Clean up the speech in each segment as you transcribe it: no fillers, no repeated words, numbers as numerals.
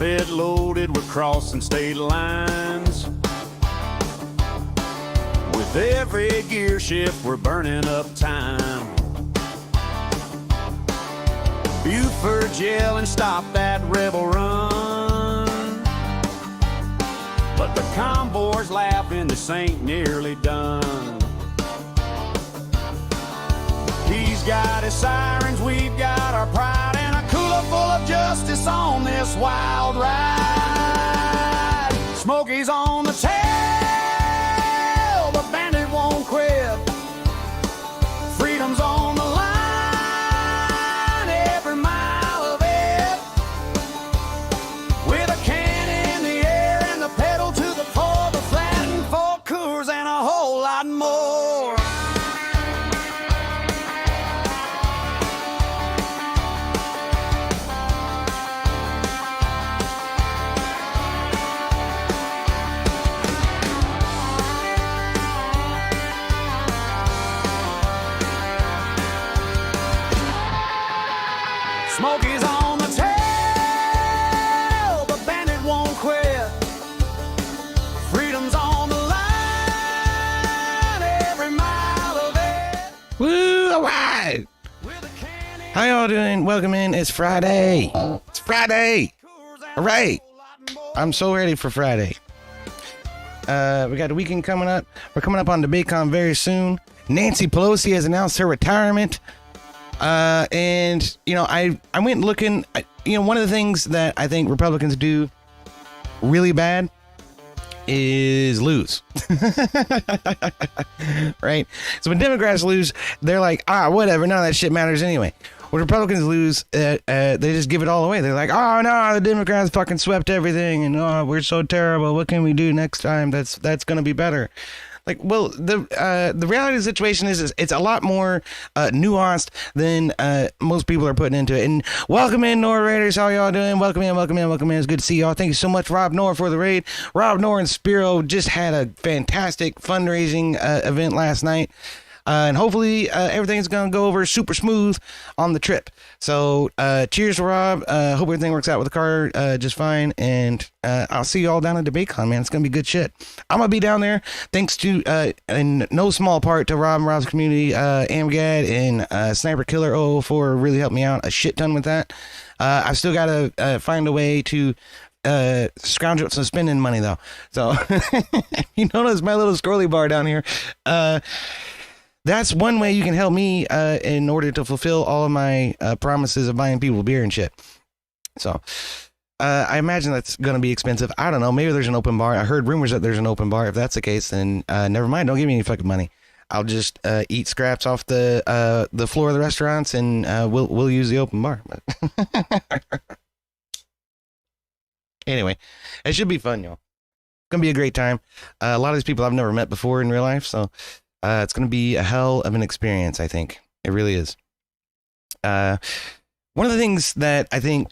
bed loaded, we're crossing state lines. With every gear shift, we're burning up time. Buford yelling, stop that rebel run. But the convoy's laughing, this ain't nearly done. He's got his sirens, we've got our pride, and a cooler full of justice on this wild ride. Smokey's on the tail, the bandit won't quit. Freedom's on the line, every mile of it. With a can in the air and the pedal to the floor, the flattened four Coors and a whole lot more. Smokey's on the tail, the bandit won't quit. Freedom's on the line, every mile of it. Woo, all right. How y'all doing? Welcome in. It's Friday. It's Friday. All right. I'm so ready for Friday. We got the weekend coming up. We're coming up on DebateCon very soon. Nancy Pelosi has announced her retirement. And, you know, I went looking, one of the things that I think Republicans do really bad is lose. Right? So when Democrats lose, they're like, whatever, none of that shit matters anyway. When Republicans lose, they just give it all away. They're like, oh, no, the Democrats fucking swept everything, and oh, we're so terrible. What can we do next time? That's going to be better. Like, well, the reality of the situation is it's a lot more nuanced than most people are putting into it. And welcome in, Nor Raiders. How y'all doing? Welcome in. It's good to see y'all. Thank you so much, Rob Nor, for the raid. Rob Nor and Spiro just had a fantastic fundraising event last night. And hopefully everything's going to go over super smooth on the trip. So cheers to Rob. Hope everything works out with the car just fine. And I'll see you all down at DebateCon, man. It's going to be good shit. I'm going to be down there thanks to, in no small part, to Rob and Rob's community, Amgad and Sniper Killer 004 really helped me out a shit ton with that. I've still got to find a way to scrounge up some spending money, though. So you notice my little scrolly bar down here. That's one way you can help me in order to fulfill all of my promises of buying people beer and shit. So I imagine that's going to be expensive. I don't know. Maybe there's an open bar. I heard rumors that there's an open bar. If that's the case, then never mind. Don't give me any fucking money. I'll just eat scraps off the floor of the restaurants, and we'll use the open bar. Anyway, it should be fun, y'all. It's going to be a great time. A lot of these people I've never met before in real life, so... it's going to be a hell of an experience, I think. It really is. One of the things that I think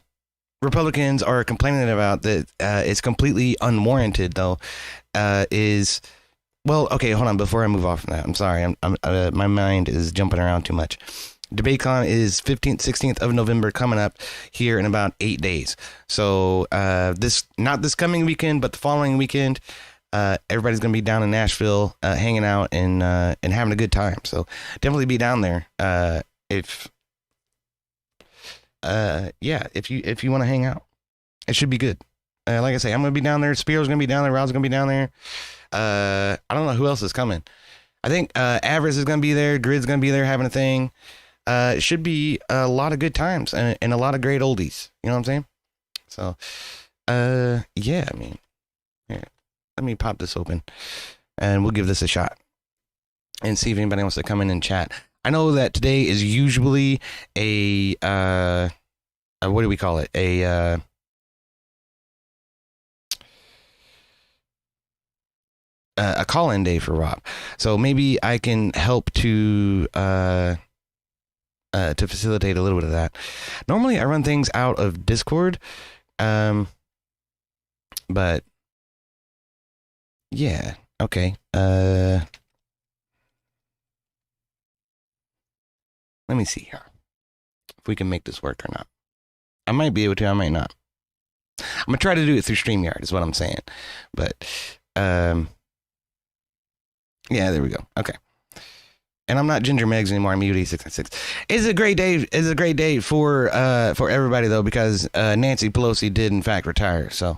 Republicans are complaining about that is completely unwarranted, though, is... Well, okay, hold on. Before I move off from that, I'm sorry. My mind is jumping around too much. DebateCon is 15th, 16th of November coming up here in about 8 days. So not this coming weekend, but the following weekend... everybody's gonna be down in Nashville, hanging out and having a good time. So definitely be down there. If you want to hang out, it should be good. Like I say, I'm gonna be down there. Spiro's gonna be down there. Rob's gonna be down there. I don't know who else is coming. I think Avarice is gonna be there. Grid's gonna be there having a thing. It should be a lot of good times and a lot of great oldies. You know what I'm saying? So, yeah. I mean, yeah. Let me pop this open and we'll give this a shot and see if anybody wants to come in and chat. I know that today is usually a what do we call it? A call-in day for Rob. So maybe I can help to facilitate a little bit of that. Normally I run things out of Discord. But yeah, okay. Let me see here if we can make this work or not. I might be able to, I might not. I'm gonna try to do it through StreamYard is what I'm saying. But yeah, there we go. Okay. And I'm not Ginger Megs anymore. I'm UD696. It's a great day. It's a great day for everybody though, because Nancy Pelosi did in fact retire. So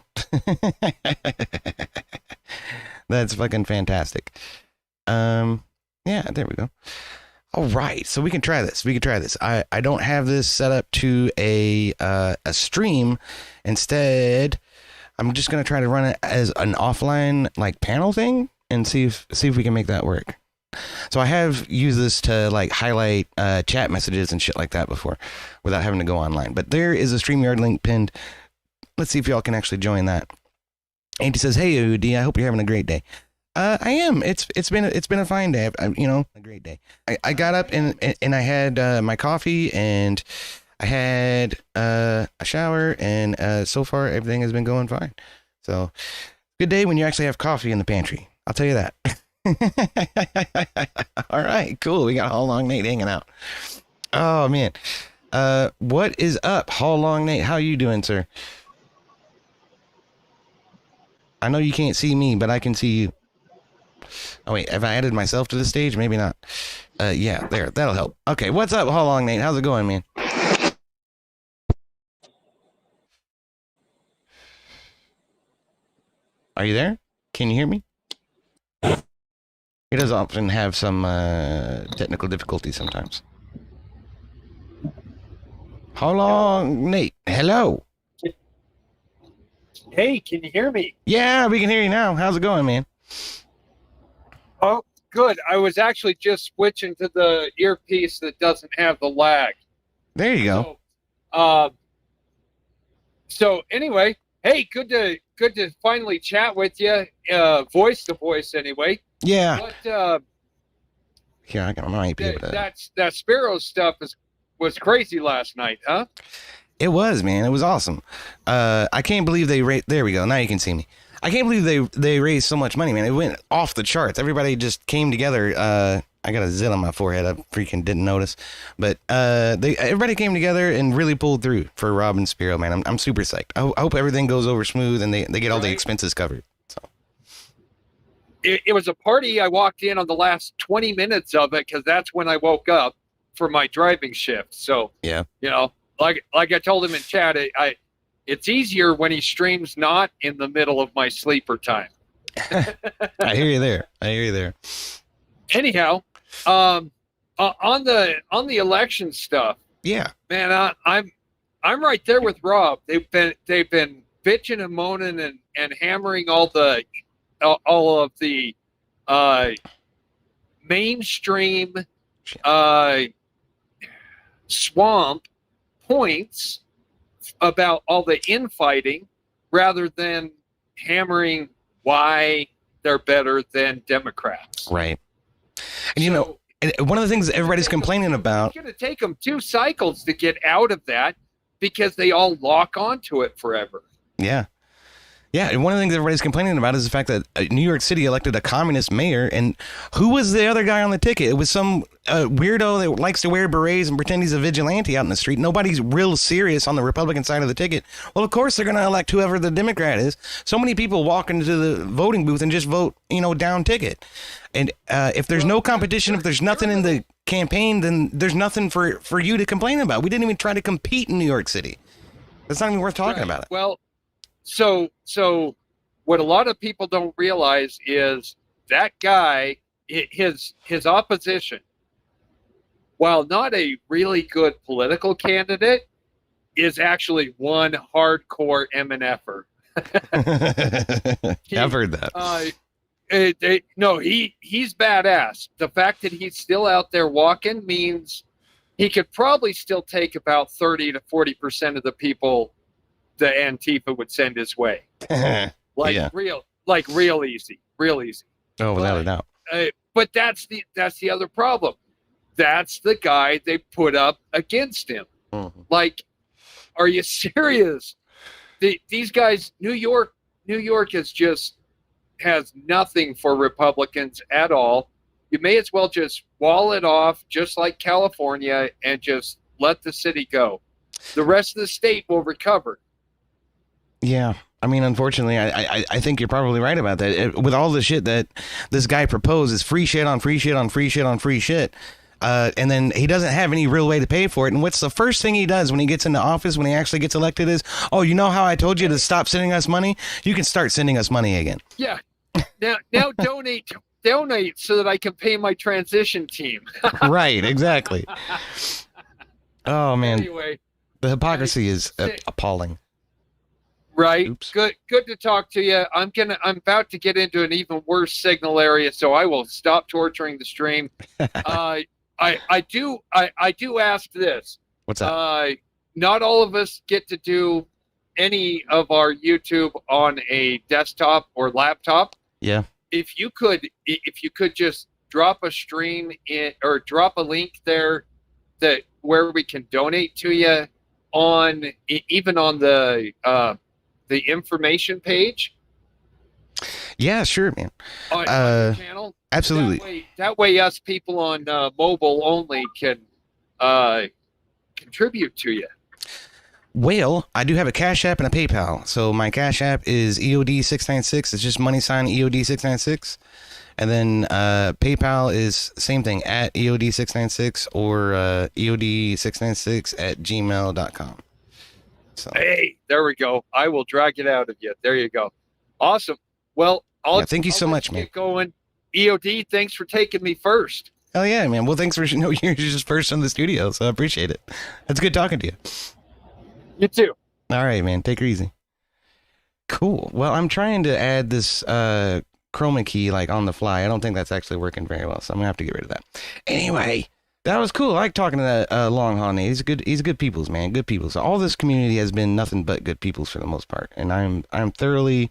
that's fucking fantastic. Yeah, there we go. All right, so we can try this. I don't have this set up to a stream. Instead, I'm just gonna try to run it as an offline like panel thing and see if we can make that work. So I have used this to like highlight chat messages and shit like that before without having to go online. But there is a StreamYard link pinned. Let's see if y'all can actually join that. Andy says, "Hey, UD, I hope you're having a great day." I am. It's been a fine day. A great day. I got up and I had my coffee and I had a shower and so far everything has been going fine. So good day when you actually have coffee in the pantry. I'll tell you that. All right, cool. We got How Long Nate hanging out. Oh man. What is up, How Long Nate? How you doing, sir? I know you can't see me, but I can see you. Oh wait, have I added myself to the stage? Maybe not. Yeah, there, that'll help. Okay, what's up, How Long Nate? How's it going, man? Are you there? Can you hear me? He does often have some technical difficulties sometimes. How long, Nate? Hello. Hey, can you hear me? Yeah, we can hear you now. How's it going, man? Oh, good. I was actually just switching to the earpiece that doesn't have the lag. There you go. So anyway, hey, good to finally chat with you, voice to voice anyway. Yeah. But here, I might be able to. That Sparrow stuff was crazy last night, huh? It was, man. It was awesome. I can't believe they raised. There we go. Now you can see me. I can't believe they raised so much money, man. It went off the charts. Everybody just came together. I got a zit on my forehead. I freaking didn't notice, but everybody came together and really pulled through for Rob and Spiro, man. I'm super psyched. I hope everything goes over smooth and they get all the expenses covered. So it was a party. I walked in on the last 20 minutes of it because that's when I woke up for my driving shift. So yeah, like I told him in chat, it's easier when he streams not in the middle of my sleeper time. I hear you there. Anyhow, on the election stuff. Yeah, man, I'm right there with Rob. They've been bitching and moaning and hammering all of the mainstream swamp points about all the infighting rather than hammering why they're better than Democrats. Right. And one of the things that everybody's complaining about. It's going to take them 2 cycles to get out of that because they all lock onto it forever. Yeah. Yeah, and one of the things everybody's complaining about is the fact that New York City elected a communist mayor, and who was the other guy on the ticket? It was some weirdo that likes to wear berets and pretend he's a vigilante out in the street. Nobody's real serious on the Republican side of the ticket. Well, of course they're going to elect whoever the Democrat is. So many people walk into the voting booth and just vote, down ticket. And if there's no competition, if there's nothing in the campaign, then there's nothing for you to complain about. We didn't even try to compete in New York City. That's not even worth talking about it. Well, So what a lot of people don't realize is that guy, his opposition, while not a really good political candidate, is actually one hardcore MNFer. I've heard that. No, he's badass. The fact that he's still out there walking means he could probably still take about 30 to 40% of the people the Antifa would send his way. Real easy. Oh, without a doubt. But that's the other problem. That's the guy they put up against him. Mm-hmm. Like, are you serious? These guys, New York has nothing for Republicans at all. You may as well just wall it off, just like California, and just let the city go. The rest of the state will recover. Yeah. I mean, unfortunately, I think you're probably right about that. With all the shit that this guy proposes, free shit on free shit on free shit on free shit. And then he doesn't have any real way to pay for it. And what's the first thing he does when he gets into office, when he actually gets elected is, oh, you know how I told you to stop sending us money? You can start sending us money again. Yeah. Now donate so that I can pay my transition team. Right, exactly. Oh, man. Anyway, The hypocrisy is appalling. right. Oops. Good to talk to you. I'm about to get into an even worse signal area, so I will stop torturing the stream. I do ask this. What's up? Not all of us get to do any of our YouTube on a desktop or laptop. Yeah. If you could just drop a stream in or drop a link there that where we can donate to you on even on the information page. Yeah, sure, man. On your channel. Absolutely. That way us people on mobile only can contribute to you. Well, I do have a Cash App and a PayPal. So my Cash App is EOD696. It's just $EOD696. And then PayPal is same thing, at EOD696 or EOD696 @gmail.com. So Hey, there we go. I will drag it out of you. There you go. Awesome. Well, thank you so much, man. Get going. EOD, thanks for taking me first. Hell yeah, man. Well, thanks for you're just first in the studio, so I appreciate it. It's good talking to you. You too. All right, man. Take her easy. Cool. Well, I'm trying to add this chroma key like on the fly. I don't think that's actually working very well, so I'm gonna have to get rid of that. Anyway, that was cool. I like talking to that Long Haul Nate. He's a good peoples, man. Good peoples. So all this community has been nothing but good peoples for the most part, and I'm thoroughly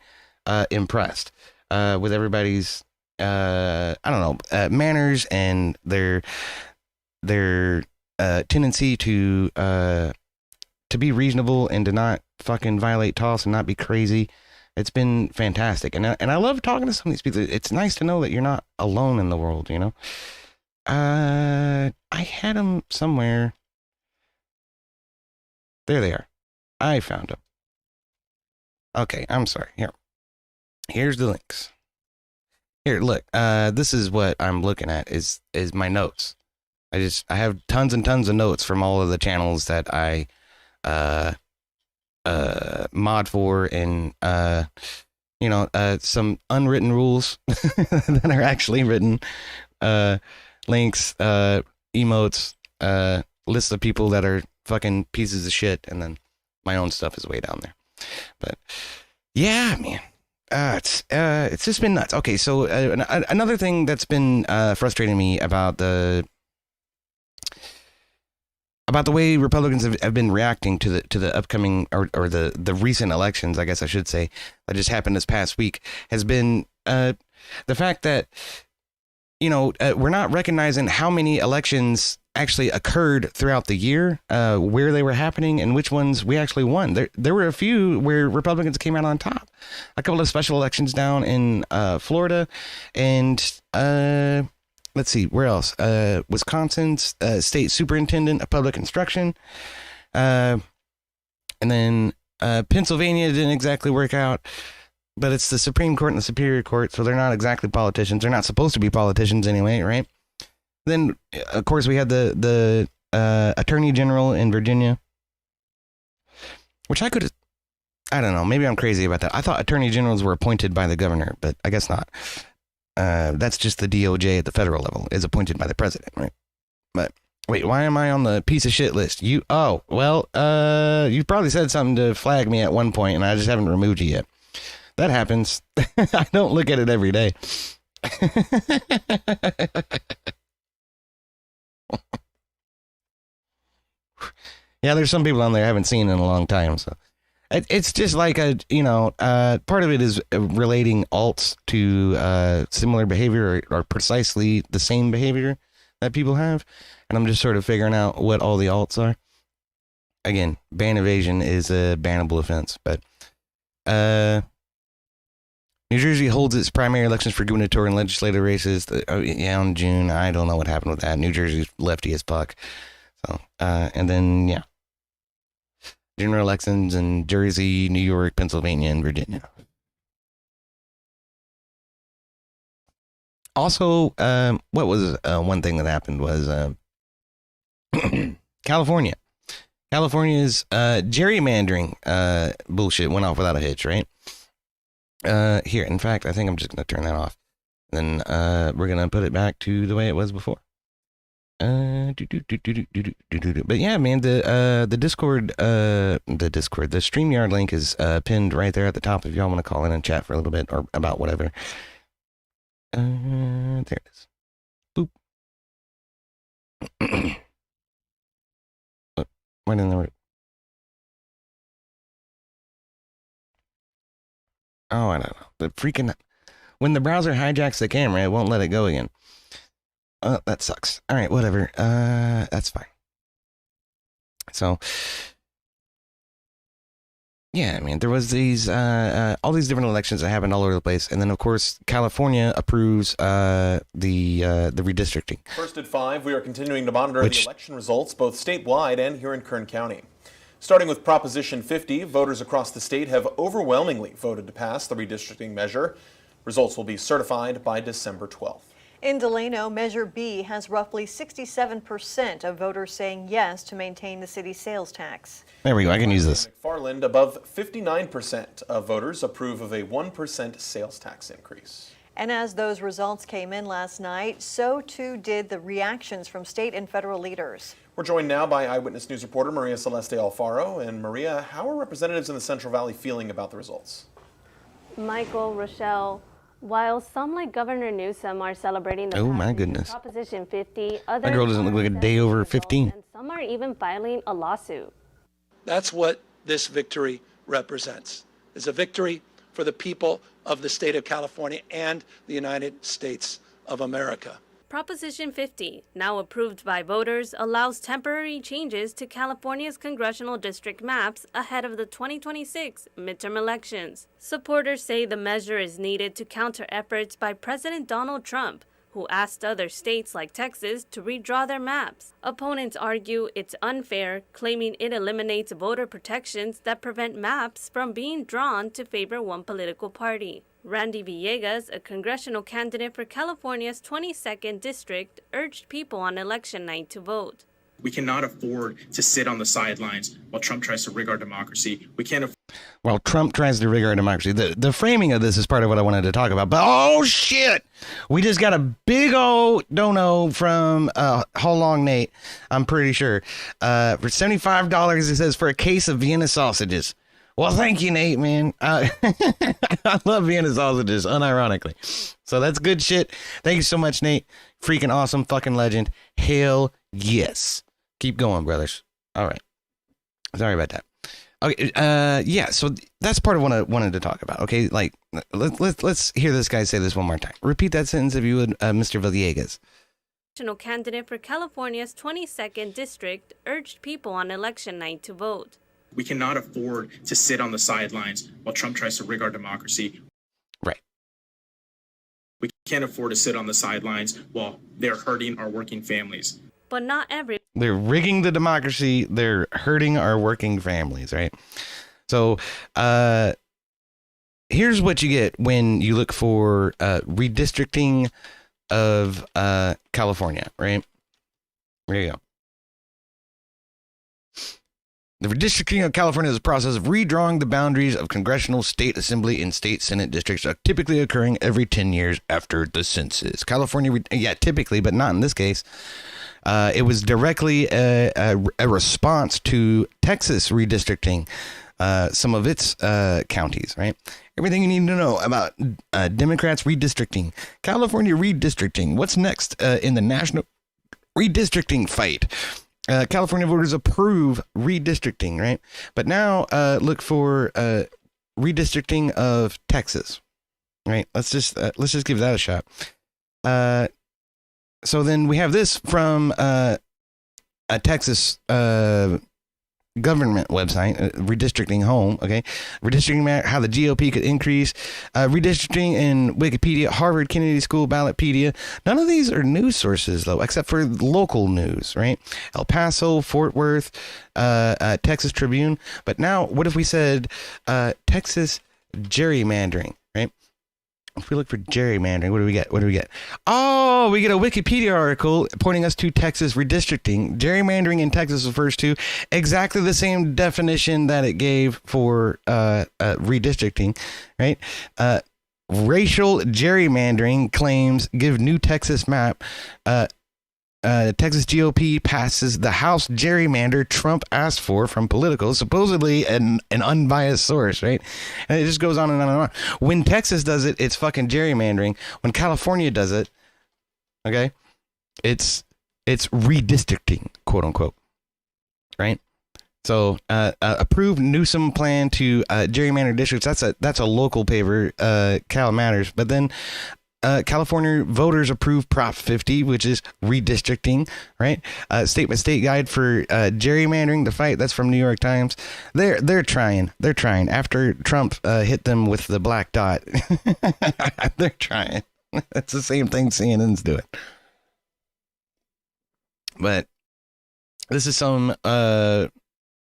impressed with everybody's I don't know manners and their tendency to be reasonable and to not fucking violate toss and not be crazy. It's been fantastic. And I love talking to some of these people. It's nice to know that you're not alone in the world, you know? I had them somewhere. There they are. I found them. Okay, I'm sorry. Here's the links. Here, look. This is what I'm looking at is my notes. I have tons and tons of notes from all of the channels that I mod for, and some unwritten rules that are actually written, links, emotes, lists of people that are fucking pieces of shit, and then my own stuff is way down there. But yeah, man, it's just been nuts. Okay, so another thing that's been frustrating me about the way Republicans have been reacting to the upcoming or the recent elections, I guess I should say, that just happened this past week, has been the fact that we're not recognizing how many elections actually occurred throughout the year, where they were happening, and which ones we actually won. There were a few where Republicans came out on top. A couple of special elections down in Florida, and let's see, where else? Wisconsin's state superintendent of public instruction. And then Pennsylvania didn't exactly work out, but it's the Supreme Court and the Superior Court, so they're not exactly politicians. They're not supposed to be politicians anyway, right? Then, of course, we had the Attorney General in Virginia, which I don't know, maybe I'm crazy about that. I thought Attorney Generals were appointed by the governor, but I guess not. That's just the DOJ at the federal level, is appointed by the president, right? But wait, why am I on the piece of shit list? You probably said something to flag me at one point, and I just haven't removed you yet. That happens. I don't look at it every day. Yeah, there's some people on there I haven't seen in a long time, so it's just like part of it is relating alts to similar behavior or precisely the same behavior that people have, and I'm just sort of figuring out what all the alts are. Again, ban evasion is a bannable offense, but New Jersey holds its primary elections for gubernatorial and legislative races in June. I don't know what happened with that. New Jersey's lefty as fuck. So, and then, yeah. general elections in Jersey, New York, Pennsylvania, and Virginia. Also, what was one thing that happened was California. California's gerrymandering bullshit went off without a hitch, right? Here, in fact, I think I'm just going to turn that off. Then we're going to put it back to the way it was before. But yeah, man, the Discord, the StreamYard link is pinned right there at the top if y'all want to call in and chat for a little bit or about whatever. There it is. Boop. Why didn't there? Oh, I don't know. The freaking when the browser hijacks the camera, it won't let it go again. That sucks. All right, whatever. That's fine. So, yeah, I mean, there was these all these different elections that happened all over the place, and then of course California approves the redistricting. First at 5, we are continuing to monitor the election results both statewide and here in Kern County. Starting with Proposition 50, voters across the state have overwhelmingly voted to pass the redistricting measure. Results will be certified by December 12th. In Delano, Measure B has roughly 67% of voters saying yes to maintain the city's sales tax. There we go. I can use this. McFarland, above 59% of voters approve of a 1% sales tax increase. And as those results came in last night, so too did the reactions from state and federal leaders. We're joined now by Eyewitness News reporter Maria Celeste Alfaro. And Maria, how are representatives in the Central Valley feeling about the results? Michael, Rochelle, while some like Governor Newsom are celebrating the Proposition 50, others that girl doesn't look like a day over 15. And some are even filing a lawsuit. That's what this victory represents. It's a victory for the people of the state of California and the United States of America. Proposition 50, now approved by voters, allows temporary changes to California's congressional district maps ahead of the 2026 midterm elections. Supporters say the measure is needed to counter efforts by President Donald Trump, who asked other states like Texas to redraw their maps. Opponents argue it's unfair, claiming it eliminates voter protections that prevent maps from being drawn to favor one political party. Randy Villegas, a congressional candidate for California's 22nd district, urged people on election night to vote. We cannot afford to sit on the sidelines while Trump tries to rig our democracy. We can't While Trump tries to rig our democracy. The framing of this is part of what I wanted to talk about. But oh shit, we just got a big old dono from How Long Nate, I'm pretty sure. For $75, it says for a case of Vienna sausages. Well, thank you, Nate, man. I love Vienna sausages, unironically. So that's good shit. Thank you so much, Nate. Freaking awesome, fucking legend. Hell yes. Keep going, brothers. All right. Sorry about that. Okay. Yeah. So that's part of what I wanted to talk about. Okay. Like, let's hear this guy say this one more time. Repeat that sentence if you would, Mr. Villegas. Candidate for California's 22nd district urged people on election night to vote. We cannot afford to sit on the sidelines while Trump tries to rig our democracy. Right. We can't afford to sit on the sidelines while they're hurting our working families. But not every. They're rigging the democracy. They're hurting our working families, right? So, here's what you get when you look for redistricting of California, right? There you go. The redistricting of California is a process of redrawing the boundaries of congressional, state assembly, and state senate districts, typically occurring every 10 years after the census. California, typically, but not in this case. It was directly a response to Texas redistricting some of its counties, right? Everything you need to know about Democrats redistricting, California redistricting. What's next in the national redistricting fight? California voters approve redistricting, right? But now look for redistricting of Texas, right? Let's just give that a shot. So then we have this from a Texas government website, redistricting home, okay? Redistricting map, how the GOP could increase, redistricting in Wikipedia, Harvard Kennedy School, Ballotpedia. None of these are news sources, though, except for local news, right? El Paso, Fort Worth, Texas Tribune. But now, what if we said Texas gerrymandering, right? If we look for gerrymandering, what do we get? What do we get? Oh, we get a Wikipedia article pointing us to Texas redistricting. Gerrymandering in Texas refers to exactly the same definition that it gave for redistricting, right? Racial gerrymandering claims give new Texas map. Texas GOP passes the House gerrymander Trump asked for from Politico, supposedly an unbiased source, right? And it just goes on and on and on. When Texas does it, it's fucking gerrymandering. When California does it, okay, it's redistricting, quote unquote, right? So approved Newsom plan to gerrymander districts. That's a local paper, Cal Matters. But then California voters approved Prop 50, which is redistricting, right? State by state guide for gerrymandering the fight. That's from New York Times. They're trying. They're trying. After Trump hit them with the black dot, they're trying. That's the same thing CNN's doing. But this is some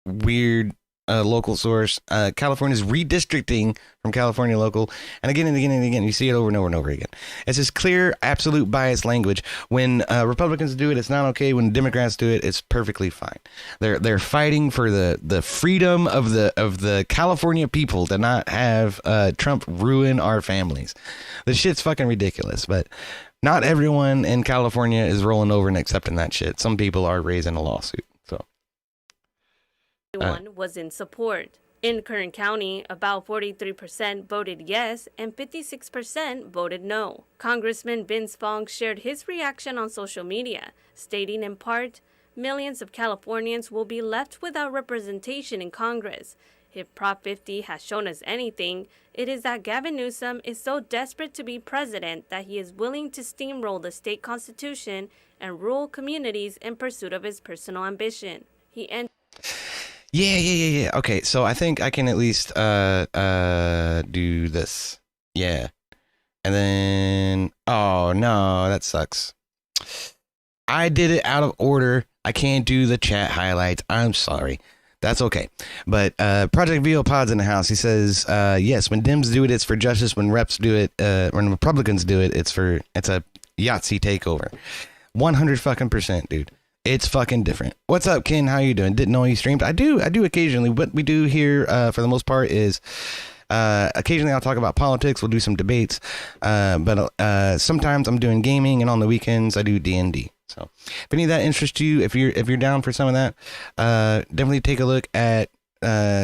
weird local source. California's redistricting from California local, and again and again and again, you see it over and over and over again. It's this clear, absolute bias language. When Republicans do it, it's not okay. When Democrats do it, it's perfectly fine. They're fighting for the freedom of the California people to not have Trump ruin our families. This shit's fucking ridiculous, but not everyone in California is rolling over and accepting that shit. Some people are raising a lawsuit. So. Everyone was in support. In Kern County, about 43% voted yes and 56% voted no. Congressman Vince Fong shared his reaction on social media, stating in part, "Millions of Californians will be left without representation in Congress. If Prop 50 has shown us anything, it is that Gavin Newsom is so desperate to be president that he is willing to steamroll the state constitution and rural communities in pursuit of his personal ambition." He ended. Yeah. Okay, so I think I can at least do this. Yeah. And then, oh no, that sucks. I did it out of order. I can't do the chat highlights. I'm sorry. That's okay. But Project VO Pod's in the house. He says, yes, when Dems do it, it's for justice. When reps do it, when Republicans do it, it's a Yahtzee takeover. 100% dude. It's fucking different. What's up, Ken? How you doing? Didn't know you streamed. I do occasionally. What we do here, for the most part, is occasionally I'll talk about politics. We'll do some debates. But sometimes I'm doing gaming, and on the weekends I do D&D. So if any of that interests you, if you're down for some of that, definitely take a look at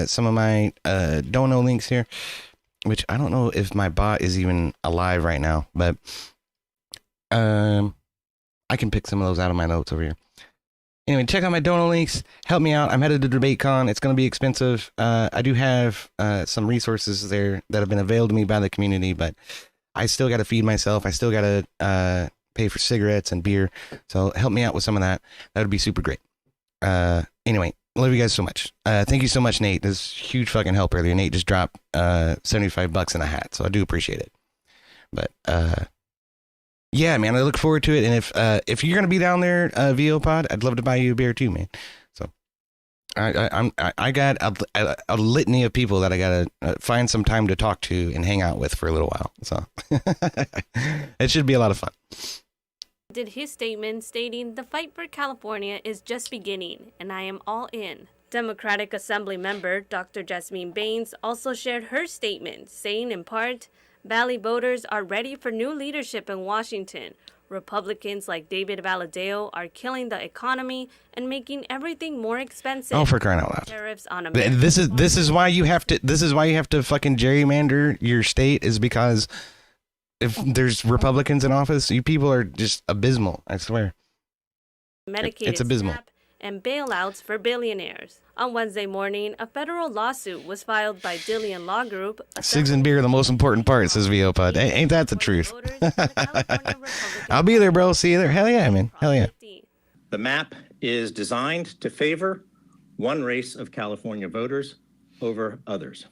some of my dono links here, which I don't know if my bot is even alive right now, but I can pick some of those out of my notes over here. Anyway, check out my dono links. Help me out. I'm headed to DebateCon. It's going to be expensive. I do have some resources there that have been availed to me by the community, but I still got to feed myself. I still got to pay for cigarettes and beer. So help me out with some of that. That would be super great. Anyway, love you guys so much. Thank you so much, Nate. This is huge fucking help earlier. Nate just dropped $75 in a hat, so I do appreciate it. But yeah, man, I look forward to it. And if you're gonna be down there, VO Pod, I'd love to buy you a beer too, man. So I got a litany of people that I gotta find some time to talk to and hang out with for a little while. So it should be a lot of fun. Did his statement stating the fight for California is just beginning and I am all in. Democratic Assembly member Dr. Jasmine Baines also shared her statement, saying in part, Valley voters are ready for new leadership in Washington. Republicans like David Valadao are killing the economy and making everything more expensive. Oh, for crying out loud! Tariffs on American this is why you have to fucking gerrymander your state, is because if there's Republicans in office, you people are just abysmal. I swear. Medicaid it's abysmal. And bailouts for billionaires. On Wednesday morning, a federal lawsuit was filed by Dillian Law Group. Cigs and beer are the most important part, says VO Pod. Ain't that the truth? I'll be there, bro. See you there. Hell yeah, man. Hell yeah. The map is designed to favor one race of California voters over others.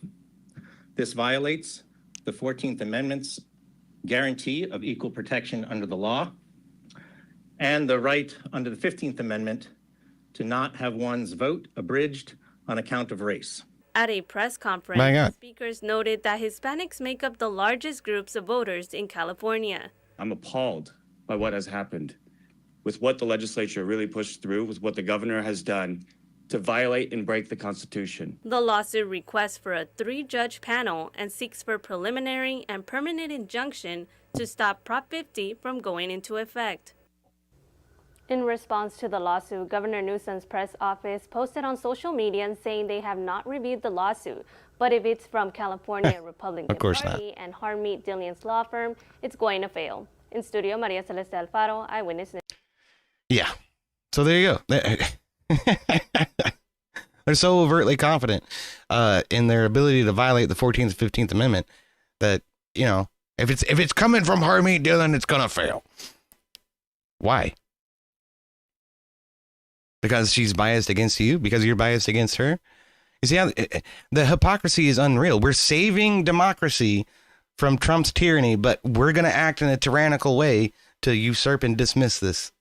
This violates the 14th Amendment's guarantee of equal protection under the law and the right under the 15th Amendment to not have one's vote abridged on account of race. At a press conference, speakers noted that Hispanics make up the largest groups of voters in California. I'm appalled by what has happened with what the legislature really pushed through, with what the governor has done to violate and break the Constitution. The lawsuit requests for a 3-judge panel and seeks for preliminary and permanent injunction to stop Prop 50 from going into effect. In response to the lawsuit, Governor Newsom's press office posted on social media saying they have not reviewed the lawsuit, but if it's from California Republican Party and Harmeet Dillion's law firm, it's going to fail. In studio, Maria Celeste Alfaro, Eyewitness News. Yeah. So there you go. They're so overtly confident in their ability to violate the 14th and 15th Amendment that, you know, if it's coming from Harmeet Dillon, it's going to fail. Why? Because she's biased against you? Because you're biased against her? You see how the hypocrisy is unreal. We're saving democracy from Trump's tyranny, but we're going to act in a tyrannical way to usurp and dismiss this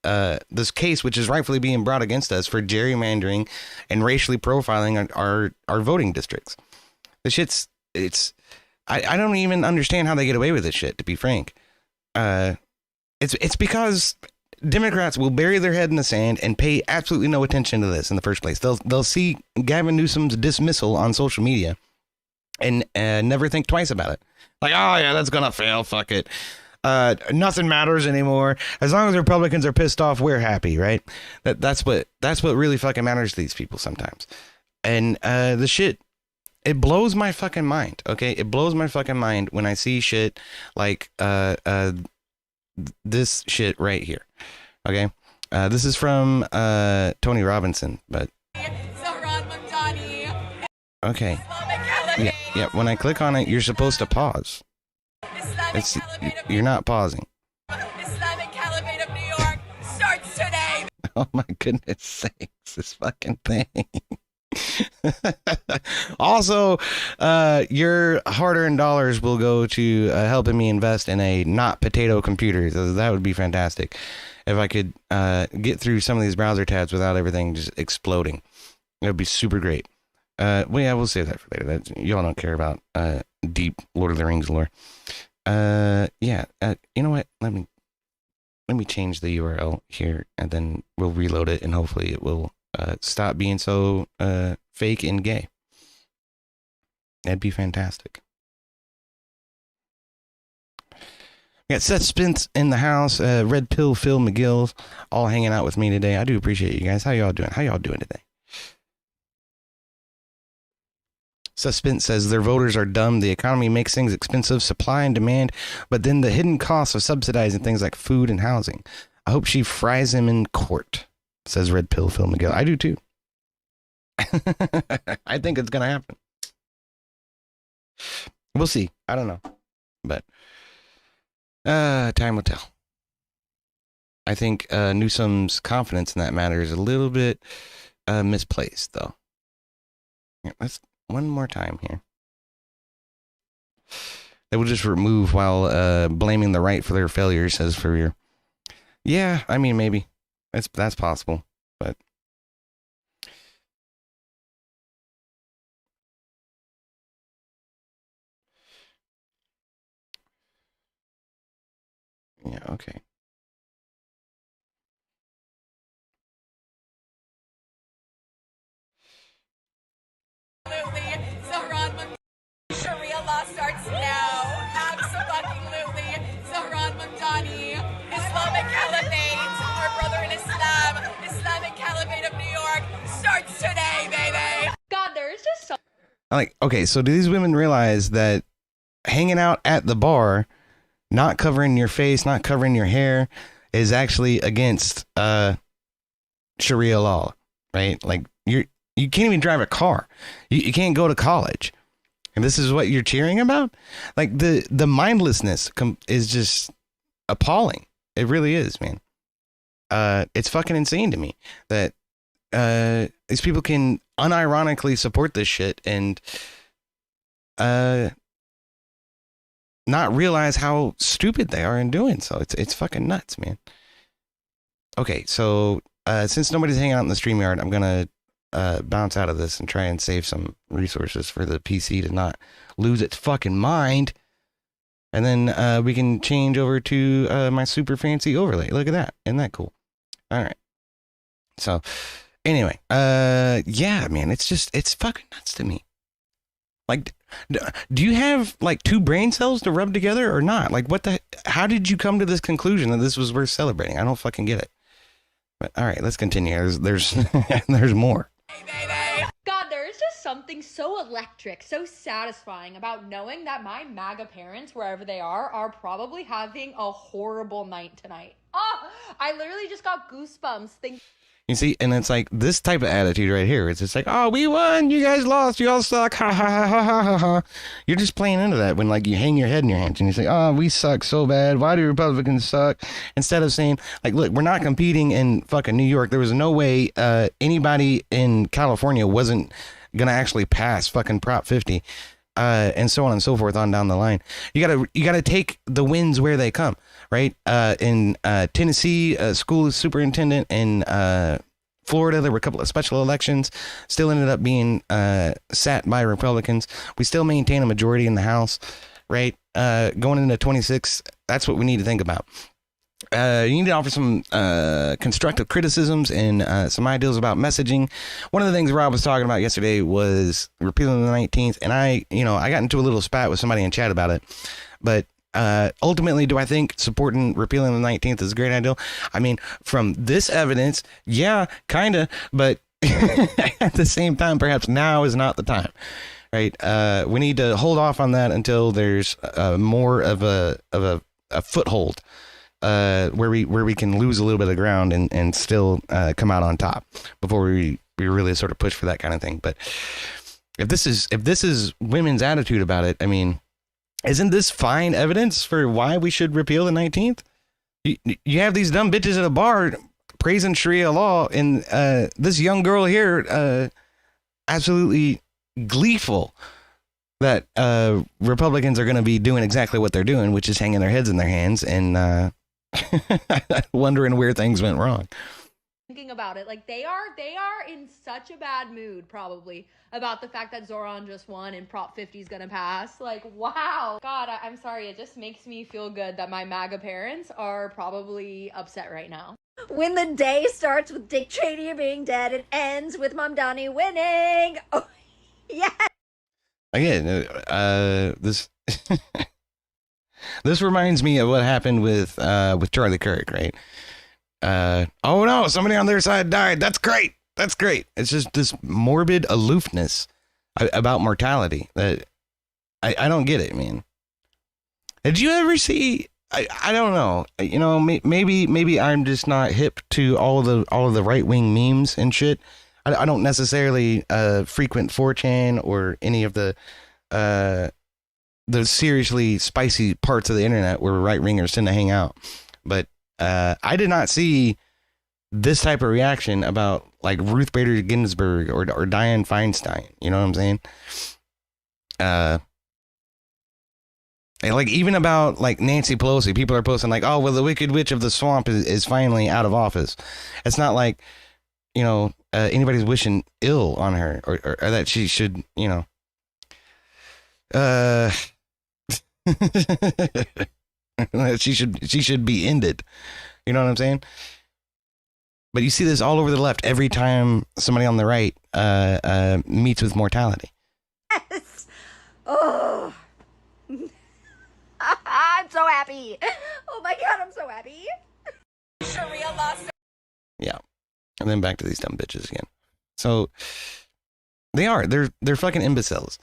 case, which is rightfully being brought against us for gerrymandering and racially profiling our voting districts. The shit's, I don't even understand how they get away with this shit, to be frank. It's because Democrats will bury their head in the sand and pay absolutely no attention to this in the first place. They'll see Gavin Newsom's dismissal on social media and never think twice about it. Like, oh yeah, that's gonna fail. Fuck it. Nothing matters anymore. As long as Republicans are pissed off, we're happy, right? That's what really fucking matters to these people sometimes. And the shit, it blows my fucking mind. Okay, it blows my fucking mind when I see shit like this shit right here. Okay, this is from Tony Robinson, but okay, yeah. When I click on it, you're supposed to pause. You're not pausing. Islamic Caliphate of New York starts today. Oh my goodness sakes, this fucking thing. Also, your hard-earned dollars will go to helping me invest in a not potato computer. That would be fantastic if I could get through some of these browser tabs without everything just exploding. It would be super great. Well, yeah, we'll save that for later. Y'all don't care about deep Lord of the Rings lore. Yeah. You know what? Let me change the URL here, and then we'll reload it, and hopefully it will stop being so fake and gay. That'd be fantastic. We got Seth Spence in the house, Red Pill Phil McGill, all hanging out with me today. I do appreciate you guys. How y'all doing? How y'all doing today? Seth Spence says their voters are dumb. The economy makes things expensive, supply and demand, but then the hidden costs of subsidizing things like food and housing. I hope she fries him in court, says Red Pill Phil McGill. I do too. I think it's going to happen. We'll see. I don't know. But time will tell. I think Newsom's confidence in that matter is a little bit misplaced, though. Yeah, let's one more time here. They will just remove while blaming the right for their failures, says Furrier. Yeah, I mean, maybe. That's possible, but yeah, okay. Sharia law starts now. Absolutely. Zahran Mamdani, Islamic Caliphate, our brother in Islam, Islamic Caliphate of New York starts today, baby. God, there is just so. Like, okay, so do these women realize that hanging out at the bar, not covering your face, not covering your hair, is actually against Sharia law, right? Like, you can't even drive a car. You can't go to college. And this is what you're cheering about? Like, the mindlessness is just appalling. It really is, man. It's fucking insane to me that these people can unironically support this shit and not realize how stupid they are in doing so. It's fucking nuts, man. Okay, so since nobody's hanging out in the StreamYard, I'm gonna bounce out of this and try and save some resources for the PC to not lose its fucking mind. And then we can change over to my super fancy overlay. Look at that. Isn't that cool? All right. So anyway, yeah, man, it's fucking nuts to me. Like, do you have like two brain cells to rub together or not? Like, how did you come to this conclusion that this was worth celebrating? I don't fucking get it. But all right, let's continue. There's there's more. God, there is just something so electric, so satisfying about knowing that my MAGA parents, wherever they are probably having a horrible night tonight. Oh, I literally just got goosebumps thinking. You see, and it's like this type of attitude right here. It's just like, oh, we won, you guys lost, you all suck, ha ha ha ha ha ha. You're just playing into that when like you hang your head in your hands and you say, oh, we suck so bad. Why do Republicans suck? Instead of saying, like, look, we're not competing in fucking New York. There was no way anybody in California wasn't gonna actually pass fucking Prop 50, and so on and so forth on down the line. You gotta take the wins where they come. Right. In Tennessee, school superintendent, in Florida, there were a couple of special elections, still ended up being sat by Republicans. We still maintain a majority in the House. Right. Going into 26. That's what we need to think about. You need to offer some constructive criticisms and some ideas about messaging. One of the things Rob was talking about yesterday was repealing the 19th. And I got into a little spat with somebody in chat about it. But ultimately, do I think supporting repealing the 19th is a great idea? I mean, from this evidence, yeah, kind of, but at the same time, perhaps now is not the time, right? We need to hold off on that until there's more of a foothold where we can lose a little bit of ground and still come out on top before we really sort of push for that kind of thing. But if this is women's attitude about it, I mean, isn't this fine evidence for why we should repeal the 19th? You have these dumb bitches at a bar praising Sharia law, and this young girl here absolutely gleeful that Republicans are going to be doing exactly what they're doing, which is hanging their heads in their hands and wondering where things went wrong. Thinking about it, like they are in such a bad mood probably about the fact that Zoran just won and Prop 50 is gonna pass. Like, wow. God, I'm sorry, it just makes me feel good that my MAGA parents are probably upset right now. When the day starts with Dick Cheney being dead, it ends with Mamdani winning. Oh, yeah. Again, this this reminds me of what happened with Charlie Kirk, right? Oh no, somebody on their side died. That's great. That's great. It's just this morbid aloofness about mortality that I don't get it, man. Did you ever see? I don't know. You know, maybe I'm just not hip to all of the right wing memes and shit. I don't necessarily frequent 4chan or any of the seriously spicy parts of the internet where right wingers tend to hang out, but I did not see this type of reaction about like Ruth Bader Ginsburg or Dianne Feinstein. You know what I'm saying? And like even about like Nancy Pelosi, people are posting like, oh, well, the Wicked Witch of the Swamp is finally out of office. It's not like, you know, anybody's wishing ill on her or that she should, you know, she should be ended. You know what I'm saying? But you see this all over the left every time somebody on the right meets with mortality. Yes. Oh. I'm so happy. Oh my God, I'm so happy. Sharia law. Yeah. And then back to these dumb bitches again. So they're fucking imbeciles.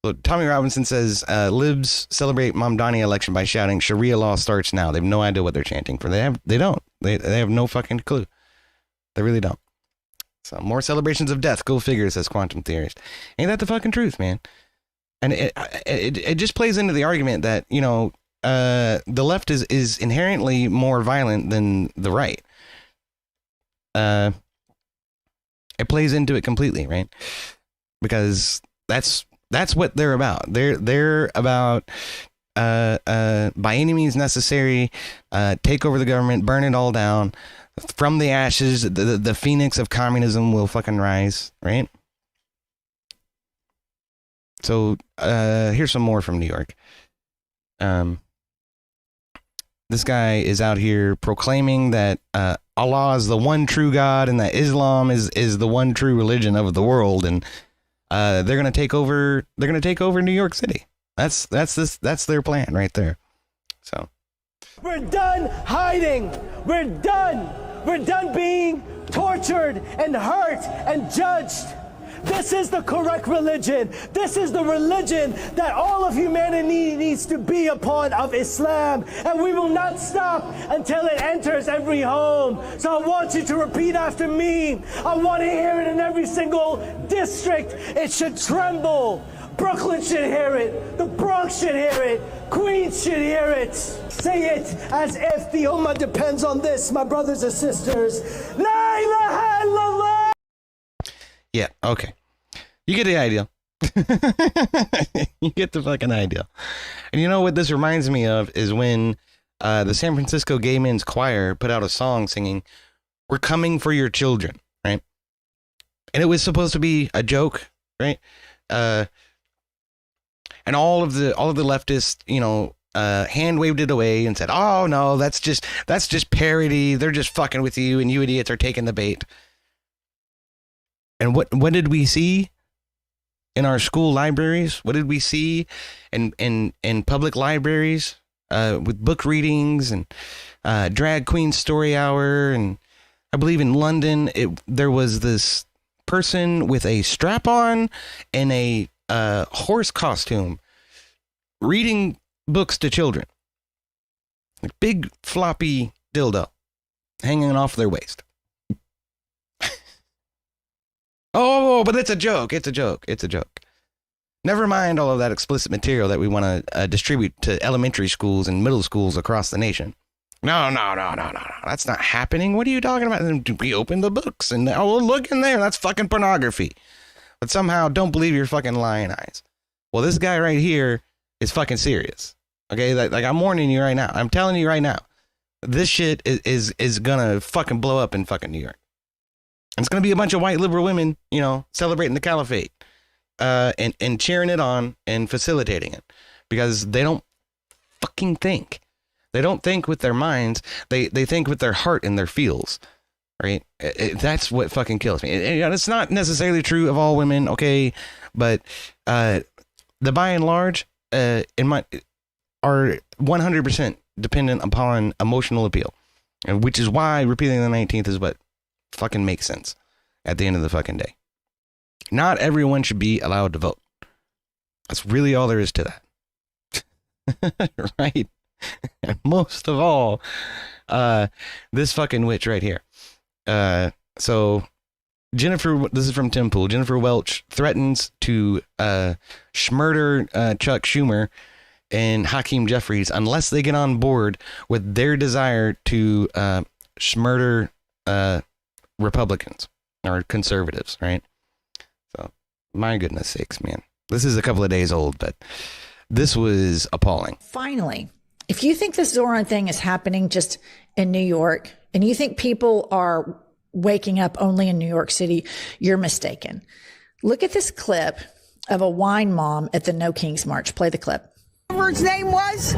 So Tommy Robinson says, libs celebrate Mamdani election by shouting Sharia law starts now. They have no idea what they're chanting for. They have no fucking clue. They really don't. So more celebrations of death. Go figure, says Quantum Theorist. Ain't that the fucking truth, man? And it just plays into the argument that, you know, the left is inherently more violent than the right. It plays into it completely, right? Because that's what they're about. They're about by any means necessary, take over the government, burn it all down. From the ashes, the phoenix of communism will fucking rise, right? So here's some more from New York. This guy is out here proclaiming that Allah is the one true God and that Islam is the one true religion of the world, and they're gonna take over. They're gonna take over New York City. That's their plan right there. So we're done hiding. We're done. We're done being tortured and hurt and judged. This is the correct religion. This is the religion that all of humanity needs to be upon, of Islam. And we will not stop until it enters every home. So I want you to repeat after me. I want to hear it in every single district. It should tremble. Brooklyn should hear it. The Bronx should hear it. Queens should hear it. Say it as if the Ummah depends on this, my brothers and sisters. La ilaha illallah. yeah, okay. You get the idea. You get the fucking idea. And you know what this reminds me of is when the San Francisco Gay Men's Choir put out a song singing, "We're coming for your children," right? And it was supposed to be a joke, right? And all of the leftists, you know, hand waved it away and said, "Oh no, that's just parody. They're just fucking with you, and you idiots are taking the bait." And what did we see in our school libraries? What did we see in public libraries with book readings and drag queen story hour? And I believe in London, there was this person with a strap on and a horse costume reading books to children. Like big floppy dildo hanging off their waist. Oh, but it's a joke. It's a joke. It's a joke. Never mind all of that explicit material that we want to distribute to elementary schools and middle schools across the nation. No. That's not happening. What are you talking about? We open the books and, oh, look in there. That's fucking pornography. But somehow don't believe your fucking lying eyes. Well, this guy right here is fucking serious. Okay? Like I'm warning you right now. I'm telling you right now. This shit is gonna fucking blow up in fucking New York. And it's going to be a bunch of white liberal women, you know, celebrating the caliphate, and cheering it on and facilitating it, because they don't fucking think. They don't think with their minds. They think with their heart and their feels, right? That's what fucking kills me. And it's not necessarily true of all women, okay? But the by and large, are 100% dependent upon emotional appeal, and which is why repealing the 19th is what fucking makes sense at the end of the fucking day. Not everyone should be allowed to vote. That's really all there is to that. Right? And most of all, this fucking witch right here. So Jennifer, this is from Tim Pool. Jennifer Welch threatens to schmurder Chuck Schumer and Hakeem Jeffries unless they get on board with their desire to schmurder Republicans or conservatives, right? So, my goodness sakes, man. This is a couple of days old, but this was appalling. Finally, if you think this Zoran thing is happening just in New York and you think people are waking up only in New York City, you're mistaken. Look at this clip of a wine mom at the No Kings March. Play the clip. Whatever his name was?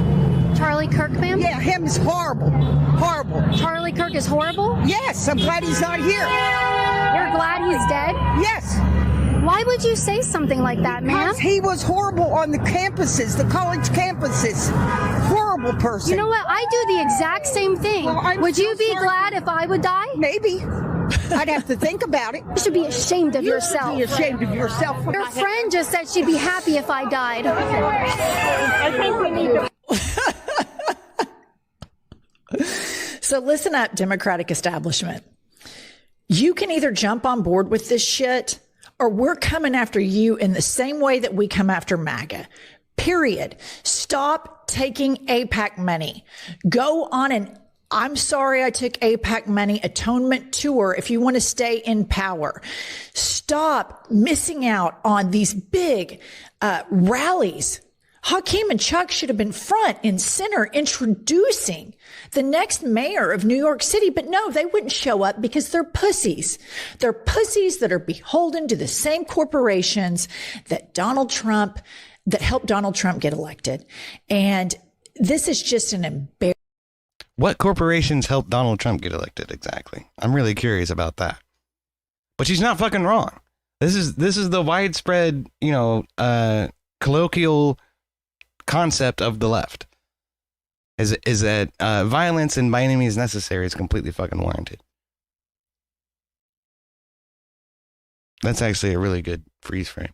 Charlie Kirk, ma'am? Yeah, him is horrible. Horrible. Charlie Kirk is horrible? Yes, I'm glad he's not here. You're glad he's dead? Yes. Why would you say something like that, ma'am? Because he was horrible on the campuses, the college campuses. Horrible person. You know what? I do the exact same thing. Well, would you be glad if I would die? Maybe. I'd have to think about it. You should be ashamed of yourself. You should be ashamed of yourself. Your friend just said she'd be happy if I died. I think we need to... So listen up, Democratic establishment. You can either jump on board with this shit, or we're coming after you in the same way that we come after MAGA. Period. Stop taking AIPAC money. Go on an I'm sorry I took AIPAC money, atonement tour. If you want to stay in power, stop missing out on these big rallies. Hakeem and Chuck should have been front and center introducing the next mayor of New York City. But no, they wouldn't show up because they're pussies. They're pussies that are beholden to the same corporations that helped Donald Trump get elected. And this is just an embarrassment. What corporations helped Donald Trump get elected exactly? I'm really curious about that. But she's not fucking wrong. This is the widespread, colloquial concept of the left. Is that violence and by any means necessary is completely fucking warranted. That's actually a really good freeze frame.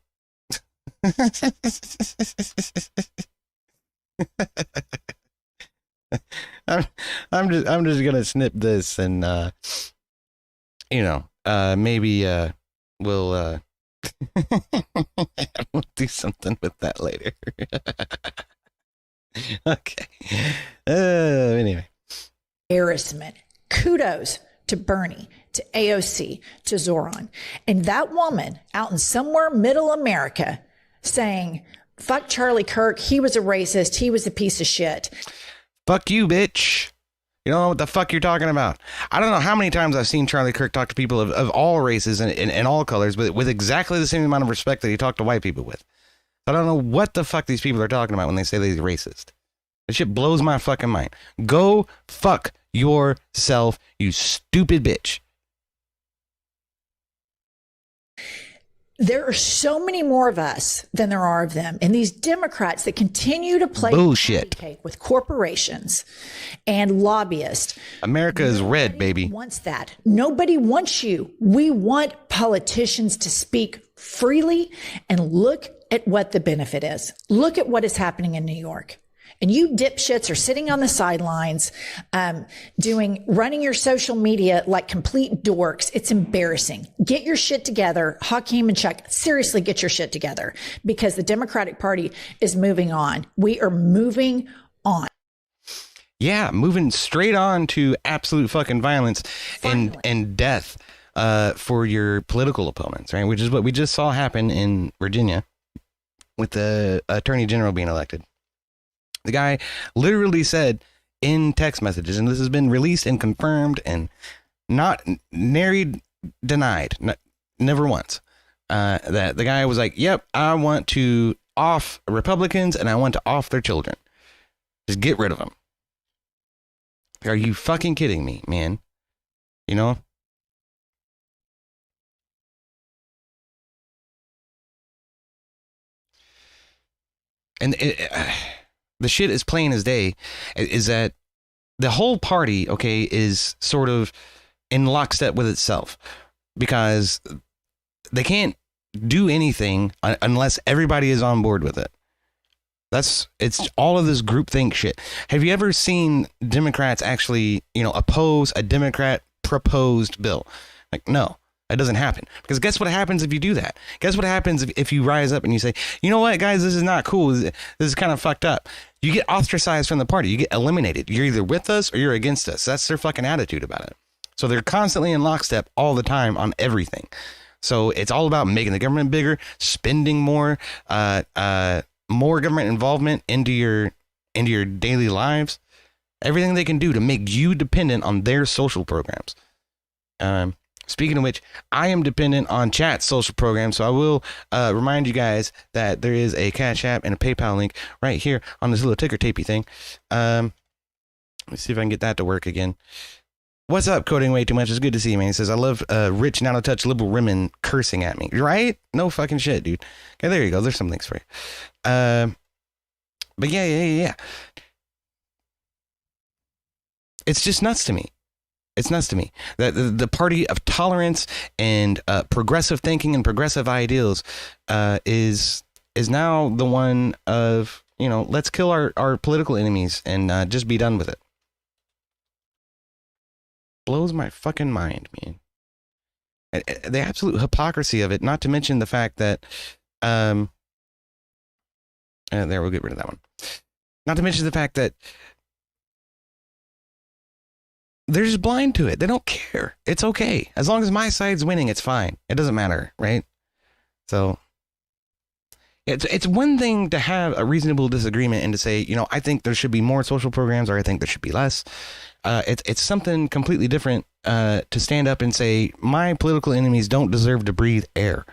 I'm just gonna snip this and maybe we'll we'll do something with that later. Okay. Anyway. Embarrassment. Kudos to Bernie, to AOC, to Zoran. And that woman out in somewhere middle America saying, fuck Charlie Kirk, he was a racist, he was a piece of shit. Fuck you, bitch. You don't know what the fuck you're talking about. I don't know how many times I've seen Charlie Kirk talk to people of all races and all colors, but with exactly the same amount of respect that he talked to white people with. I don't know what the fuck these people are talking about when they say they're racist. This shit blows my fucking mind. Go fuck yourself, you stupid bitch. There are so many more of us than there are of them. And these Democrats that continue to play bullshit cake with corporations and lobbyists. America is red, baby. Nobody wants that. Nobody wants you. We want politicians to speak freely and look at what the benefit is. Look at what is happening in New York. And you dipshits are sitting on the sidelines, running your social media like complete dorks. It's embarrassing. Get your shit together. Hakeem and Chuck, seriously, get your shit together because the Democratic Party is moving on. We are moving on. Yeah, moving straight on to absolute fucking violence and death for your political opponents, right? Which is what we just saw happen in Virginia with the attorney general being elected. The guy literally said in text messages, and this has been released and confirmed and not denied, never once, that the guy was like, yep, I want to off Republicans and I want to off their children. Just get rid of them. Are you fucking kidding me, man? You know? And the shit is plain as day is that the whole party, okay, is sort of in lockstep with itself because they can't do anything unless everybody is on board with it. It's all of this groupthink shit. Have you ever seen Democrats actually, oppose a Democrat proposed bill? Like, no. That doesn't happen because guess what happens if you do that? Guess what happens if you rise up and you say, you know what, guys, this is not cool. This is kind of fucked up. You get ostracized from the party. You get eliminated. You're either with us or you're against us. That's their fucking attitude about it. So they're constantly in lockstep all the time on everything. So it's all about making the government bigger, spending more, more government involvement into your daily lives. Everything they can do to make you dependent on their social programs. Speaking of which, I am dependent on chat's social program, so I will remind you guys that there is a Cash App and a PayPal link right here on this little ticker tapey thing. Let's see if I can get that to work again. What's up, Coding Way Too Much? It's good to see you, man. He says, I love rich, not a touch liberal women cursing at me. Right? No fucking shit, dude. Okay, there you go. There's some links for you. But yeah. It's just nuts to me. It's nuts to me that the party of tolerance and progressive thinking and progressive ideals is now the one of, let's kill our political enemies and just be done with it. Blows my fucking mind, man. The absolute hypocrisy of it, not to mention the fact that, there, we'll get rid of that one. Not to mention the fact that they're just blind to it. They don't care. It's okay. As long as my side's winning, it's fine. It doesn't matter, right? So it's one thing to have a reasonable disagreement and to say, you know, I think there should be more social programs or I think there should be less. It's something completely different to stand up and say, my political enemies don't deserve to breathe air.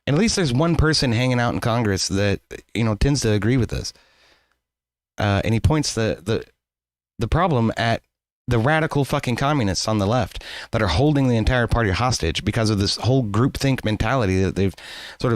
And at least there's one person hanging out in Congress that, you know, tends to agree with this. And he points the problem at the radical fucking communists on the left that are holding the entire party hostage because of this whole groupthink mentality that they've sort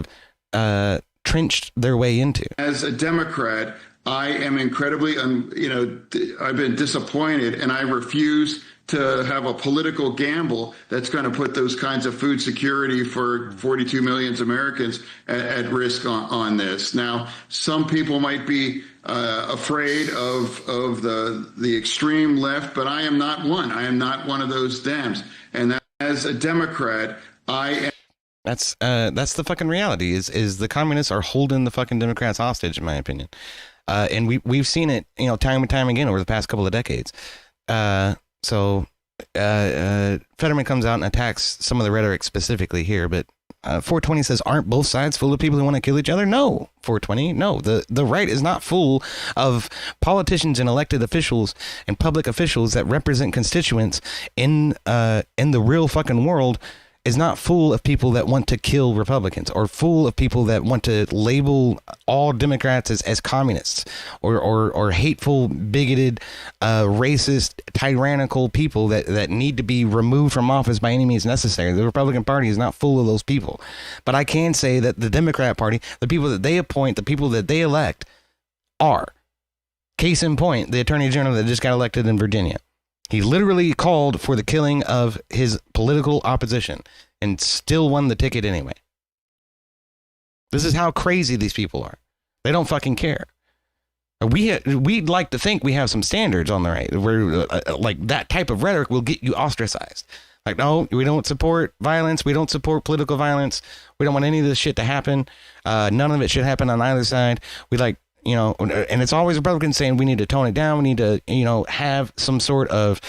of trenched their way into. As a Democrat, I am incredibly, I've been disappointed, and I refuse to have a political gamble that's going to put those kinds of food security for 42 million Americans at risk on this. Now, some people might be afraid of the extreme left, but I am not one. I am not one of those Dems. And that, as a Democrat, I am. That's the fucking reality is the communists are holding the fucking Democrats hostage, in my opinion. And we've seen it, you know, time and time again over the past couple of decades. So Fetterman comes out and attacks some of the rhetoric specifically here, but 420 says, aren't both sides full of people who want to kill each other? No, 420, no. The right is not full of politicians and elected officials and public officials that represent constituents in the real fucking world. Is not full of people that want to kill Republicans or full of people that want to label all Democrats as communists or hateful, bigoted, racist, tyrannical people that need to be removed from office by any means necessary. The Republican Party is not full of those people. But I can say that the Democrat Party, the people that they appoint, the people that they elect are. Case in point, the Attorney General that just got elected in Virginia. He literally called for the killing of his political opposition and still won the ticket anyway. This is how crazy these people are. They don't fucking care. We'd like to think we have some standards on the right where like that type of rhetoric will get you ostracized. Like, no, we don't support violence. We don't support political violence. We don't want any of this shit to happen. None of it should happen on either side. We like, you know, and it's always Republicans saying we need to tone it down. We need to, you know, have some sort of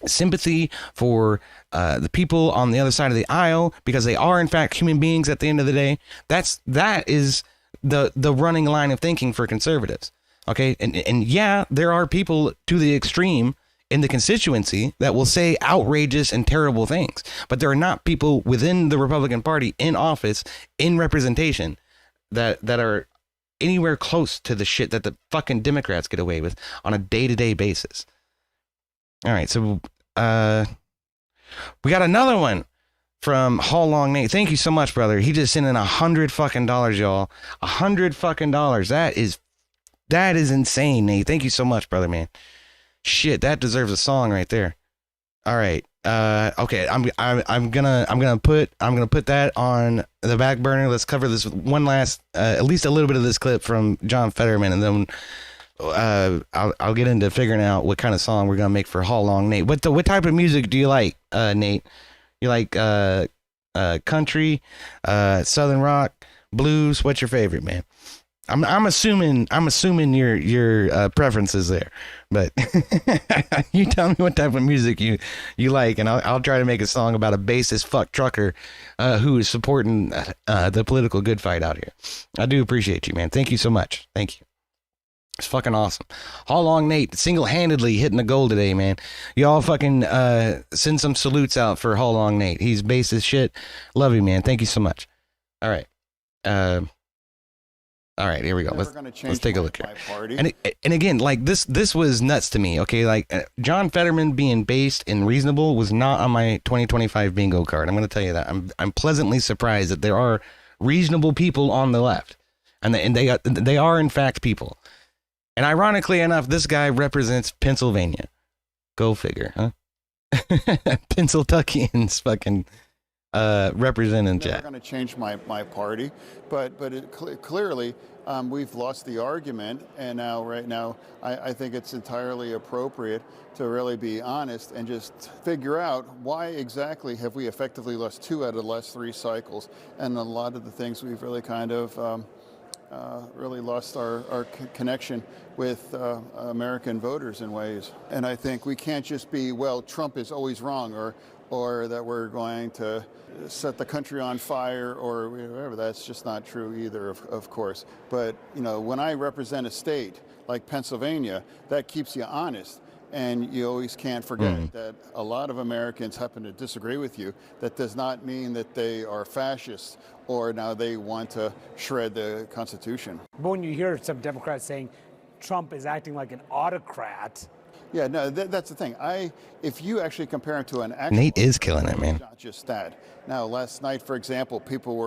sympathy for the people on the other side of the aisle because they are, in fact, human beings at the end of the day. That is the running line of thinking for conservatives. OK, and yeah, there are people to the extreme in the constituency that will say outrageous and terrible things. But there are not people within the Republican Party in office, in representation that are anywhere close to the shit that the fucking Democrats get away with on a day-to-day basis. All right, so we got another one from Hall Long Nate. Thank you so much, brother. He just sent in $100 fucking dollars, y'all. $100 fucking dollars. That is insane, Nate. Thank you so much, brother, man. Shit, that deserves a song right there. All right. Okay, I'm gonna put that on the back burner. Let's cover this one last, at least a little bit of this clip from John Fetterman, and then I'll get into figuring out what kind of song we're gonna make for Hall Long Nate. What type of music do you like, Nate? You like country, southern rock, blues? What's your favorite, man? I'm assuming your preferences there, but you tell me what type of music you like, and I'll try to make a song about a bassist fuck trucker who is supporting the political good fight out here. I do appreciate you, man. Thank you so much. Thank you. It's fucking awesome. Hall Long Nate single-handedly hitting the goal today, man. Y'all fucking send some salutes out for Hall Long Nate. He's bass as shit. Love you, man. Thank you so much. All right. All right, here we go. Let's take a look here. And again, like this was nuts to me. Okay, like John Fetterman being based and reasonable was not on my 2025 bingo card. I'm going to tell you that. I'm pleasantly surprised that there are reasonable people on the left, and they are in fact people. And ironically enough, this guy represents Pennsylvania. Go figure, huh? Pennsylvanians fucking representing Jack. I'm going to change my party, but clearly we've lost the argument, and right now I think it's entirely appropriate to really be honest and just figure out why exactly have we effectively lost 2 out of the last 3 cycles, and a lot of the things we've really kind of really lost our connection with American voters in ways. And I think we can't just be, well, Trump is always wrong, or that we're going to set the country on fire or whatever. That's just not true either, of course. But, you know, when I represent a state like Pennsylvania, that keeps you honest. And you always can't forget that a lot of Americans happen to disagree with you. That does not mean that they are fascists or now they want to shred the Constitution. But when you hear some Democrats saying Trump is acting like an autocrat. Yeah, no, that's the thing. If you actually compare him to an actual... Nate is killing it, man. Not just that. Now, last night, for example, people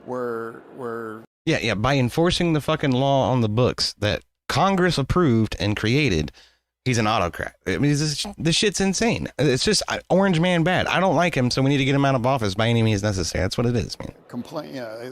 were... Yeah, by enforcing the fucking law on the books that Congress approved and created, he's an autocrat. I mean, this shit's insane. It's just orange man bad. I don't like him, so we need to get him out of office by any means necessary. That's what it is, man.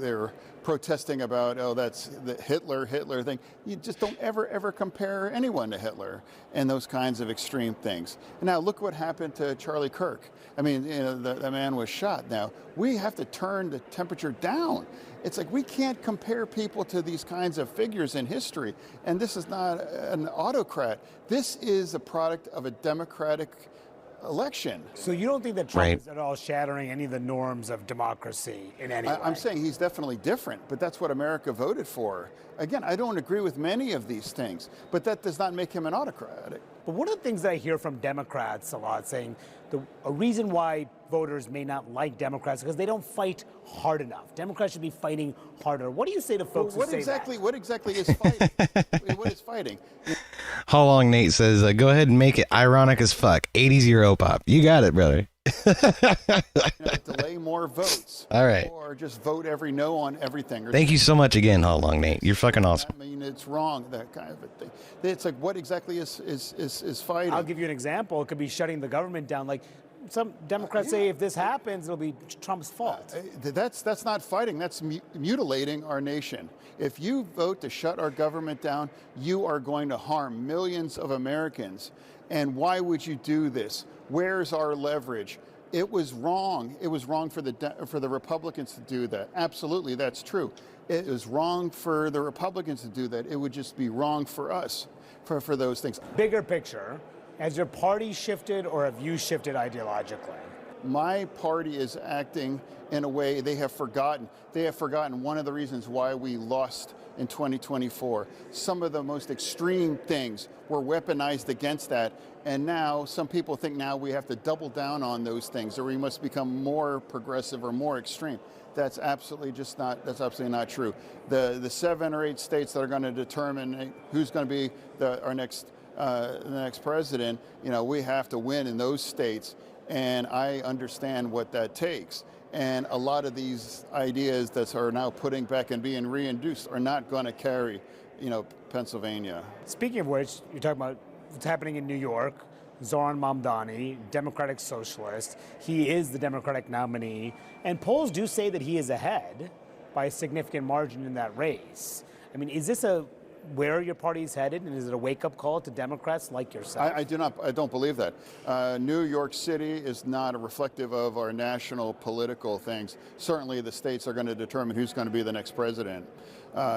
They were protesting about, oh, that's the Hitler thing. You just don't ever compare anyone to Hitler and those kinds of extreme things. And now look what happened to Charlie Kirk. I mean, you know, the man was shot. Now, we have to turn the temperature down. It's like we can't compare people to these kinds of figures in history. And this is not an autocrat. This is a product of a democratic election. So you don't think that Trump is at all shattering any of the norms of democracy in any way? I'm saying he's definitely different, but that's what America voted for. Again, I don't agree with many of these things, but that does not make him an autocrat. But one of the things that I hear from Democrats a lot saying a reason why voters may not like Democrats is because they don't fight hard enough. Democrats should be fighting harder. What do you say to folks who say that? What exactly is fighting? What is fighting? How long Nate says, go ahead and make it ironic as fuck. 80s Europop. You got it, brother. Delay more votes. All right. Or just vote every no on everything. Thank you so much again, How Long Nate. You're fucking awesome. I mean, it's wrong, that kind of a thing. It's like, what exactly is fighting? I'll give you an example. It could be shutting the government down. Like some Democrats say if this happens, it'll be Trump's fault. That's not fighting. That's mutilating our nation. If you vote to shut our government down, you are going to harm millions of Americans. And why would you do this? Where's our leverage? It was wrong. It was wrong for the Republicans to do that. Absolutely, that's true. It was wrong for the Republicans to do that. It would just be wrong for us for those things. Bigger picture, has your party shifted or have you shifted ideologically? My party is acting in a way they have forgotten. They have forgotten one of the reasons why we lost in 2024. Some of the most extreme things were weaponized against that. And now some people think now we have to double down on those things or we must become more progressive or more extreme. That's absolutely not true. The 7 or 8 states that are going to determine who's going to be the next president, you know, we have to win in those states. And I understand what that takes. And a lot of these ideas that are now putting back and being reintroduced are not going to carry, you know, Pennsylvania. Speaking of which, you're talking about what's happening in New York. Zoran Mamdani, Democratic Socialist. He is the Democratic nominee. And polls do say that he is ahead by a significant margin in that race. I mean, is this where your party is headed, and is it a wake-up call to Democrats like yourself? I don't believe that. New York City is not reflective of our national political things. Certainly the states are going to determine who's going to be the next president.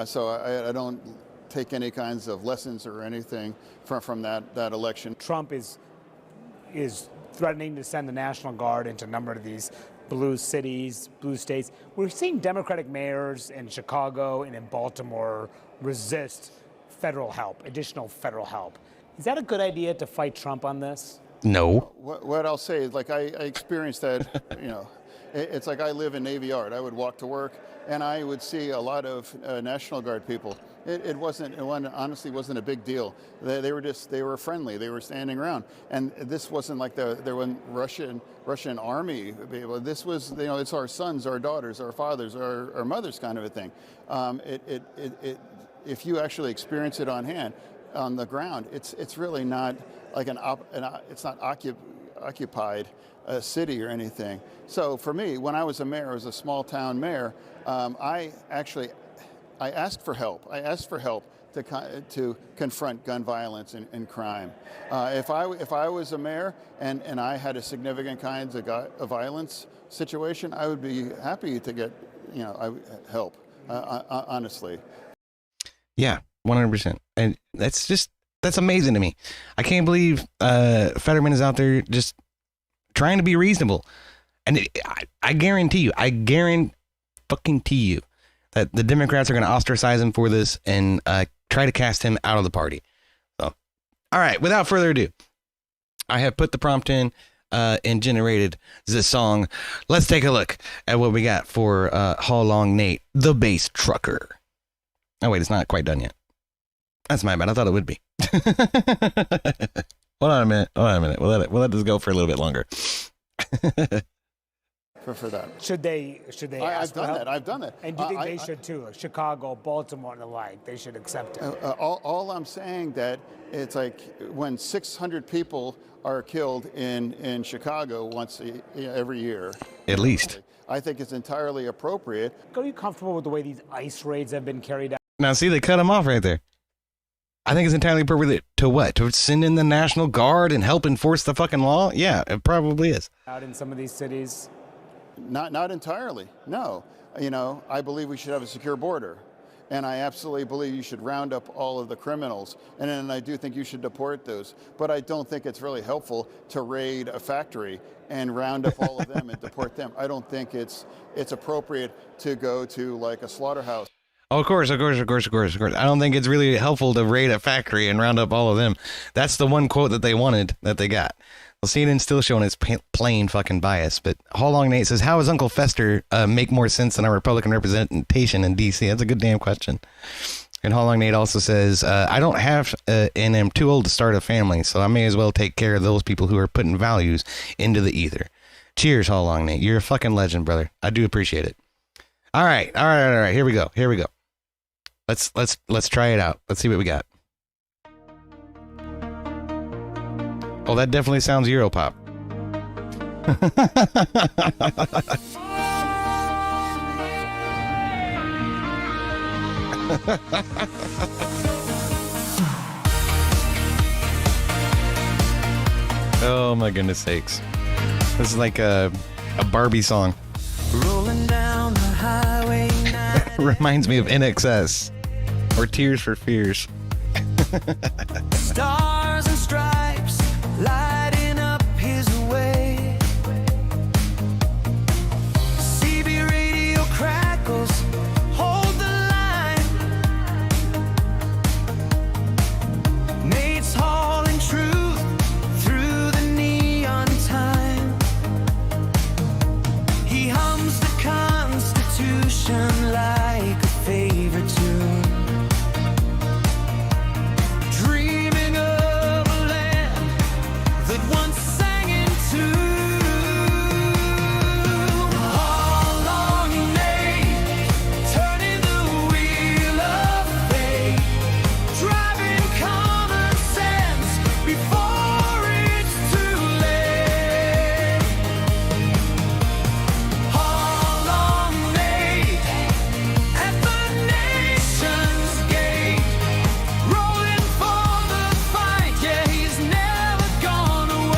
So I don't take any kinds of lessons or anything from that election. Trump is threatening to send the National Guard into a number of these blue cities, blue states. We're seeing Democratic mayors in Chicago and in Baltimore resist federal help, additional federal help. Is that a good idea to fight Trump on this? No. What I'll say is, like, I experienced that, you know, it's like I live in Navy Yard. I would walk to work and I would see a lot of National Guard people. It honestly wasn't a big deal. They were friendly. They were standing around. And this wasn't like there were Russian army people. This was, you know, it's our sons, our daughters, our fathers, our mothers kind of a thing. If you actually experience it on the ground, it's really not like it's not occupied city or anything. So for me, when I was a mayor, I was a small town mayor, I asked for help. I asked for help to confront gun violence and crime. If I was a mayor and I had a significant kinds of violence situation, I would be happy to get, you know, help, honestly. Yeah, 100%. And that's amazing to me. I can't believe Fetterman is out there just trying to be reasonable. And I guarantee you that the Democrats are going to ostracize him for this and try to cast him out of the party. So, all right, without further ado, I have put the prompt in and generated this song. Let's take a look at what we got for Haul Long Nate, the bass trucker. Oh, wait, it's not quite done yet. That's my bad. I thought it would be. Hold on a minute. We'll let this go for a little bit longer. For that. Should they ask for help? I've done that. And do you think they should too? Like Chicago, Baltimore, and the like, they should accept it. All I'm saying that it's like when 600 people are killed in Chicago every year. At least. I think it's entirely appropriate. Are you comfortable with the way these ICE raids have been carried out? Now, see, they cut him off right there. I think it's entirely appropriate to what? To send in the National Guard and help enforce the fucking law? Yeah, it probably is. Out in some of these cities? Not entirely, no. I believe we should have a secure border. And I absolutely believe you should round up all of the criminals. And then I do think you should deport those. But I don't think it's really helpful to raid a factory and round up all of them and deport them. I don't think it's appropriate to go to like a slaughterhouse. Oh, of course. I don't think it's really helpful to raid a factory and round up all of them. That's the one quote that they wanted that they got. Well, CNN's still showing its plain fucking bias. But Haul Long Nate says, how does Uncle Fester make more sense than our Republican representation in D.C.? That's a good damn question. And Haul Long Nate also says, I don't have and am too old to start a family, so I may as well take care of those people who are putting values into the ether. Cheers, Haul Long Nate. You're a fucking legend, brother. I do appreciate it. All right. Here we go. Let's try it out. Let's see what we got. Oh, that definitely sounds Europop. Oh my goodness sakes. This is like a Barbie song. Rolling down the highway. Reminds me of NXS or Tears for Fears. Stars and stripes lighting up his way. CB radio crackles, hold the line. Nate's hauling truth through the neon time. He hums the Constitution like a favorite tune. Dreaming of a land that once sang in tune. All along Nate, turning the wheel of fate, driving common sense before it's too late. All along Nate, at the nation's gate, rolling for the fight. Yeah, he's never gone away.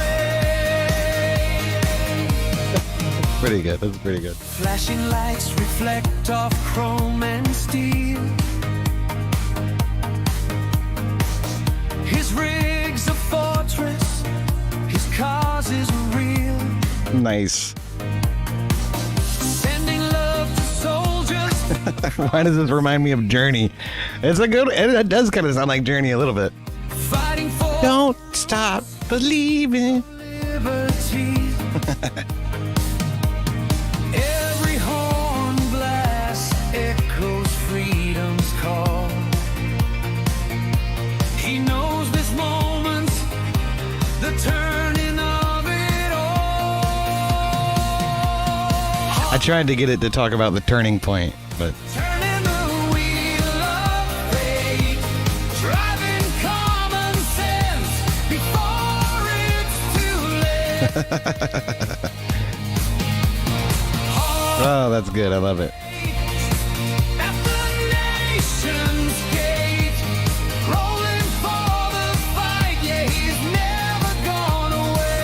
Pretty good. That's pretty good. Flashing lights reflect off chrome and steel. His rig's a fortress, his cause is real. Nice. Sending love to soldiers. Why does this remind me of Journey? It's a good. It does kind of sound like Journey a little bit. Fighting for Don't stop believing. liberty. Every horn blast echoes freedom's call. He knows this moment's the turning of it all. I tried to get it to talk about the turning point, but Turning the wheel of fate, driving common sense before it's too late. oh, that's good. I love it. At the nation's gate, rolling for the fight. Yeah, he's never gone away.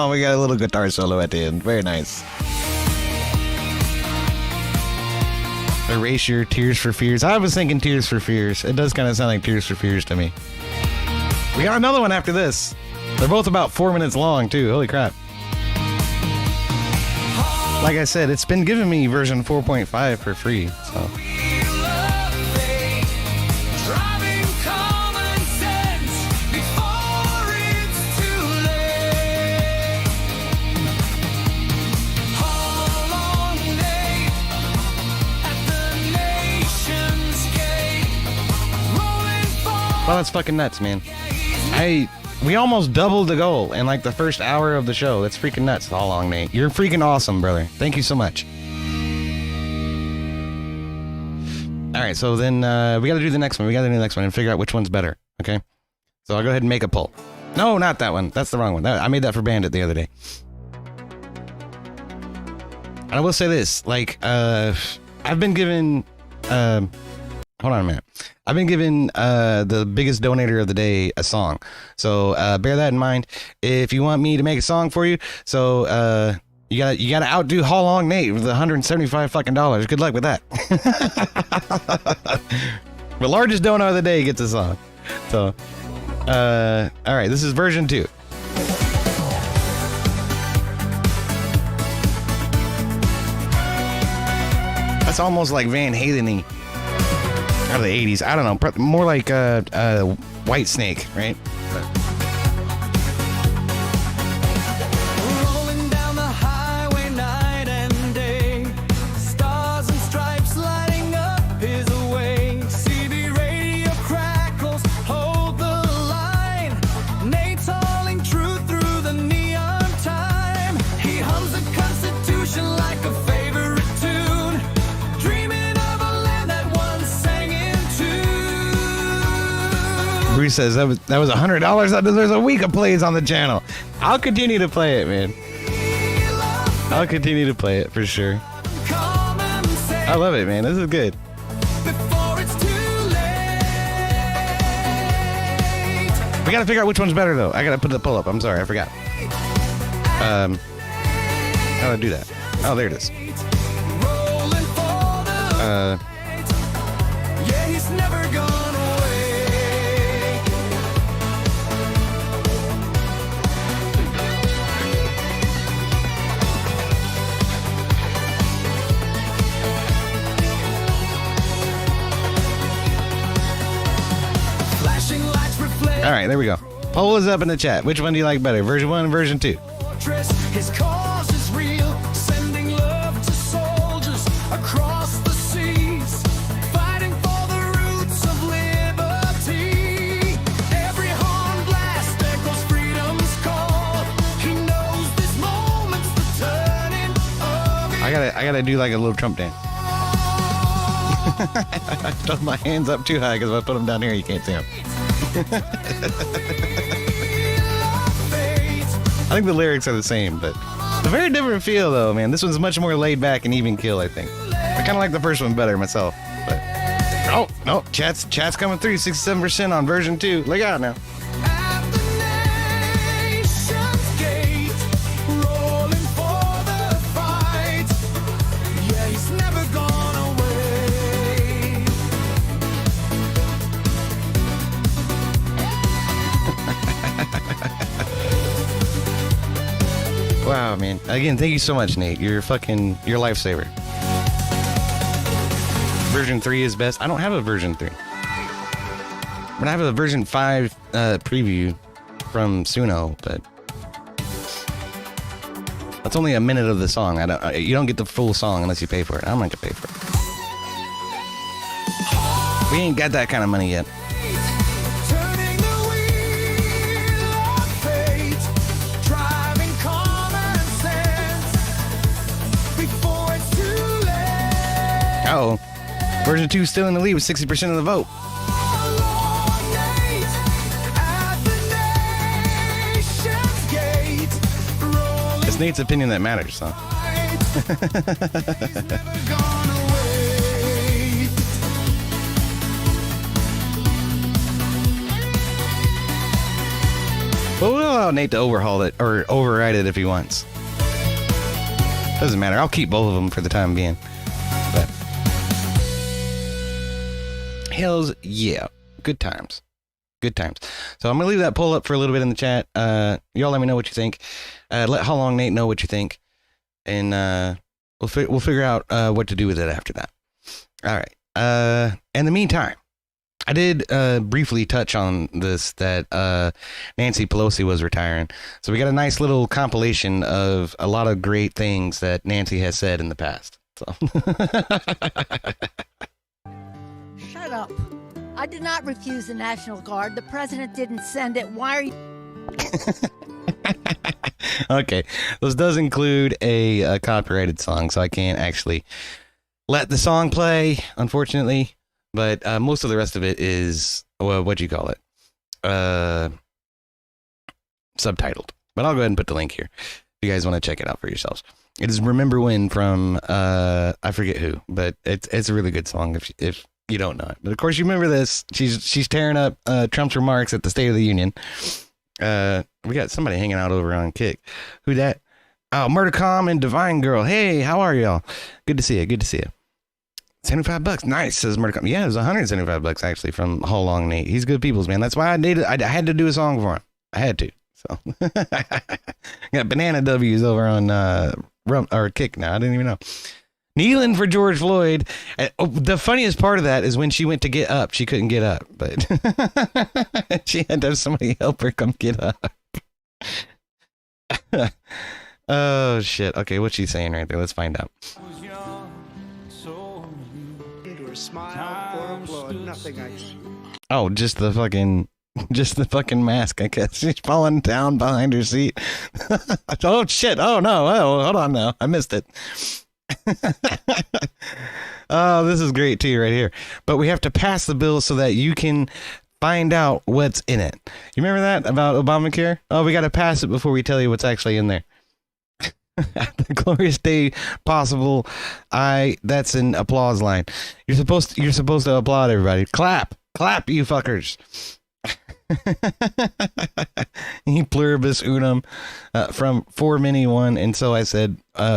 Oh, we got a little guitar solo at the end. Very nice. Erasure, Tears for Fears. I was thinking Tears for Fears. It does kind of sound like Tears for Fears to me. We got another one after this. They're both about 4 minutes long, too. Holy crap. Like I said, it's been giving me version 4.5 for free, so. Well, that's fucking nuts, man. We almost doubled the goal in like the first hour of the show. That's freaking nuts, How Long Nate. You're freaking awesome, brother. Thank you so much. All right, so then we got to do the next one. We got to do the next one and figure out which one's better, okay? So I'll go ahead and make a poll. No, not that one. That's the wrong one. I made that for Bandit the other day. And I will say this, like, I've been given... hold on a minute. I've been giving the biggest donator of the day a song. So bear that in mind. If you want me to make a song for you, so you gotta outdo How Long Nate with $175 fucking dollars. Good luck with that. The largest donor of the day gets a song. So all right, this is version 2. That's almost like Van Halen-y. Out of the 80s. I don't know. More like White Snake, right? Rolling down the highway night and day. Stars and stripes lighting up his way. CB radio crackles, hold the line. Nate's hauling truth through the neon time. He hums the Constitution like a favorite tune. Dreaming of a land that once sang into. Bruce says that was $100. That deserves a week of plays on the channel. I'll continue to play it, man. I'll continue to play it for sure. I love it, man. This is good. We gotta figure out which one's better, though. I gotta put the pull up. I'm sorry, I forgot. How do I do that? Oh, there it is. Yeah, he's never gone away. Flashing lights reflect. All right, there we go. Poll is up in the chat. Which one do you like better, version 1 and version 2? His cause is real, sending love to soldiers across the seas, fighting for the roots of liberty. Every horn blast echoes freedom's call. He knows this moment's the turning of it. I gotta do like a little Trump dance. I put my hands up too high because if I put them down here, you can't see them. I think the lyrics are the same, but it's a very different feel, though, man. This one's much more laid back and even kill, I think. I kind of like the first one better myself. But oh no, chat's coming through. 67% on version 2. Look out now. Rolling for the fight. Yeah, he's never gone away. Wow, man. Again, thank you so much, Nate. You're lifesaver. Version 3 is best. I don't have a version 3. But I have a version 5 preview from Suno, but that's only a minute of the song. You don't get the full song unless you pay for it. I'm not gonna pay for it. We ain't got that kind of money yet. Turning the wheel of fate, driving common sense before it's too late. Uh-oh. Version 2 still in the lead with 60% of the vote. It's Nate's opinion that matters, so. But we'll allow Nate to overhaul it or override it if he wants. Doesn't matter. I'll keep both of them for the time being. But hells yeah. Good times. Good times. So I'm going to leave that poll up for a little bit in the chat. Y'all let me know what you think. Let How Long Nate know what you think. And we'll figure out what to do with it after that. All right. In the meantime, I did briefly touch on this, that Nancy Pelosi was retiring. So we got a nice little compilation of a lot of great things that Nancy has said in the past. So. Shut up. I did not refuse the National Guard. The president didn't send it. Why are you... Okay. This does include a copyrighted song, so I can't actually let the song play, unfortunately. But most of the rest of it is, well, what do you call it? Subtitled. But I'll go ahead and put the link here if you guys want to check it out for yourselves. It is Remember When from, I forget who, but it's a really good song if you don't know it. But of course you remember this. She's tearing up Trump's remarks at the State of the Union. We got somebody hanging out over on Kick. Who that? Oh, Murdercom and Divine Girl. Hey, how are y'all? Good to see you. Good to see you. $75. Nice, says Murdercom. Yeah, it was $175 actually from How Long Nate. He's good peoples, man. That's why I had to do a song for him. I had to. So got banana W's over on Kick now. I didn't even know. Kneeling for George Floyd. The funniest part of that is when she went to get up, she couldn't get up, but she had to have somebody help her come get up. Oh shit. Okay, what's she saying right there? Let's find out. Smile or applaud, nothing I see. Oh, just the fucking mask, I guess. She's falling down behind her seat. Oh shit. Oh no. Oh, hold on now. I missed it. Oh, this is great too right here. But we have to pass the bill so that you can find out what's in it. You remember that about Obamacare? Oh, we got to pass it before we tell you what's actually in there. The glorious day possible. That's an applause line. You're supposed to applaud, everybody. Clap, you fuckers. E pluribus unum from for many one, and so I said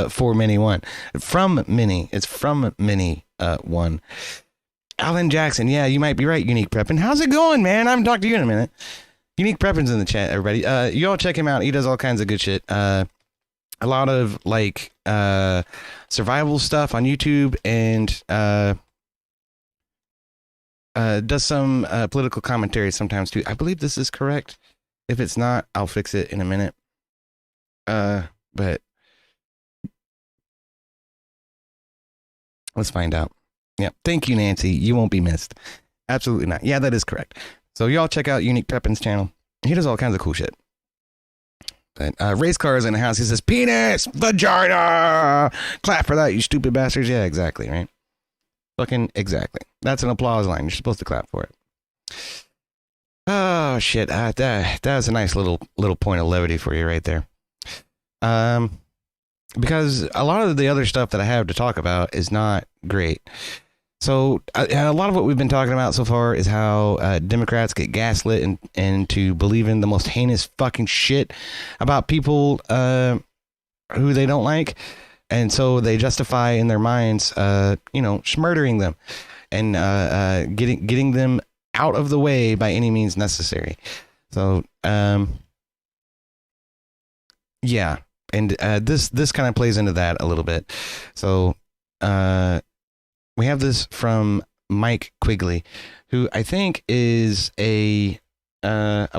for many one. From many. It's from many one. Alan Jackson, yeah, you might be right, Unique Preppin'. How's it going, man? I haven't talked to you in a minute. Unique Preppin's in the chat, everybody. You all check him out. He does all kinds of good shit. A lot of like survival stuff on YouTube, and does some political commentary sometimes too. I believe this is correct. If it's not, I'll fix it in a minute. But let's find out. Yeah, thank you, Nancy. You won't be missed. Absolutely not. Yeah, that is correct. So y'all check out Unique Preppin's channel. He does all kinds of cool shit. But race car is in the house. He says, penis, vagina. Clap for that, you stupid bastards. Yeah, exactly, right? Fucking exactly. That's an applause line. You're supposed to clap for it. Oh, shit. That was a nice little point of levity for you right there. Because a lot of the other stuff that I have to talk about is not great. So a lot of what we've been talking about so far is how Democrats get gaslit into believing the most heinous fucking shit about people who they don't like. And so they justify in their minds, murdering them and getting them out of the way by any means necessary. So, yeah. And this kind of plays into that a little bit. So, we have this from Mike Quigley, who I think is a Democrat,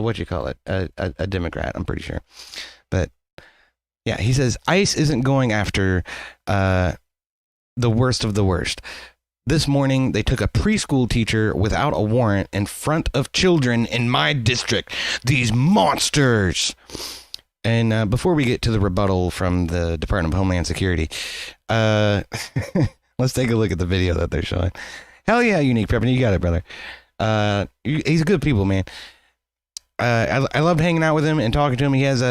I'm pretty sure. But yeah, he says ICE isn't going after the worst of the worst. This morning, they took a preschool teacher without a warrant in front of children in my district. These monsters. And before we get to the rebuttal from the Department of Homeland Security, let's take a look at the video that they're showing. Hell yeah, Unique Preppin', you got it, brother. He's a good people, man. I loved hanging out with him and talking to him. He has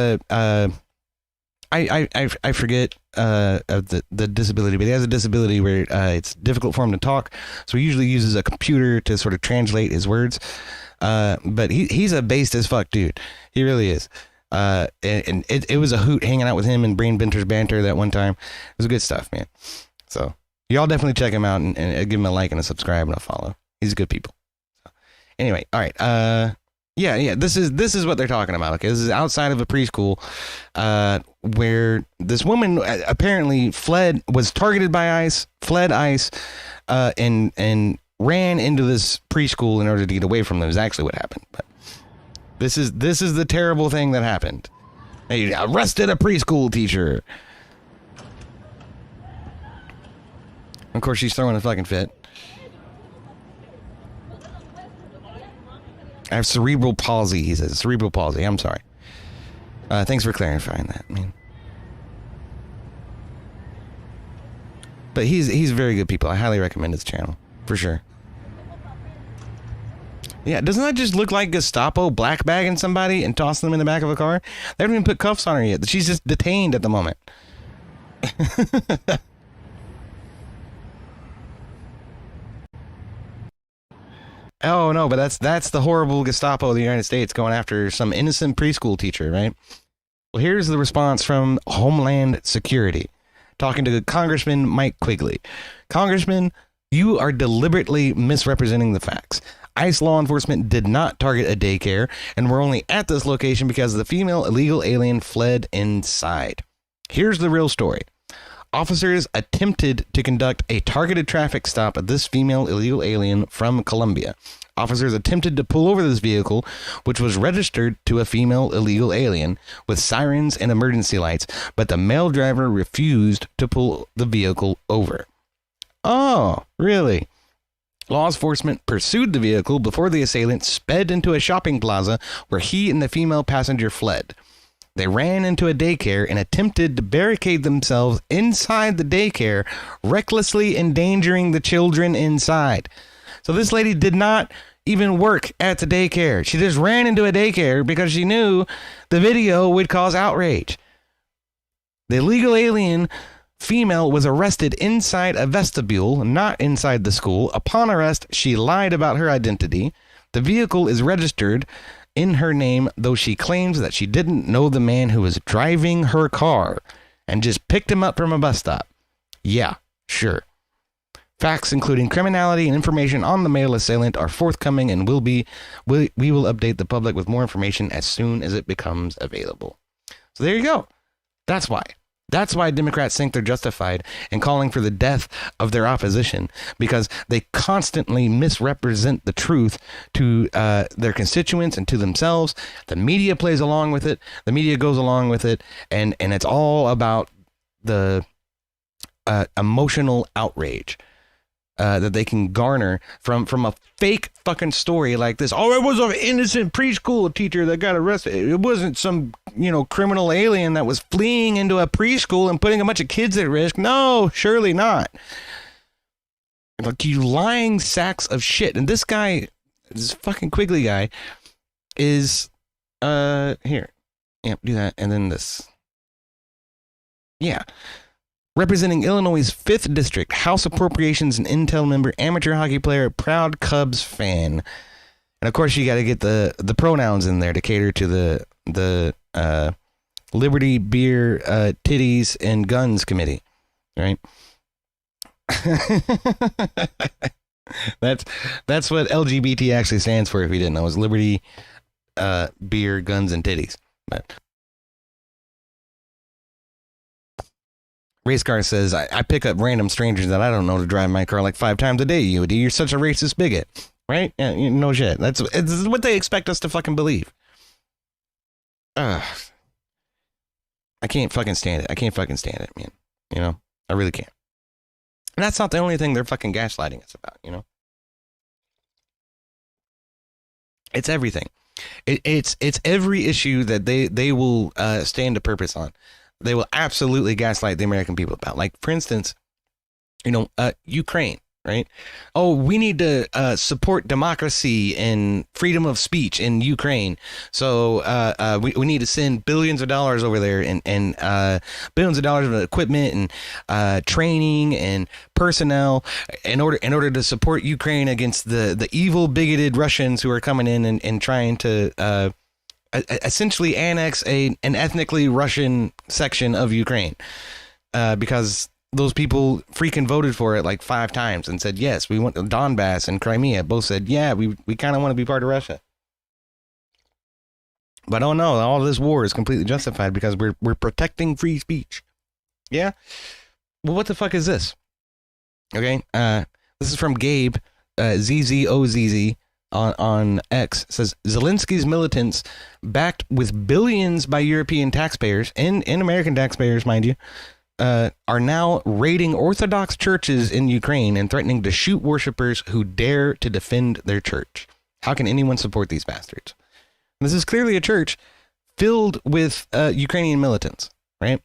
I forget the disability, but he has a disability where it's difficult for him to talk. So he usually uses a computer to sort of translate his words. But he's a based as fuck dude. He really is. And it was a hoot hanging out with him and Brain Benter's banter that one time. It was good stuff, man. So y'all definitely check him out and give him a like and a subscribe and a follow. He's good people. So, anyway, all right. Yeah. This is what they're talking about. Okay, this is outside of a preschool, where this woman apparently was targeted by ICE, fled ICE, and ran into this preschool in order to get away from them. Is actually what happened. But this is the terrible thing that happened. They arrested a preschool teacher. Of course, she's throwing a fucking fit. I have cerebral palsy, he says. Cerebral palsy. I'm sorry. Thanks for clarifying that, man. But he's very good people. I highly recommend his channel, for sure. Yeah, doesn't that just look like Gestapo black bagging somebody and tossing them in the back of a car? They haven't even put cuffs on her yet. She's just detained at the moment. Oh no, but that's the horrible Gestapo of the United States going after some innocent preschool teacher, right? Well, here's the response from Homeland Security, talking to Congressman Mike Quigley. Congressman, you are deliberately misrepresenting the facts. ICE law enforcement did not target a daycare and were only at this location because the female illegal alien fled inside. Here's the real story. Officers attempted to conduct a targeted traffic stop at this female illegal alien from Colombia. Officers attempted to pull over this vehicle, which was registered to a female illegal alien with sirens and emergency lights, but the male driver refused to pull the vehicle over. Oh, really? Law enforcement pursued the vehicle before the assailant sped into a shopping plaza where he and the female passenger fled. They ran into a daycare and attempted to barricade themselves inside the daycare, recklessly endangering the children inside. So this lady did not even work at the daycare. She just ran into a daycare because she knew the video would cause outrage. The illegal alien female was arrested inside a vestibule, not inside the school. Upon arrest, she lied about her identity. The vehicle is registered in her name, though she claims that she didn't know the man who was driving her car and just picked him up from a bus stop. Yeah, sure. Facts including criminality and information on the male assailant are forthcoming and we will update the public with more information as soon as it becomes available. So there you go. That's why. That's why Democrats think they're justified in calling for the death of their opposition, because they constantly misrepresent the truth to their constituents and to themselves. The media plays along with it. The media goes along with it. And it's all about the emotional outrage that they can garner from a fake fucking story like this. Oh, it was an innocent preschool teacher that got arrested. It wasn't some, criminal alien that was fleeing into a preschool and putting a bunch of kids at risk. No, surely not. Like, you lying sacks of shit. And this guy, this fucking Quigley guy, is here. Yeah, do that. And then this. Yeah. Representing Illinois' 5th District, House Appropriations and Intel member, amateur hockey player, proud Cubs fan. And of course, you got to get the pronouns in there to cater to the Liberty, Beer, Titties, and Guns Committee, right? That's what LGBT actually stands for, if you didn't know. It's Liberty, Beer, Guns, and Titties. But Race Car says, I pick up random strangers that I don't know to drive my car like 5 times a day, You're such a racist bigot, right? Yeah, no shit. It's what they expect us to fucking believe. I can't fucking stand it. Man. I really can't. And that's not the only thing they're fucking gaslighting us about, It's everything. It's every issue that they will stand a purpose on. They will absolutely gaslight the American people about. Like, for instance, Ukraine, right? Oh, we need to support democracy and freedom of speech in Ukraine. So we need to send billions of dollars over there and billions of dollars of equipment and training and personnel in order to support Ukraine against the evil, bigoted Russians who are coming in and trying to essentially annex an ethnically Russian section of Ukraine, because those people freaking voted for it like 5 times and said, yes, we want Donbass and Crimea. Both said, yeah, we kind of want to be part of Russia. But oh no, all this war is completely justified because we're protecting free speech. Yeah? Well, what the fuck is this? Okay, this is from Gabe, ZZOZZ on X. It says, Zelensky's militants, backed with billions by European taxpayers, and American taxpayers, mind you, are now raiding Orthodox churches in Ukraine and threatening to shoot worshippers who dare to defend their church. How can anyone support these bastards? This is clearly a church filled with Ukrainian militants, right?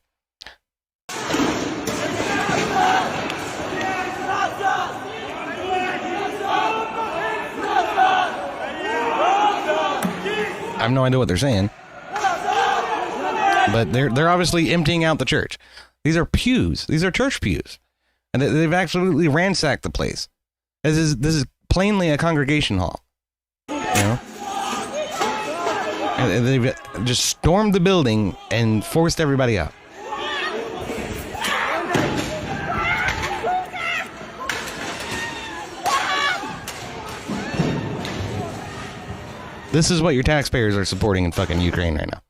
I have no idea what they're saying, but they're obviously emptying out the church. These are pews. These are church pews, and they've absolutely ransacked the place. This is plainly a congregation hall, you know. And they've just stormed the building and forced everybody out. This is what your taxpayers are supporting in fucking Ukraine right now.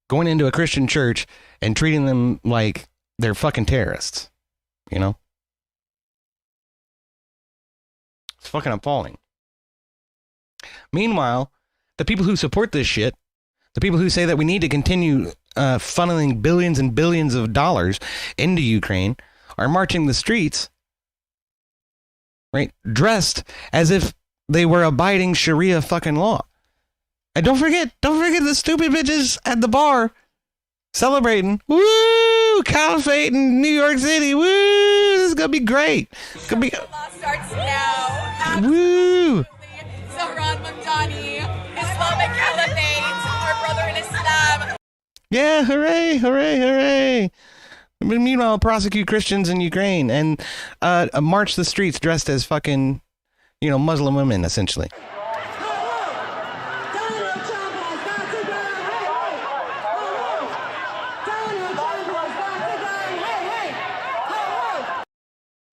Going into a Christian church and treating them like they're fucking terrorists. You know? It's fucking appalling. Meanwhile, the people who support this shit, the people who say that we need to continue funneling billions and billions of dollars into Ukraine, are marching the streets, right, dressed as if they were abiding Sharia fucking law. And don't forget the stupid bitches at the bar celebrating. Woo! Caliphate in New York City. Woo! This is gonna be great. It's gonna be. Law starts now. Woo! Zohran Mamdani, Islamic Caliphate, our brother in Islam. Yeah! Hooray! Hooray! Hooray! Meanwhile, prosecute Christians in Ukraine and march the streets dressed as fucking, you know, Muslim women, essentially.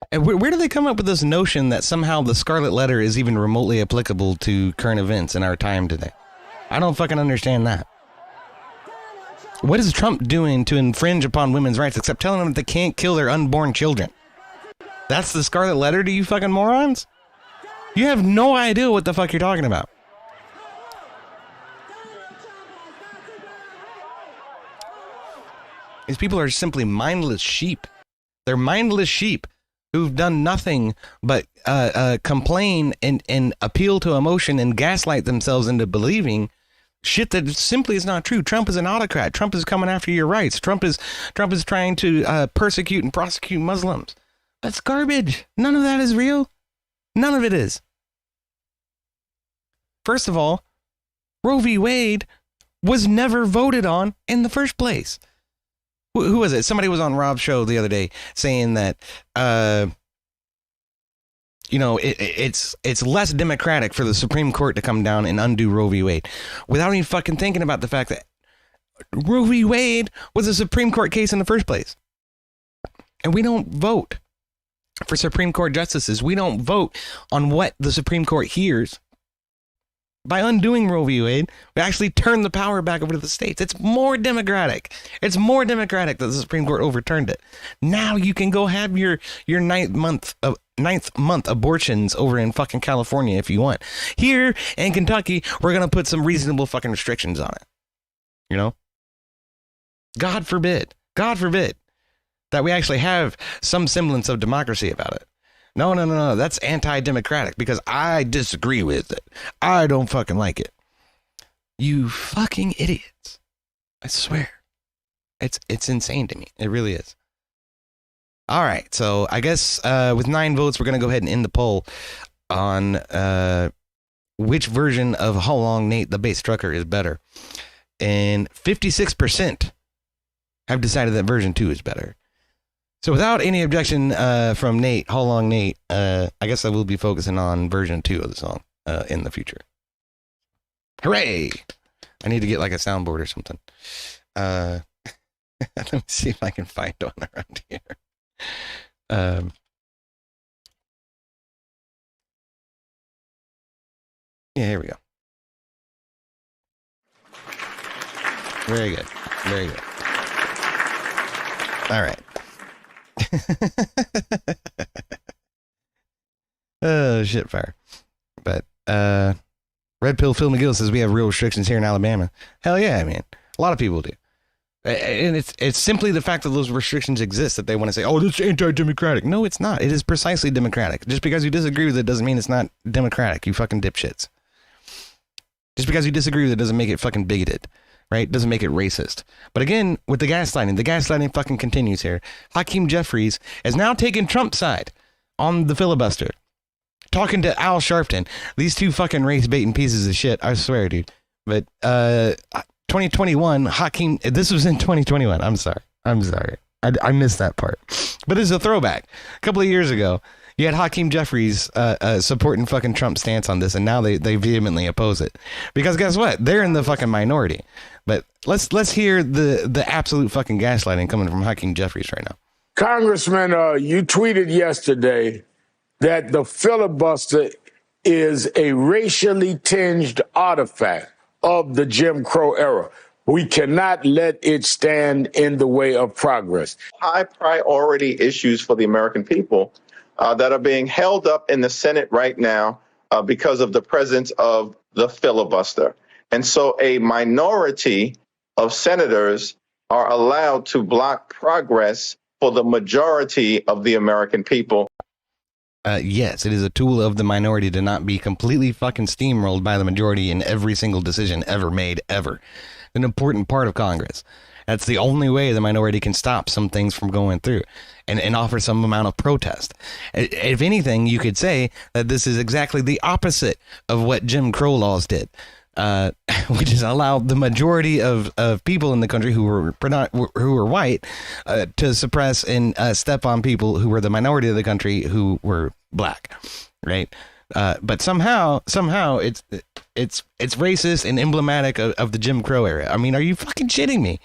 And where do they come up with this notion that somehow the Scarlet Letter is even remotely applicable to current events in our time today? I don't fucking understand that. What is Trump doing to infringe upon women's rights except telling them that they can't kill their unborn children? That's the Scarlet Letter to you fucking morons? You have no idea what the fuck you're talking about. These people are simply mindless sheep. They're mindless sheep who've done nothing but complain and appeal to emotion and gaslight themselves into believing shit that simply is not true. Trump is an autocrat. Trump is coming after your rights. Trump is trying to persecute and prosecute Muslims. That's garbage. None of that is real. None of it is. First of all, Roe v. Wade was never voted on in the first place. Who was it? Somebody was on Rob's show the other day saying that, you know, it's less democratic for the Supreme Court to come down and undo Roe v. Wade without even fucking thinking about the fact that Roe v. Wade was a Supreme Court case in the first place. And we don't vote for Supreme Court justices. We don't vote on what the Supreme Court hears. By undoing Roe v. Wade, we actually turn the power back over to the states. It's more democratic. It's more democratic that the Supreme Court overturned it. Now you can go have your ninth month abortions over in fucking California if you want. Here in Kentucky, we're gonna put some reasonable fucking restrictions on it. You know? God forbid that we actually have some semblance of democracy about it. No. That's anti-democratic because I disagree with it. I don't fucking like it. You fucking idiots. I swear. It's insane to me. It really is. All right. So I guess with 9 votes, we're going to go ahead and end the poll on which version of How Long Nate the Bass Trucker is better. And 56% have decided that version 2 is better. So without any objection from Nate, How Long Nate, I guess I will be focusing on version 2 of the song in the future. Hooray! I need to get like a soundboard or something. Let me see if I can find one around here. Yeah, here we go. Very good. Very good. All right. Oh, shit fire. But, Red Pill Phil McGill says we have real restrictions here in Alabama. Hell yeah, man. A lot of people do. And it's simply the fact that those restrictions exist that they want to say, oh, this is anti-democratic. No, it's not. It is precisely democratic. Just because you disagree with it doesn't mean it's not democratic, you fucking dipshits. Just because you disagree with it doesn't make it fucking bigoted, right? Doesn't make it racist. But again, with the gaslighting fucking continues here. Hakeem Jeffries has now taken Trump's side on the filibuster. Talking to Al Sharpton. These two fucking race-baiting pieces of shit, I swear, dude. But, 2021, Hakeem, this was in 2021. I'm sorry. I missed that part. But it's a throwback. A couple of years ago, you had Hakeem Jeffries supporting fucking Trump's stance on this, and now they vehemently oppose it. Because guess what? They're in the fucking minority. But let's hear the absolute fucking gaslighting coming from Hakeem Jeffries right now. Congressman, you tweeted yesterday that the filibuster is a racially tinged artifact of the Jim Crow era. We cannot let it stand in the way of progress. High priority issues for the American people that are being held up in the Senate right now because of the presence of the filibuster. And so a minority of senators are allowed to block progress for the majority of the American people. Yes, it is a tool of the minority to not be completely fucking steamrolled by the majority in every single decision ever made, ever. An important part of Congress. That's the only way the minority can stop some things from going through and offer some amount of protest. If anything, you could say that this is exactly the opposite of what Jim Crow laws did. Which is allow the majority of people in the country who were white to suppress and step on people who were the minority of the country who were black, right? But somehow it's racist and emblematic of the Jim Crow era. I mean, are you fucking shitting me?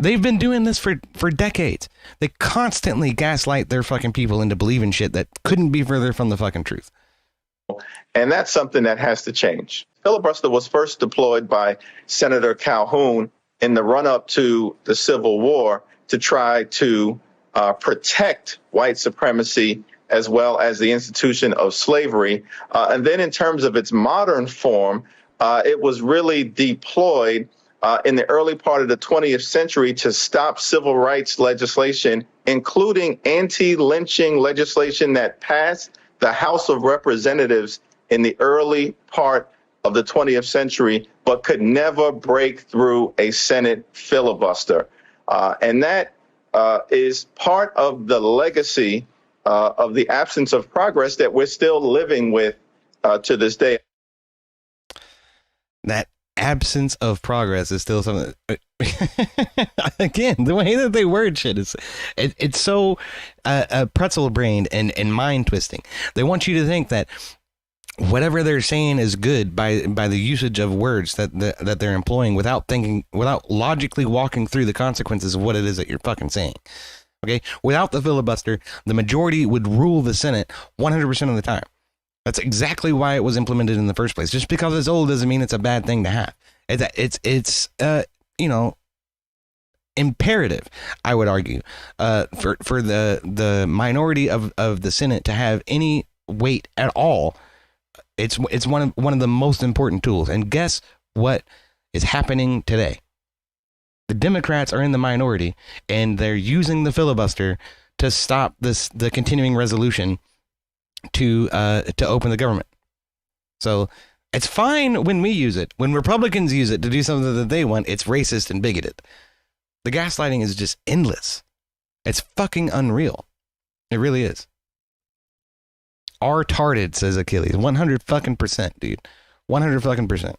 They've been doing this for decades. They constantly gaslight their fucking people into believing shit that couldn't be further from the fucking truth. And that's something that has to change. Filibuster was first deployed by Senator Calhoun in the run-up to the Civil War to try to protect white supremacy as well as the institution of slavery. And then in terms of its modern form, it was really deployed in the early part of the 20th century to stop civil rights legislation, including anti-lynching legislation that passed the House of Representatives in the early part of the 20th century, but could never break through a Senate filibuster. And that is part of the legacy of the absence of progress that we're still living with to this day. That absence of progress is still something. Again, the way that they word shit is it's so pretzel brained and mind twisting. They want you to think that whatever they're saying is good by the usage of words that they're employing without logically walking through the consequences of what it is that you're fucking saying. Okay, without the filibuster, the majority would rule the Senate 100% of the time. That's exactly why it was implemented in the first place. Just because it's old doesn't mean it's a bad thing to have. It's imperative, I would argue, for the minority of the Senate to have any weight at all. It's one of the most important tools. And guess what is happening today? The Democrats are in the minority, and they're using the filibuster to stop the continuing resolution to open the government. So it's fine when we use it. When Republicans use it to do something that they want, it's racist and bigoted. The gaslighting is just endless. It's fucking unreal. It really is. R-tarded, says Achilles. 100 fucking percent, dude. 100 fucking percent.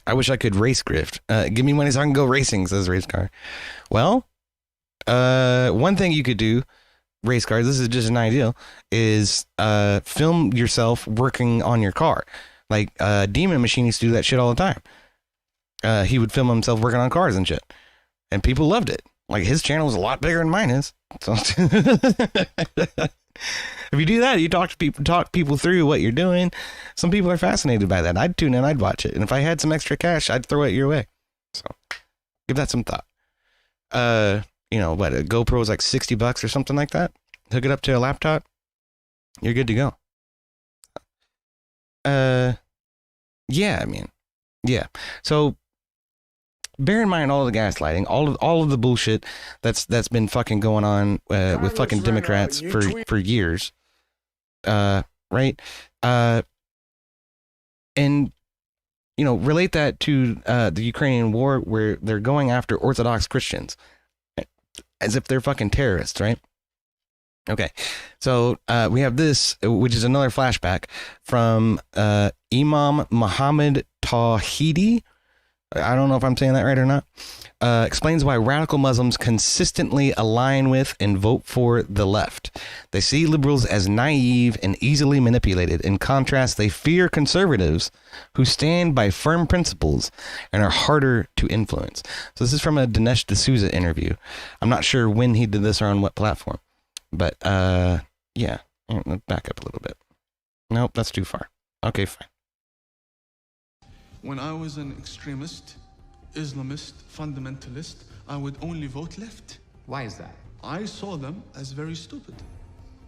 I wish I could race grift. Give me money so I can go racing, says Race Car. Well, one thing you could do, Race Car, this is just an ideal, is film yourself working on your car. Like Demon Machine used to do that shit all the time. He would film himself working on cars and shit, and people loved it. Like his channel was a lot bigger than mine is. So if you do that, you talk people through what you're doing. Some people are fascinated by that. I'd tune in, I'd watch it, and if I had some extra cash, I'd throw it your way. So give that some thought. You know what? A GoPro is like $60 or something like that. Hook it up to a laptop, you're good to go. Yeah, I mean, yeah. So bear in mind all of the gaslighting, all of the bullshit that's been fucking going on with fucking Democrats for years. Right? And you know, relate that to the Ukrainian war, where they're going after Orthodox Christians as if they're fucking terrorists, right? Okay, so we have this, which is another flashback from Imam Muhammad Tawhidi. I don't know if I'm saying that right or not. Explains why radical Muslims consistently align with and vote for the left. They see liberals as naive and easily manipulated. In contrast, they fear conservatives who stand by firm principles and are harder to influence. So this is from a Dinesh D'Souza interview. I'm not sure when he did this or on what platform. But, yeah, back up a little bit. Nope, that's too far. Okay, fine. When I was an extremist, Islamist, fundamentalist, I would only vote left. Why is that? I saw them as very stupid.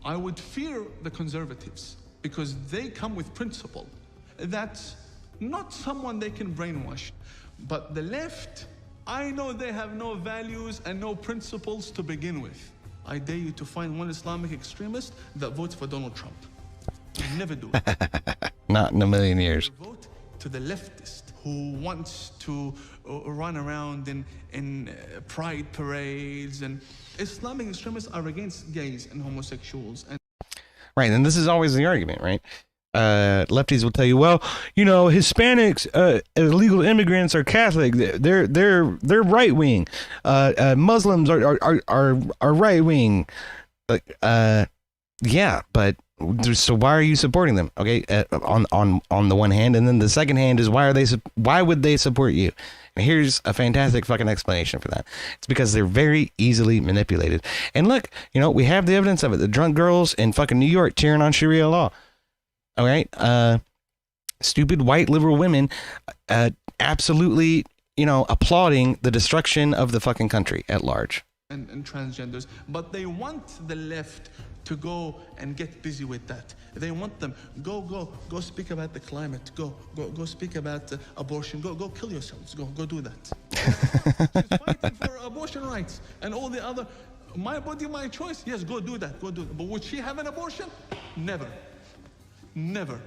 I would fear the conservatives because they come with principle. That's not someone they can brainwash. But the left, I know they have no values and no principles to begin with. I dare you to find one Islamic extremist that votes for Donald Trump. Never do it. Not in a million years. Vote to the leftist who wants to run around in pride parades, and Islamic extremists are against gays and homosexuals. And right, and this is always the argument, right? Lefties will tell you, well, you know, Hispanics, illegal immigrants are Catholic. They're right wing. Muslims are right wing. Yeah, but so why are you supporting them? Okay, on the one hand, and then the second hand is why would they support you? And here's a fantastic fucking explanation for that. It's because they're very easily manipulated. And look, you know, we have the evidence of it. The drunk girls in fucking New York cheering on Sharia law. All right, stupid white liberal women, absolutely, you know, applauding the destruction of the fucking country at large. And transgenders, but they want the left to go and get busy with that. They want them go speak about the climate. Go speak about abortion. Go kill yourselves. Go do that. She's fighting for abortion rights and all the other. My body, my choice. Yes, go do that. Go do it. But would she have an abortion? Never. Never.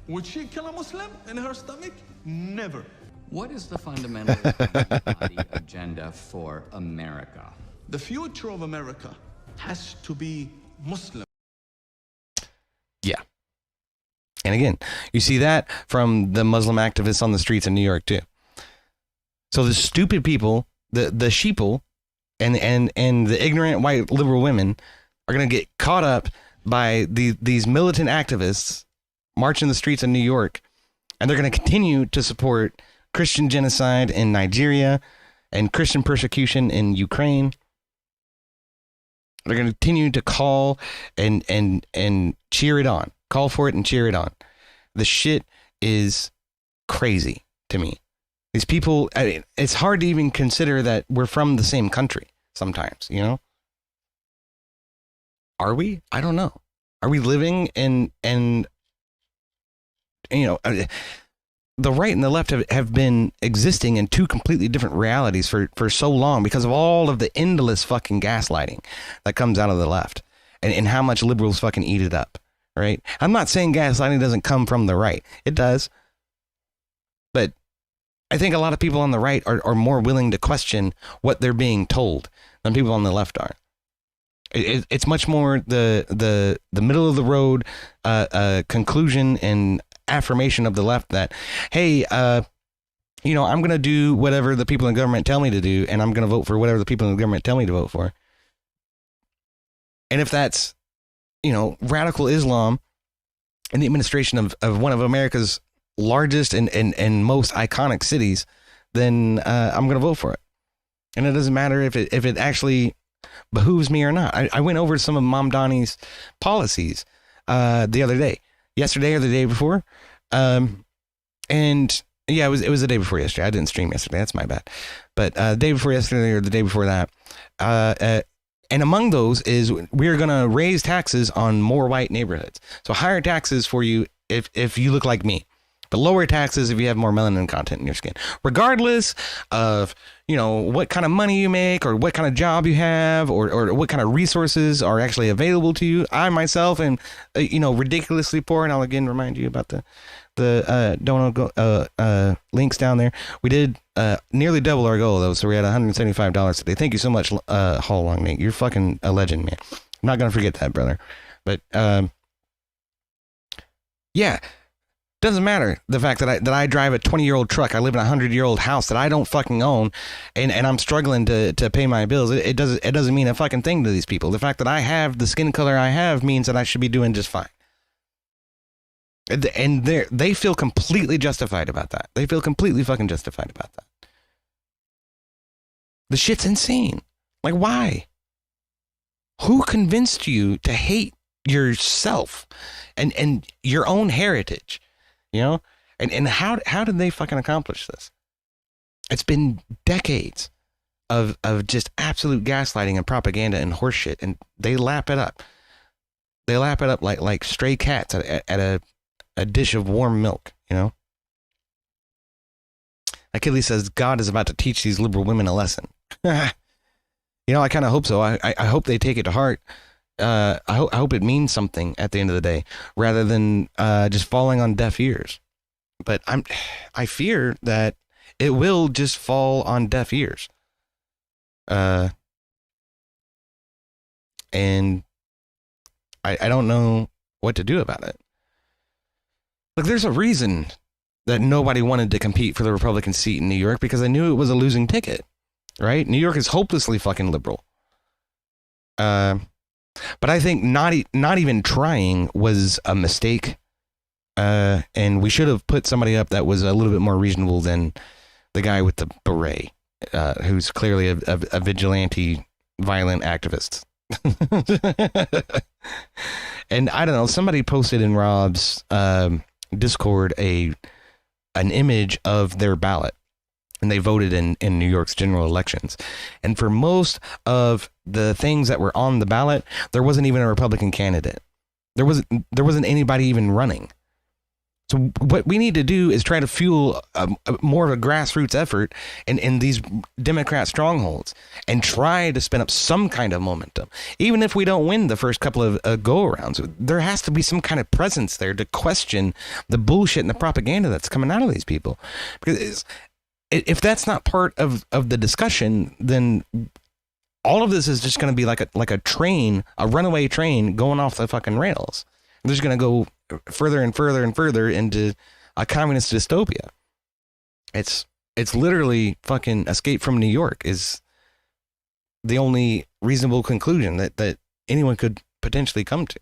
Would she kill a Muslim in her stomach? Never. What is the fundamental body agenda for America? The future of America has to be Muslim. Yeah. And again, you see that from the Muslim activists on the streets in New York too. So the stupid people, the sheeple, and the ignorant white liberal women are going to get caught up by these militant activists marching the streets in New York, and they're going to continue to support Christian genocide in Nigeria and Christian persecution in Ukraine. They're going to continue to call and cheer it on. Call for it and cheer it on. The shit is crazy to me. These people, I mean, it's hard to even consider that we're from the same country sometimes, you know? Are we? I don't know. Are we living in you know, the right and the left have been existing in two completely different realities for so long because of all of the endless fucking gaslighting that comes out of the left and how much liberals fucking eat it up, right? I'm not saying gaslighting doesn't come from the right. It does. But I think a lot of people on the right are more willing to question what they're being told than people on the left are. It's much more the middle of the road conclusion and affirmation of the left that, hey, you know, I'm going to do whatever the people in government tell me to do, and I'm going to vote for whatever the people in the government tell me to vote for. And if that's, you know, radical Islam and the administration of one of America's largest and most iconic cities, then I'm going to vote for it. And it doesn't matter if it actually behooves me or not. I went over some of Mom Donnie's policies the other day, yesterday or the day before. And yeah, it was the day before yesterday. I didn't stream yesterday. That's my bad. But the day before yesterday or the day before that. And among those is we're going to raise taxes on more white neighborhoods. So higher taxes for you if you look like me, but lower taxes if you have more melanin content in your skin, regardless of, what kind of money you make or what kind of job you have or what kind of resources are actually available to you. I myself am, ridiculously poor. And I'll again remind you about the donut links down there. We did nearly double our goal though, so we had $175 today. Thank you so much, Hall Long Nate. You're fucking a legend, man. I'm not gonna forget that, brother. But yeah, doesn't matter the fact that I drive a 20-year-old truck. I live in a 100-year-old house that I don't fucking own, and I'm struggling to pay my bills. It doesn't mean a fucking thing to these people. The fact that I have the skin color I have means that I should be doing just fine. And they feel completely justified about that. They feel completely fucking justified about that. The shit's insane. Like, why? Who convinced you to hate yourself and your own heritage? And how did they fucking accomplish this? It's been decades of just absolute gaslighting and propaganda and horseshit, and they lap it up. They lap it up like stray cats at a dish of warm milk, Achilles says God is about to teach these liberal women a lesson. I kind of hope so. I hope they take it to heart. I hope it means something at the end of the day, rather than just falling on deaf ears. But I fear that it will just fall on deaf ears. And I don't know what to do about it. Look, there's a reason that nobody wanted to compete for the Republican seat in New York, because they knew it was a losing ticket, right? New York is hopelessly fucking liberal. But I think not even trying was a mistake. And we should have put somebody up that was a little bit more reasonable than the guy with the beret, who's clearly a vigilante, violent activist. And I don't know, somebody posted in Rob's Discord an image of their ballot, and they voted in New York's general elections. And for most of the things that were on the ballot, there wasn't even a Republican candidate. There wasn't anybody even running. So what we need to do is try to fuel more of a grassroots effort in these Democrat strongholds and try to spin up some kind of momentum. Even if we don't win the first couple of go-arounds, there has to be some kind of presence there to question the bullshit and the propaganda that's coming out of these people. Because if that's not part of the discussion, then all of this is just going to be like a train, a runaway train going off the fucking rails. They're just going to go further and further and further into a communist dystopia. It's literally fucking Escape from New York is the only reasonable conclusion that anyone could potentially come to.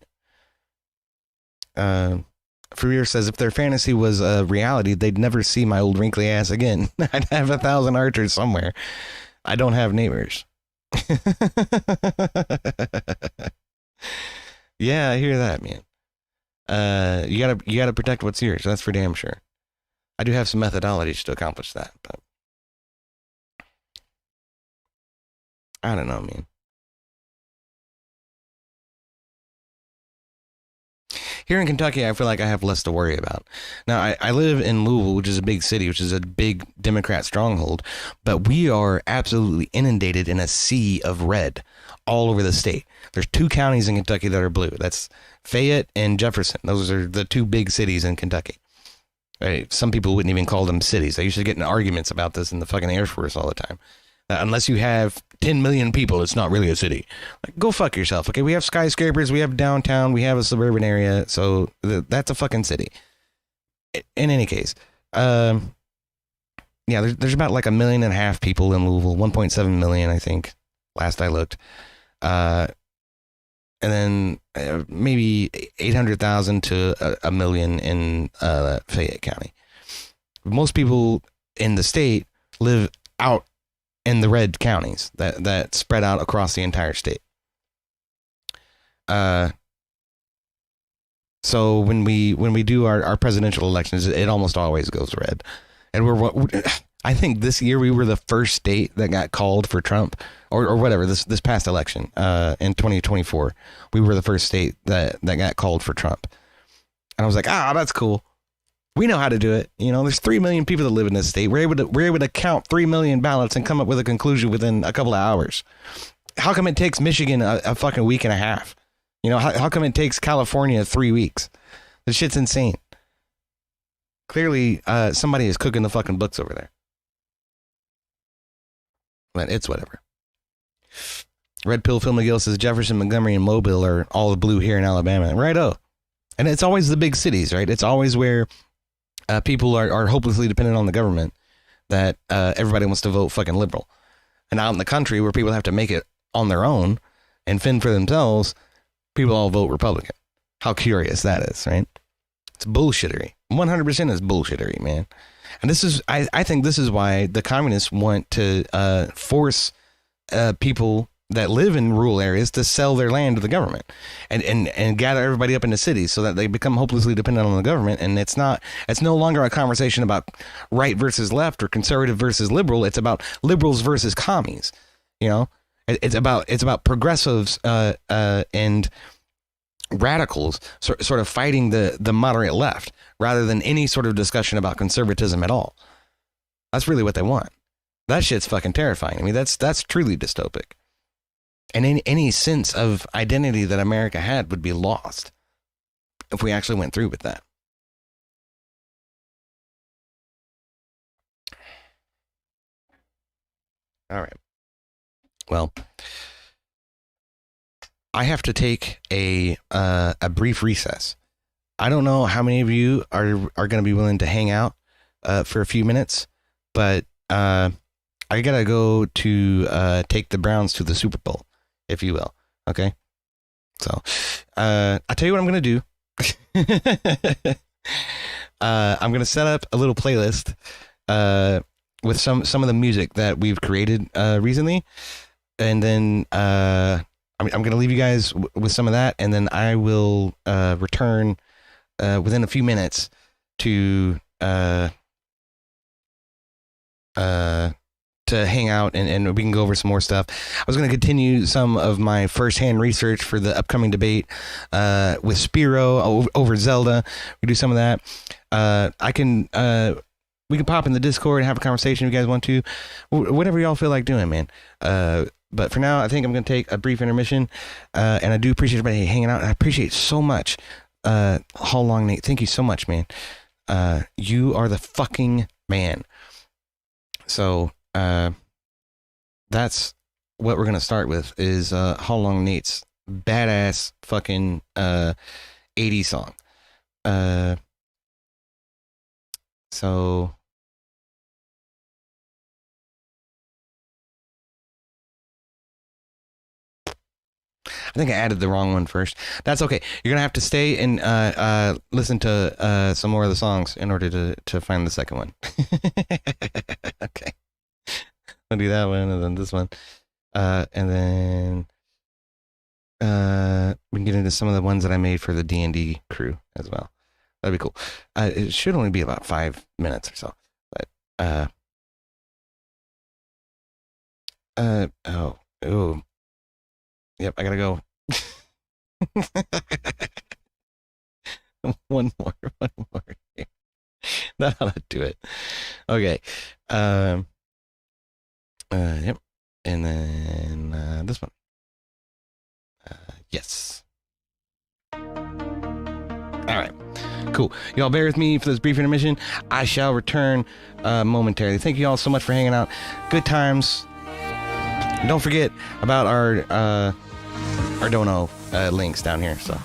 Freer says if their fantasy was a reality, they'd never see my old wrinkly ass again. I'd have 1,000 archers somewhere. I don't have neighbors. Yeah, I hear that, man. You gotta protect what's yours. That's for damn sure. I do have some methodologies to accomplish that, but I don't know, man. Here in Kentucky, I feel like I have less to worry about. Now, I live in Louisville, which is a big city, which is a big Democrat stronghold, but we are absolutely inundated in a sea of red all over the state. There's 2 counties in Kentucky that are blue. That's Fayette and Jefferson. Those are the 2 big cities in Kentucky. Some people wouldn't even call them cities. I used to get in arguments about this in the fucking Air Force all the time. Unless you have 10 million people, it's not really a city. Like, go fuck yourself. Okay, we have skyscrapers, we have downtown, we have a suburban area, so that's a fucking city. In any case, yeah, there's about like 1.5 million people in Louisville, 1.7 million, I think, last I looked. And then maybe 800,000 to a million in Fayette County. Most people in the state live out in the red counties that spread out across the entire state. So when we do our presidential elections, it almost always goes red. And I think this year we were the first state that got called for Trump or whatever, this past election, in 2024, we were the first state that got called for Trump. And I was like, that's cool. We know how to do it. You know, there's 3 million people that live in this state. We're able to count 3 million ballots and come up with a conclusion within a couple of hours. How come it takes Michigan a fucking week and a half? You know, how come it takes California 3 weeks? This shit's insane. Clearly, somebody is cooking the fucking books over there. But it's whatever. Red Pill Phil McGill says Jefferson, Montgomery, and Mobile are all the blue here in Alabama. Righto. And it's always the big cities, right? It's always where people are hopelessly dependent on the government that everybody wants to vote fucking liberal. And out in the country where people have to make it on their own and fend for themselves, people all vote Republican. How curious that is, right? It's bullshittery. 100% is bullshittery, man. And this is, I think this is why the communists want to force people that live in rural areas to sell their land to the government and gather everybody up into cities so that they become hopelessly dependent on the government. And it's no longer a conversation about right versus left or conservative versus liberal. It's about liberals versus commies. You know, it's about progressives and radicals sort of fighting the moderate left rather than any sort of discussion about conservatism at all. That's really what they want. That shit's fucking terrifying. I mean, that's truly dystopic. And any sense of identity that America had would be lost if we actually went through with that. All right. Well, I have to take a brief recess. I don't know how many of you are going to be willing to hang out for a few minutes, but I gotta go to take the Browns to the Super Bowl, if you will. Okay. So, I'll tell you what I'm going to do. I'm going to set up a little playlist, with some of the music that we've created, recently. And then, I'm going to leave you guys with some of that. And then I will, return, within a few minutes to hang out and we can go over some more stuff. I was going to continue some of my firsthand research for the upcoming debate with Spiro over Zelda. We do some of that. We can pop in the Discord and have a conversation if you guys want to. Whatever y'all feel like doing, man. But for now, I think I'm going to take a brief intermission. And I do appreciate everybody hanging out. I appreciate so much. How long, Nate? Thank you so much, man. You are the fucking man. So, that's what we're going to start with is, How Long Nate's badass fucking, 80s song. So I think I added the wrong one first. That's okay. You're going to have to stay and, listen to, some more of the songs in order to find the second one. Okay. I'll do that one and then this one. And then, we can get into some of the ones that I made for the D&D crew as well. That'd be cool. It should only be about 5 minutes or so, but, yep, I gotta go. One more. That ought to do it. Okay. Yep. And then, this one. Yes. All right. Cool. Y'all bear with me for this brief intermission. I shall return momentarily. Thank you all so much for hanging out. Good times. And don't forget about our Dono links down here. So,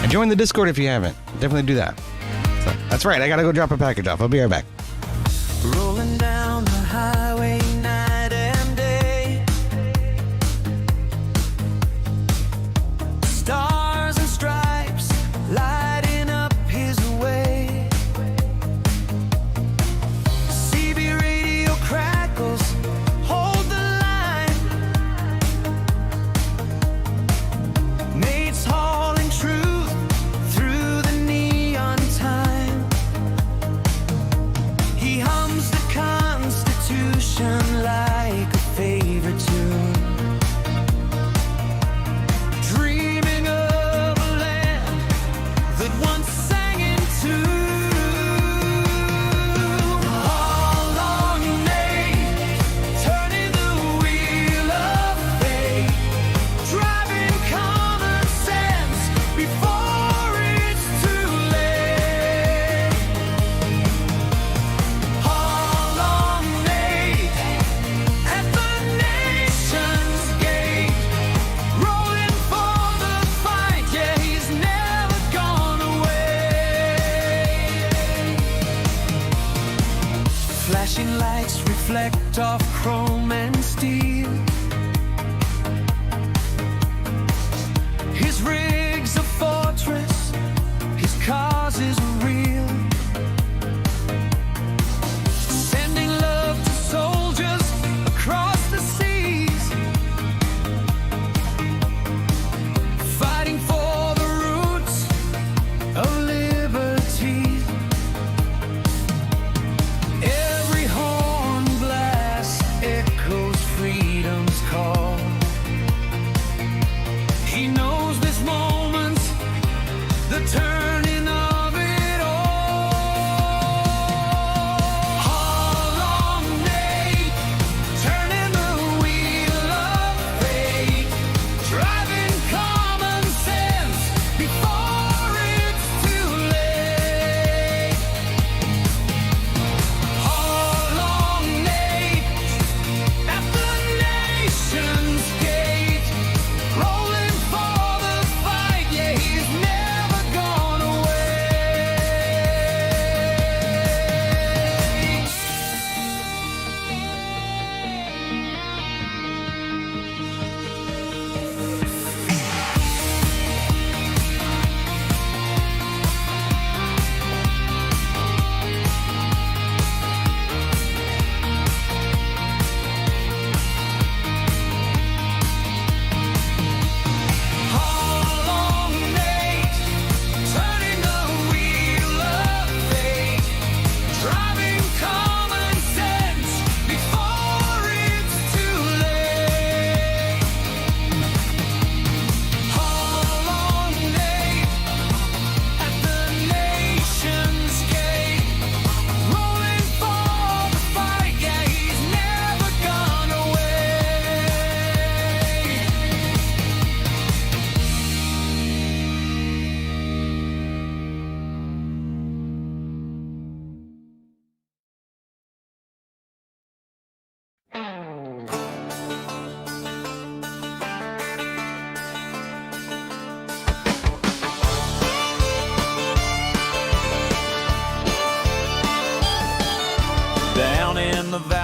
and join the Discord if you haven't. Definitely do that. So that's right. I gotta go drop a package off. I'll be right back. Rolling down the highway night and day. Stars and stripes lighting up his way.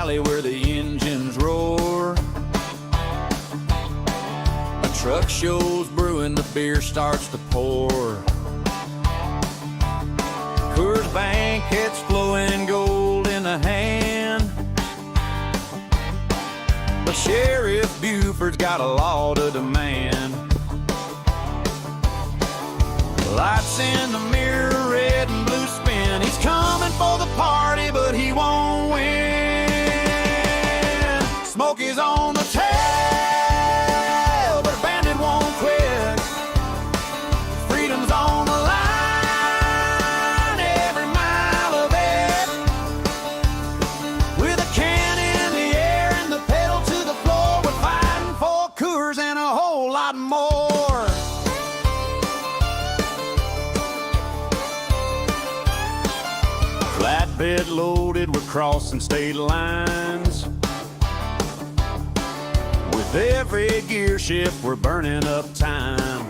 valley where the engines roar. A truck shows brewing, the beer starts to pour. Coors Bank hits flowing, gold in the hand. But Sheriff Buford's got a law to demand. Lights in the mirror, red and blue spin. He's coming for the party, but he won't win. Smokey's on the tail, but a bandit won't quit. Freedom's on the line, every mile of it. With a can in the air and the pedal to the floor, we're fighting for Coors and a whole lot more. Flatbed loaded, we're crossing state lines. With every gear shift, we're burning up time.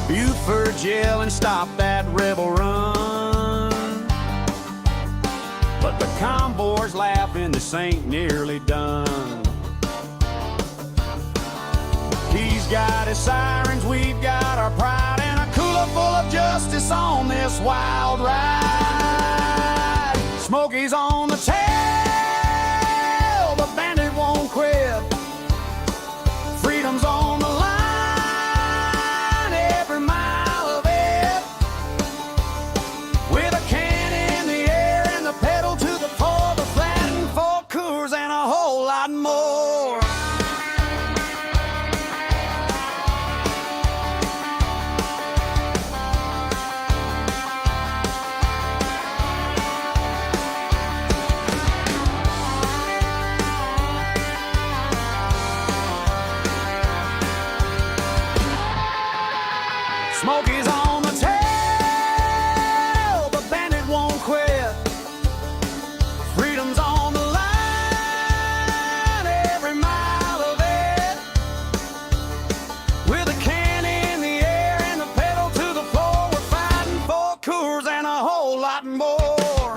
Buford's yelling, stop that rebel run. But the convoy's laughing, this ain't nearly done. He's got his sirens, we've got our pride, and a cooler full of justice on this wild ride. Smokey's on the tail, the bandit won't quit. Freedom's on the line, every mile of it. With a can in the air and the pedal to the floor, the flattened for Coors and a whole lot more. Smokey's on the tail, the bandit won't quit. Freedom's on the line, every mile of it. With a can in the air and the pedal to the floor, we're fighting for Coors and a whole lot more.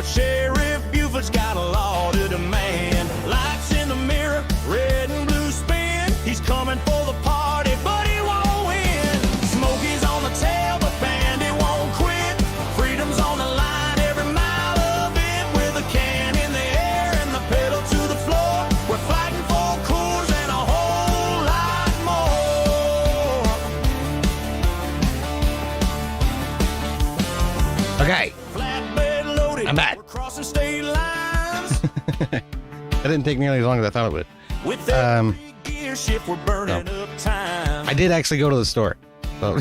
Sheriff Buford's got a law to demand. Lights in the mirror, red and blue spin. He's coming for the party, but he won't win. Smokey's on the tail, but Bandit won't quit. Freedom's on the line, every mile of it. With a can in the air and the pedal to the floor. We're fighting for Coors and a whole lot more. Okay. I'm back. Crossing state lines. That didn't take nearly as long as I thought it would. With that gear shift, we're burning up time. I did actually go to the store. So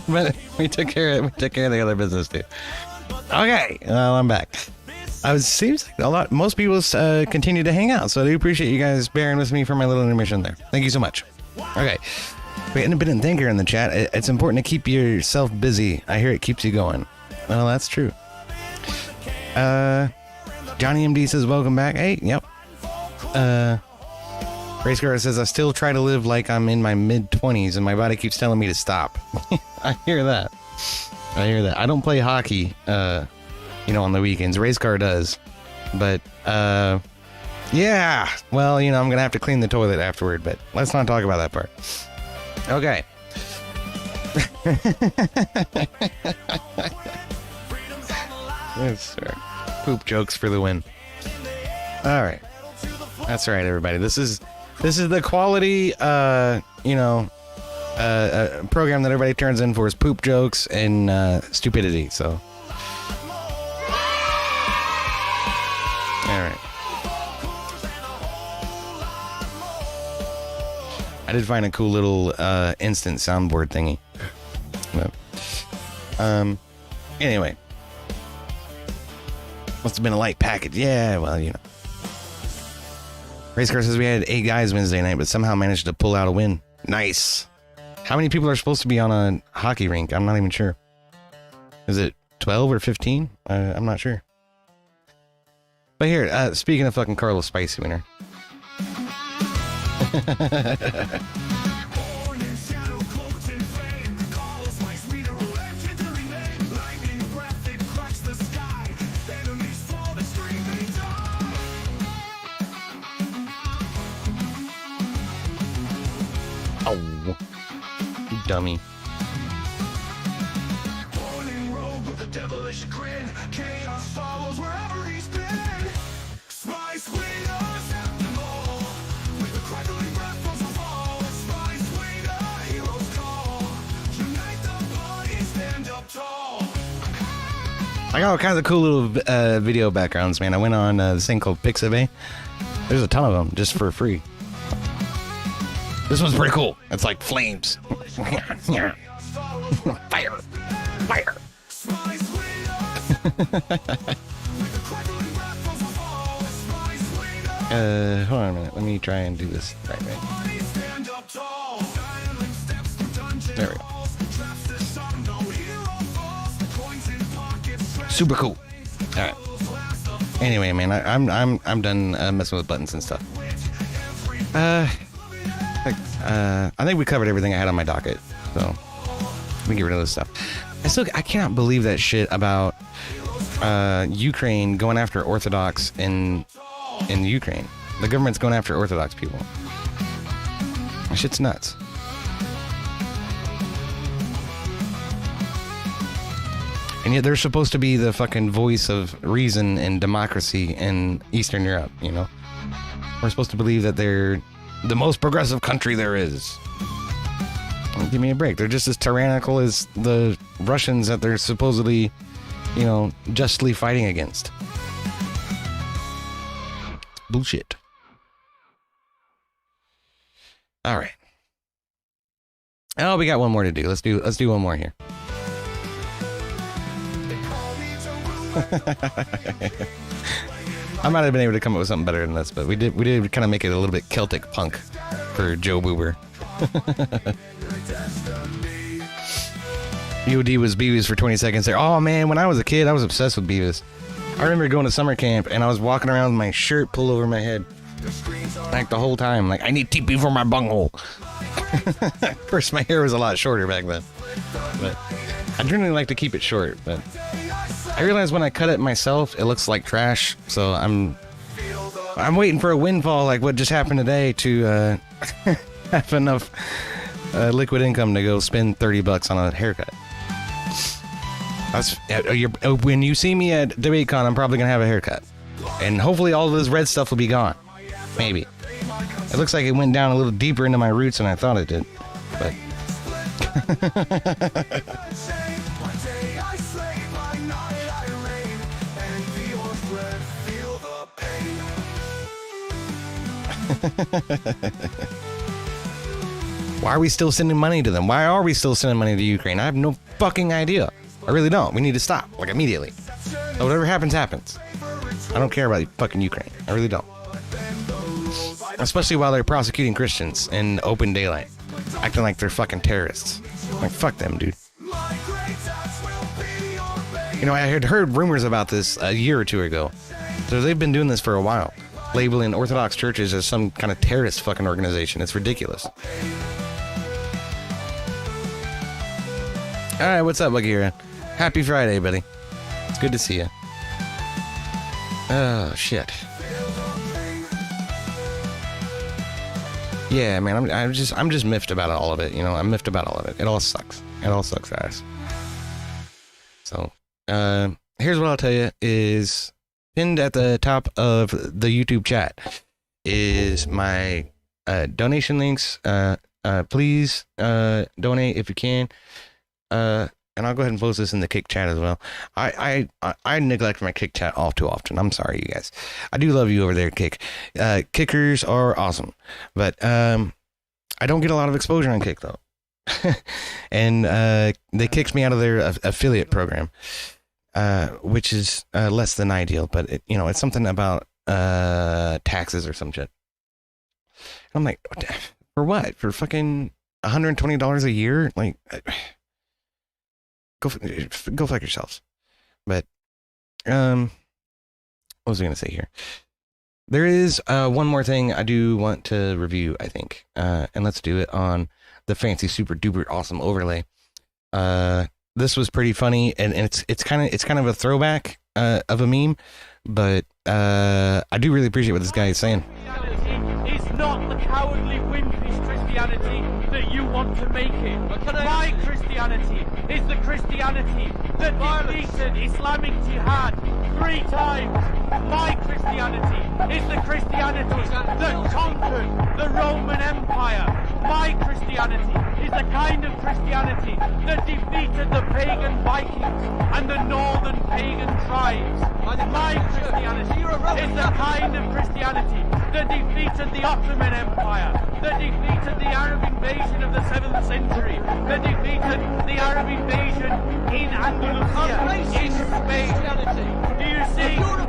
but we took care of the other business too. Okay, well, I'm back. Seems like most people continue to hang out, so I do appreciate you guys bearing with me for my little intermission there. Thank you so much. Okay, we independent thinker in the chat. It's important to keep yourself busy. I hear it keeps you going. Well, that's true. Johnny MD says welcome back. Hey, yep. Race Car says I still try to live like I'm in my mid-20s and my body keeps telling me to stop. I hear that. I don't play hockey on the weekends. Race Car does. But yeah, well, I'm gonna have to clean the toilet afterward, but let's not talk about that part. Okay. Yes, sir. Poop jokes for the win. All right, that's right, everybody. This is the quality, program that everybody turns in for is poop jokes and stupidity. So, all right. I did find a cool little instant soundboard thingy. But, anyway. Must have been a light package. Yeah, well, Race Car says we had 8 guys Wednesday night, but somehow managed to pull out a win. Nice. How many people are supposed to be on a hockey rink? I'm not even sure. Is it 12 or 15? I'm not sure. But here, speaking of fucking Carlos Spicy Winner. Oh, you dummy. I got all kinds of cool little video backgrounds, man. I went on this thing called Pixabay. There's a ton of them just for free. This one's pretty cool. It's like flames. Fire. Fire. Hold on a minute. Let me try and do this right. There we go. Super cool. All right. Anyway, man, I'm done messing with buttons and stuff. I think we covered everything I had on my docket, so let me get rid of this stuff. I cannot believe that shit about Ukraine going after Orthodox in Ukraine. The government's going after Orthodox people. That shit's nuts. And yet they're supposed to be the fucking voice of reason and democracy in Eastern Europe, We're supposed to believe that they're the most progressive country there is. Give me a break. They're just as tyrannical as the Russians that they're supposedly, justly fighting against. Bullshit. All right. Oh, we got one more to do. Let's do one more here. I might have been able to come up with something better than this, but we did kind of make it a little bit Celtic punk for Joe Boober. EOD was Beavis for 20 seconds there. Oh man, when I was a kid, I was obsessed with Beavis. I remember going to summer camp and I was walking around with my shirt pulled over my head. Like the whole time. Like, I need TP for my bunghole. Of course, my hair was a lot shorter back then. But I generally like to keep it short, but I realize when I cut it myself, it looks like trash. So I'm waiting for a windfall like what just happened today to have enough liquid income to go spend $30 on a haircut. When you see me at DebateCon, I'm probably gonna have a haircut, and hopefully all of this red stuff will be gone. Maybe. It looks like it went down a little deeper into my roots than I thought it did, but. Why are we still sending money to them? Why are we still sending money to Ukraine? I have no fucking idea. I really don't. We need to stop, like, immediately. So whatever happens, happens. I don't care about fucking Ukraine. I really don't. Especially while they're prosecuting Christians in open daylight, acting like they're fucking terrorists. Like, fuck them, dude. You know, I had heard rumors about this a year or two ago. So they've been doing this for a while, labeling Orthodox churches as some kind of terrorist fucking organization. It's ridiculous. All right, what's up, Bagheera? Happy Friday, buddy. It's good to see you. Oh, shit. Yeah, man, I'm just miffed about all of it, you know? I'm miffed about all of it. It all sucks. It all sucks ass. So, here's what I'll tell you is pinned at the top of the YouTube chat is my donation links. Please donate if you can. And I'll go ahead and post this in the Kick chat as well. I neglect my Kick chat all too often. I'm sorry, you guys. I do love you over there, Kick. Kickers are awesome, but I don't get a lot of exposure on Kick though, and they kicked me out of their affiliate program, which is less than ideal. But it's something about taxes or some shit. And I'm like, for what? For fucking $120 a year? Like. Go fuck yourselves. But, what was I going to say here? There is one more thing I do want to review, I think. And let's do it on the fancy super duper awesome overlay. This was pretty funny, and it's kind of a throwback of a meme, but I do really appreciate what this guy is saying. It's not the cowardly, wimpish Christianity that you want to make it. My Christianity is the Christianity that defeated Islamic Jihad 3 times. My Christianity is the Christianity that conquered the Roman Empire. My Christianity is the kind of Christianity that defeated the pagan Vikings and the northern pagan tribes. My Christianity is the kind of Christianity that defeated the Ottoman Empire, that defeated the Arab invasion of the 7th century, that defeated the Arab invasion in Andalusia, in Spain. Do you see? You're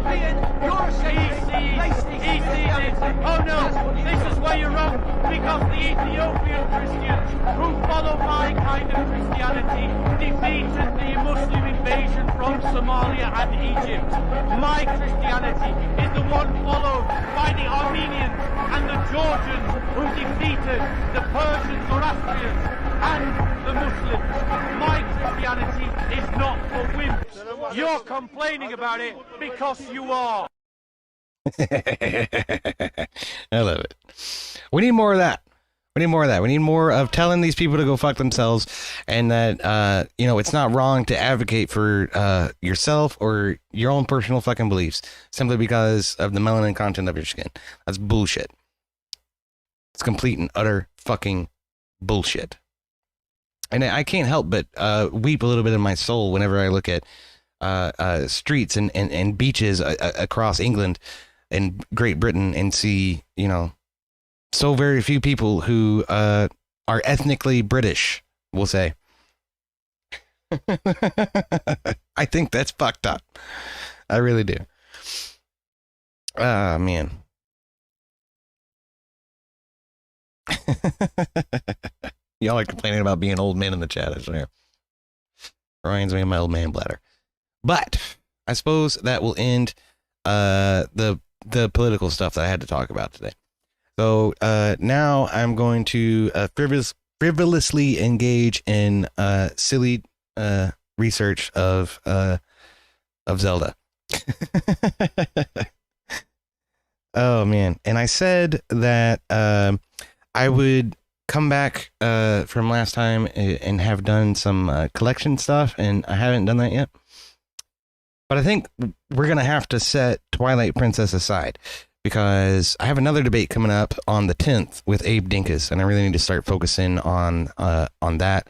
he sees it. Oh no, this is where you're wrong, because the Ethiopian Christians who follow my kind of Christianity defeated the Muslim invasion from Somalia and Egypt. My Christianity is the one followed by the Armenians and the Georgians who defeated the Persians or Zoroastrians and the Muslims. My Christianity is not for wimps. You're complaining about it because you are. I love it. We need more of that. We need more of that. We need more of telling these people to go fuck themselves, and that it's not wrong to advocate for yourself or your own personal fucking beliefs simply because of the melanin content of your skin. That's bullshit. It's complete and utter fucking bullshit. And I can't help but weep a little bit in my soul whenever I look at streets and beaches across England and Great Britain and see, so very few people who are ethnically British, we'll say. I think that's fucked up. I really do. Ah, man. Y'all are complaining about being old men in the chat, I swear. Reminds me of my old man bladder. But I suppose that will end the political stuff that I had to talk about today. So now I'm going to frivolously engage in silly research of of Zelda. Oh man. And I said that I would come back from last time and have done some collection stuff, and I haven't done that yet. But I think we're going to have to set Twilight Princess aside, because I have another debate coming up on the 10th with Abe Dinkus, and I really need to start focusing on that,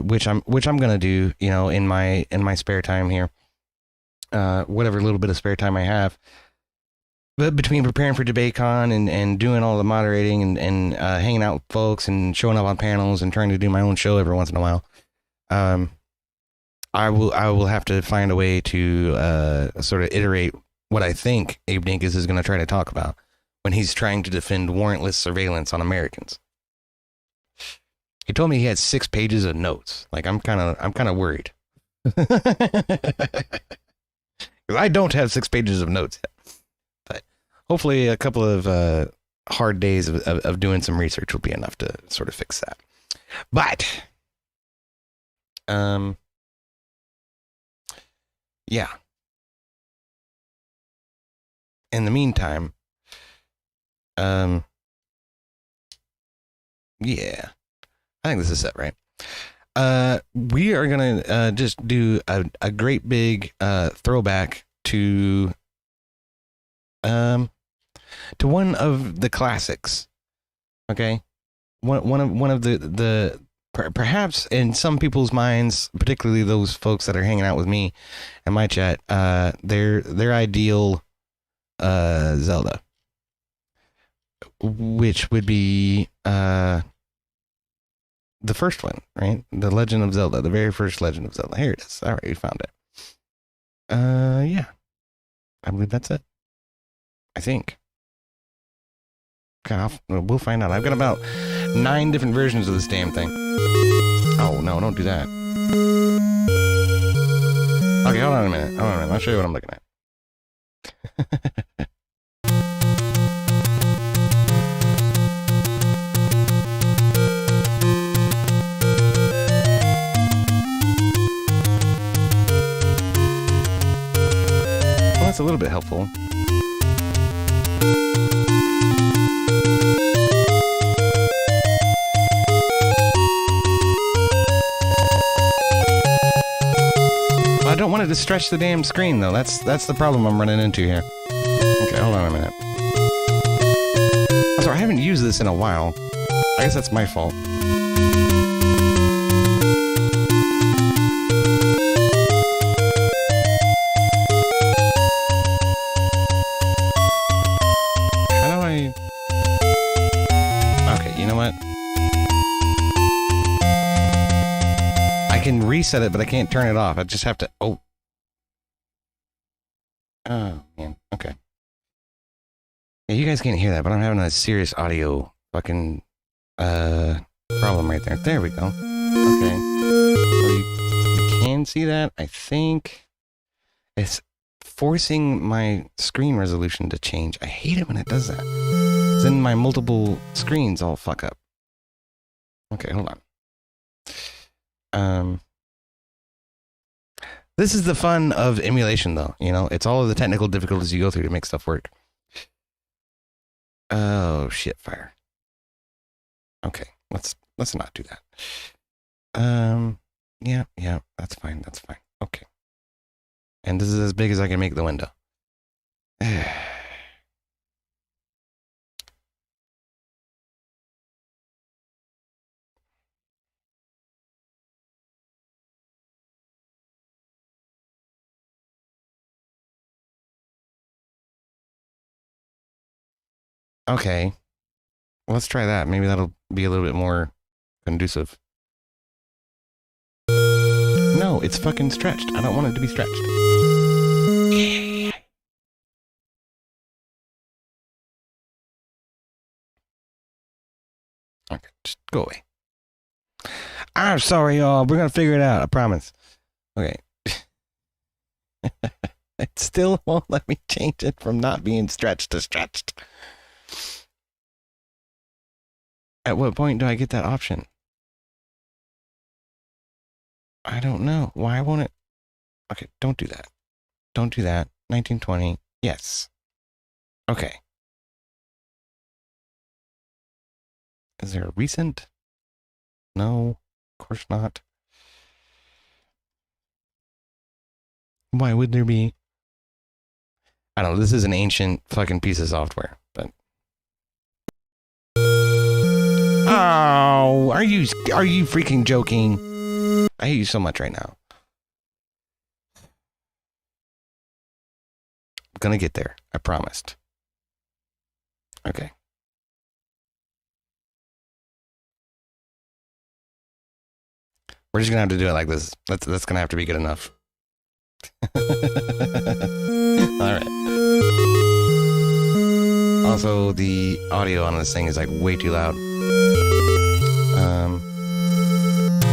which I'm going to do, you know, in my spare time here, whatever little bit of spare time I have. But between preparing for DebateCon and doing all the moderating and hanging out with folks and showing up on panels and trying to do my own show every once in a while, I will have to find a way to sort of iterate what I think Abe Dinkus is going to try to talk about when he's trying to defend warrantless surveillance on Americans. He told me he had 6 pages of notes. Like, I'm kind of worried. Because I don't have 6 pages of notes yet. But hopefully a couple of hard days of doing some research will be enough to sort of fix that. But yeah. In the meantime, yeah, I think this is set, right? We are gonna just do a great big throwback to one of the classics. Okay, one of the perhaps in some people's minds, particularly those folks that are hanging out with me and my chat, their ideal Zelda, which would be the first one, right? The Legend of Zelda, the very first Legend of Zelda. Here it is. All right, we found it. Yeah, I believe that's it. I think. God, we'll find out. I've got about 9 different versions of this damn thing. Oh, no, don't do that. Okay, hold on a minute. I'll show you what I'm looking at. Well, that's a little bit helpful. I don't want it to stretch the damn screen, though. That's the problem I'm running into here. Okay, hold on a minute. I'm sorry, I haven't used this in a while. I guess that's my fault. How do I... Okay, you know what? I can reset it, but I can't turn it off. I just have to... Oh, man. Okay. Yeah, you guys can't hear that, but I'm having a serious audio fucking problem right there. There we go. Okay. So you can see that. I think it's forcing my screen resolution to change. I hate it when it does that. Then my multiple screens all fuck up. Okay, hold on. This is the fun of emulation, though. You know, it's all of the technical difficulties you go through to make stuff work. Oh shit, fire. Okay, let's not do that. Yeah, that's fine. Okay. And this is as big as I can make the window. Okay. Let's try that. Maybe that'll be a little bit more conducive. No, it's fucking stretched. I don't want it to be stretched. Okay, just go away. I'm sorry, y'all. We're gonna figure it out. I promise. Okay. It still won't let me change it from not being stretched to stretched. At what point do I get that option? I don't know. Why won't it? Okay, don't do that. Don't do that. 1920. Yes. Okay. Is there a recent? No, of course not. Why would there be? I don't know. This is an ancient fucking piece of software, but. Oh, are you freaking joking? I hate you so much right now. I'm gonna get there. I promised. Okay. We're just gonna have to do it like this. That's gonna have to be good enough. All right. Also, the audio on this thing is like way too loud.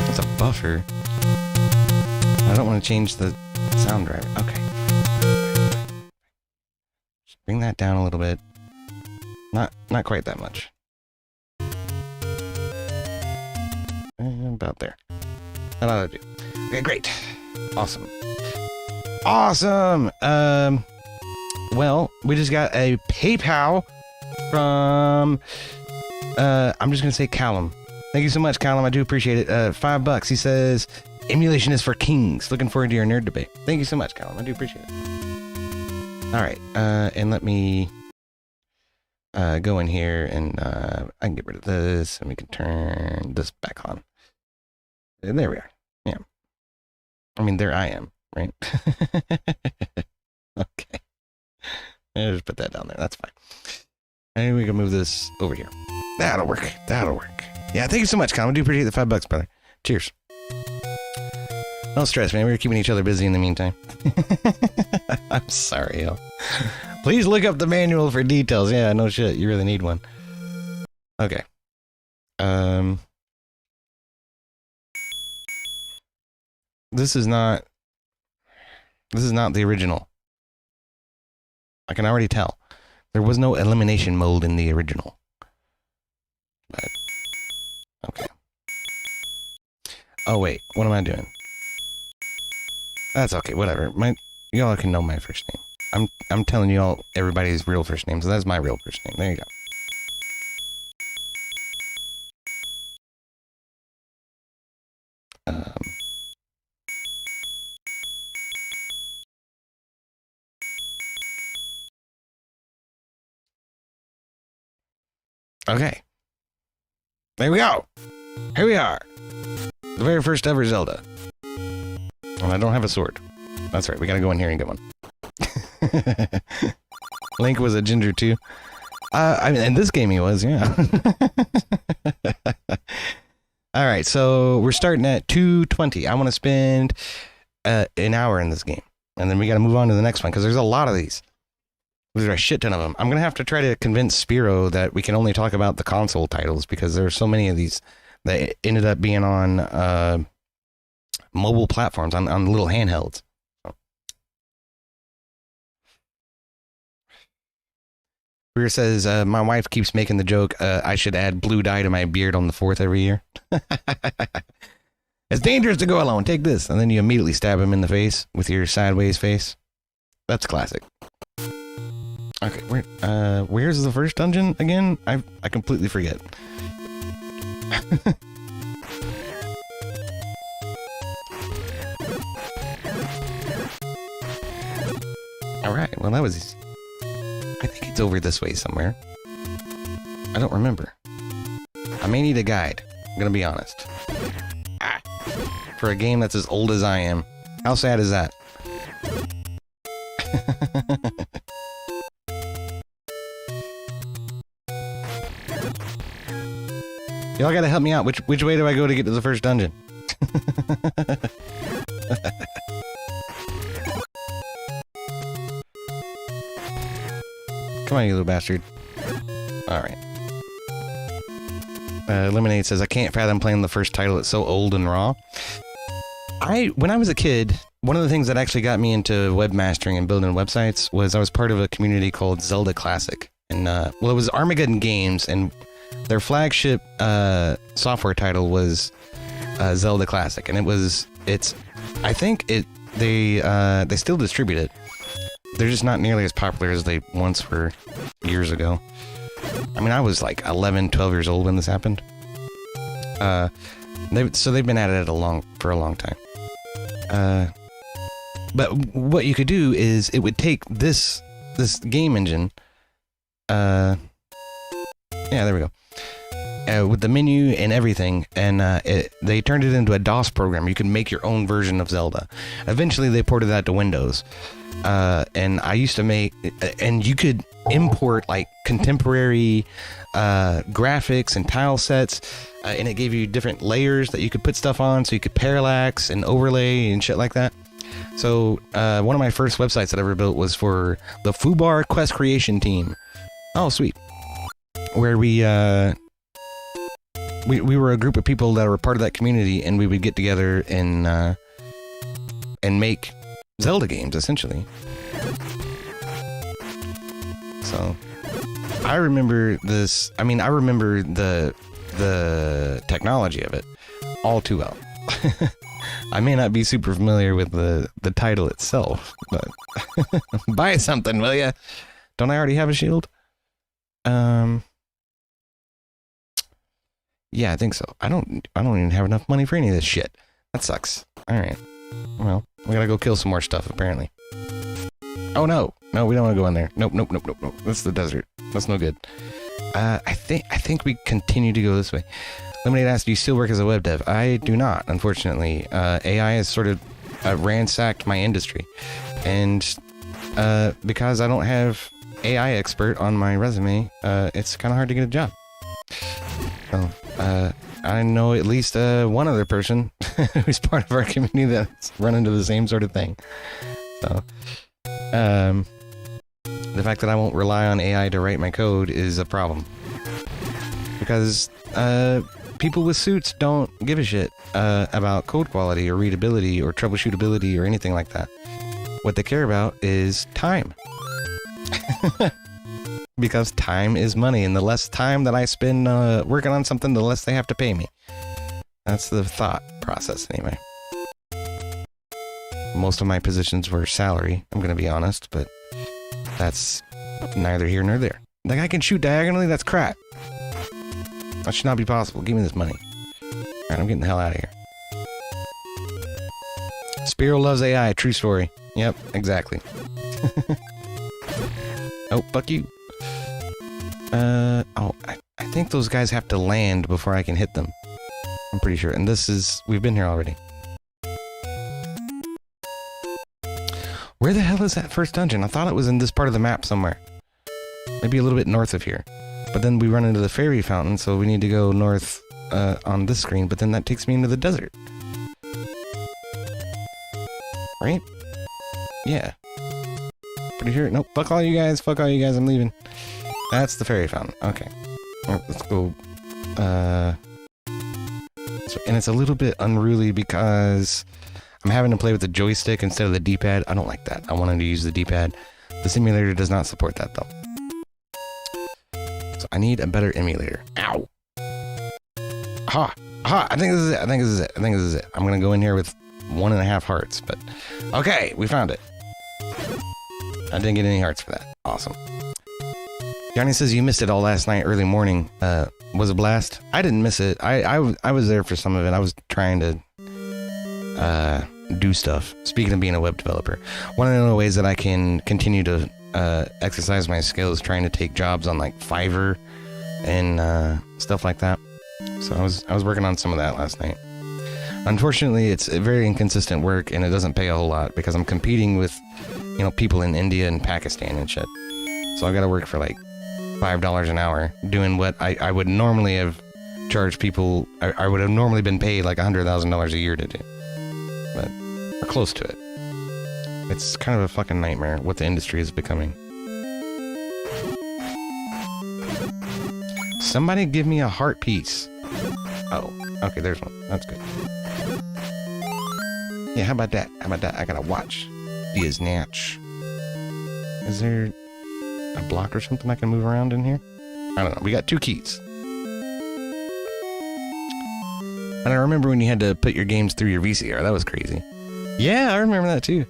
It's a buffer. I don't want to change the sound driver. Okay. Just bring that down a little bit. Not quite that much. About there. That ought to do. Okay, great. Awesome. Awesome. Well, we just got a PayPal from I'm just gonna say Callum. Thank you so much, Callum. I do appreciate it. $5. He says, emulation is for kings. Looking forward to your nerd debate. Thank you so much, Callum. I do appreciate it. All right. And let me go in here and I can get rid of this and we can turn this back on. And there we are. Yeah. I mean, there I am, right? Okay. I'll just put that down there. That's fine. And we can move this over here. That'll work. That'll work. Yeah, thank you so much, Colin. I do appreciate the $5, brother. Cheers. Don't stress, man. We were keeping each other busy in the meantime. I'm sorry, yo. Please look up the manual for details. Yeah, no shit. You really need one. Okay. This is not the original. I can already tell. There was no elimination mode in the original. But, okay. Oh wait, what am I doing? That's okay, whatever. Y'all can know my first name. I'm telling y'all everybody's real first name, so that's my real first name. There you go. Okay. There we go. Here we are. The very first ever Zelda. And I don't have a sword. That's right. We gotta go in here and get one. Link was a ginger too. I mean, in this game he was, yeah. All right, so we're starting at 2:20. I want to spend an hour in this game, and then we got to move on to the next one because there's a lot of these. There's a shit ton of them. I'm gonna have to try to convince Spiro that we can only talk about the console titles because there are so many of these that ended up being on mobile platforms, on little handhelds. Spiro says, my wife keeps making the joke, I should add blue dye to my beard on the 4th every year. It's dangerous to go alone. Take this. And then you immediately stab him in the face with your sideways face. That's classic. Okay, where's the first dungeon again? I completely forget. All right, well that was. I think it's over this way somewhere. I don't remember. I may need a guide. I'm gonna be honest. For a game that's as old as I am, how sad is that? Y'all gotta help me out. Which way do I go to get to the first dungeon? Come on, you little bastard. Alright. Lemonade says, I can't fathom playing the first title. It's so old and raw. When I was a kid, one of the things that actually got me into webmastering and building websites was I was part of a community called Zelda Classic. And, well, it was Armageddon Games, and their flagship I think they still distribute it. They're just not nearly as popular as they once were years ago. I mean, I was like 11, 12 years old when this happened. They've been at it for a long time. But what you could do is it would take this game engine. Yeah, there we go. With the menu and everything, and they turned it into a DOS program. You could make your own version of Zelda. Eventually, they ported that to Windows. And I used to make, and you could import like contemporary graphics and tile sets, and it gave you different layers that you could put stuff on, so you could parallax and overlay and shit like that. So one of my first websites that I ever built was for the Fubar Quest Creation team. Oh, sweet. Where we were a group of people that were part of that community, and we would get together and make Zelda games, essentially. So I remember this. I mean, I remember the technology of it all too well. I may not be super familiar with the title itself, but buy something, will ya? Don't I already have a shield? Yeah, I think so. I don't even have enough money for any of this shit. That sucks. All right. Well, we gotta go kill some more stuff, apparently. Oh no, we don't want to go in there. Nope. That's the desert. That's no good. I think we continue to go this way. Lemonade asks, do you still work as a web dev? I do not, unfortunately. AI has sort of ransacked my industry, and because I don't have AI expert on my resume, it's kind of hard to get a job. So, I know at least one other person who's part of our community that's run into the same sort of thing. So, the fact that I won't rely on AI to write my code is a problem. Because people with suits don't give a shit about code quality or readability or troubleshootability or anything like that. What they care about is time. Because time is money, and the less time that I spend working on something, the less they have to pay me. That's the thought process, anyway. Most of my positions were salary, I'm gonna be honest, but that's neither here nor there. The guy can shoot diagonally? That's crap. That should not be possible. Give me this money. Alright, I'm getting the hell out of here. Spiro loves AI, true story. Yep, exactly. Oh, fuck you. I think those guys have to land before I can hit them. I'm pretty sure. And we've been here already. Where the hell is that first dungeon? I thought it was in this part of the map somewhere. Maybe a little bit north of here. But then we run into the fairy fountain, so we need to go north on this screen, but then that takes me into the desert. Right? Yeah. Pretty sure. Nope. Fuck all you guys, I'm leaving. That's the fairy fountain. Okay. Right, let's go. And it's a little bit unruly because I'm having to play with the joystick instead of the D-pad. I don't like that. I wanted to use the D-pad. The simulator does not support that, though. So I need a better emulator. Ow! Aha! Aha! I think this is it. I'm gonna go in here with 1.5 hearts, but... Okay, we found it. I didn't get any hearts for that. Awesome. Johnny says you missed it all last night, early morning. Was a blast. I didn't miss it. I was there for some of it. I was trying to do stuff. Speaking of being a web developer, one of the only ways that I can continue to exercise my skills trying to take jobs on like Fiverr and stuff like that. So I was working on some of that last night. Unfortunately, it's a very inconsistent work and it doesn't pay a whole lot because I'm competing with, people in India and Pakistan and shit. So I've got to work for like $5 an hour doing what I would normally have charged people. I would have normally been paid like $100,000 a year to do, but we're close to it. It's kind of a fucking nightmare what the industry is becoming. Somebody give me a heart piece. Oh, okay, there's one. That's good. Yeah, how about that? I got a watch. Is natch. Is there a block or something I can move around in here? I don't know. We got 2 keys. And I remember when you had to put your games through your VCR. That was crazy. Yeah, I remember that too.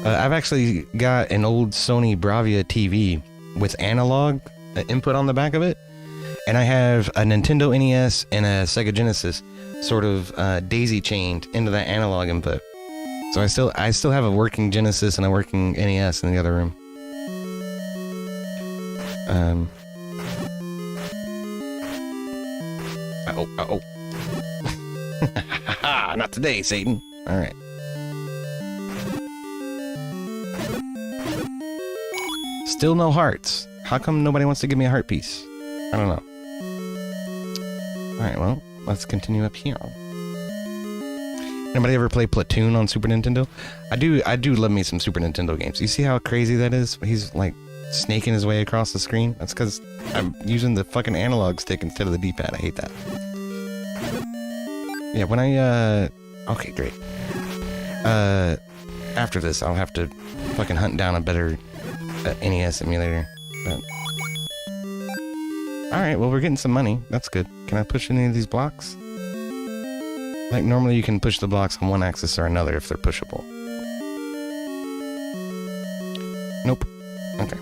I've actually got an old Sony Bravia TV with analog input on the back of it. And I have a Nintendo NES and a Sega Genesis sort of daisy chained into that analog input. So I still have a working Genesis and a working NES in the other room. Not today, Satan. All right. Still no hearts. How come nobody wants to give me a heart piece? I don't know. All right, well, let's continue up here. Anybody ever play Platoon on Super Nintendo? I do love me some Super Nintendo games. You see how crazy that is? He's like snaking his way across the screen. That's because I'm using the fucking analog stick instead of the D-pad. I hate that. Yeah, when I, okay, great. After this, I'll have to fucking hunt down a better NES emulator. But... Alright, well, we're getting some money. That's good. Can I push any of these blocks? Like, normally you can push the blocks on one axis or another if they're pushable. Nope. Okay.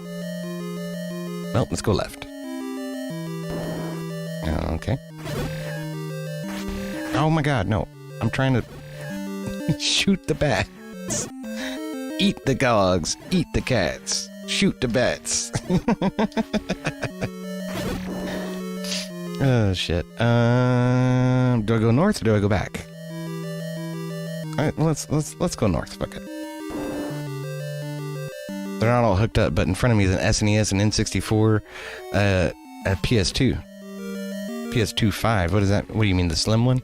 Well, let's go left. Okay. Oh my god, no. I'm trying to shoot the bats. Eat the dogs. Eat the cats. Shoot the bats. Oh shit. Do I go north or do I go back? Alright, let's go north. Fuck it. They're not all hooked up, but in front of me is an SNES, an N64, a PS2. PS2 5. What is that? What do you mean, the slim one?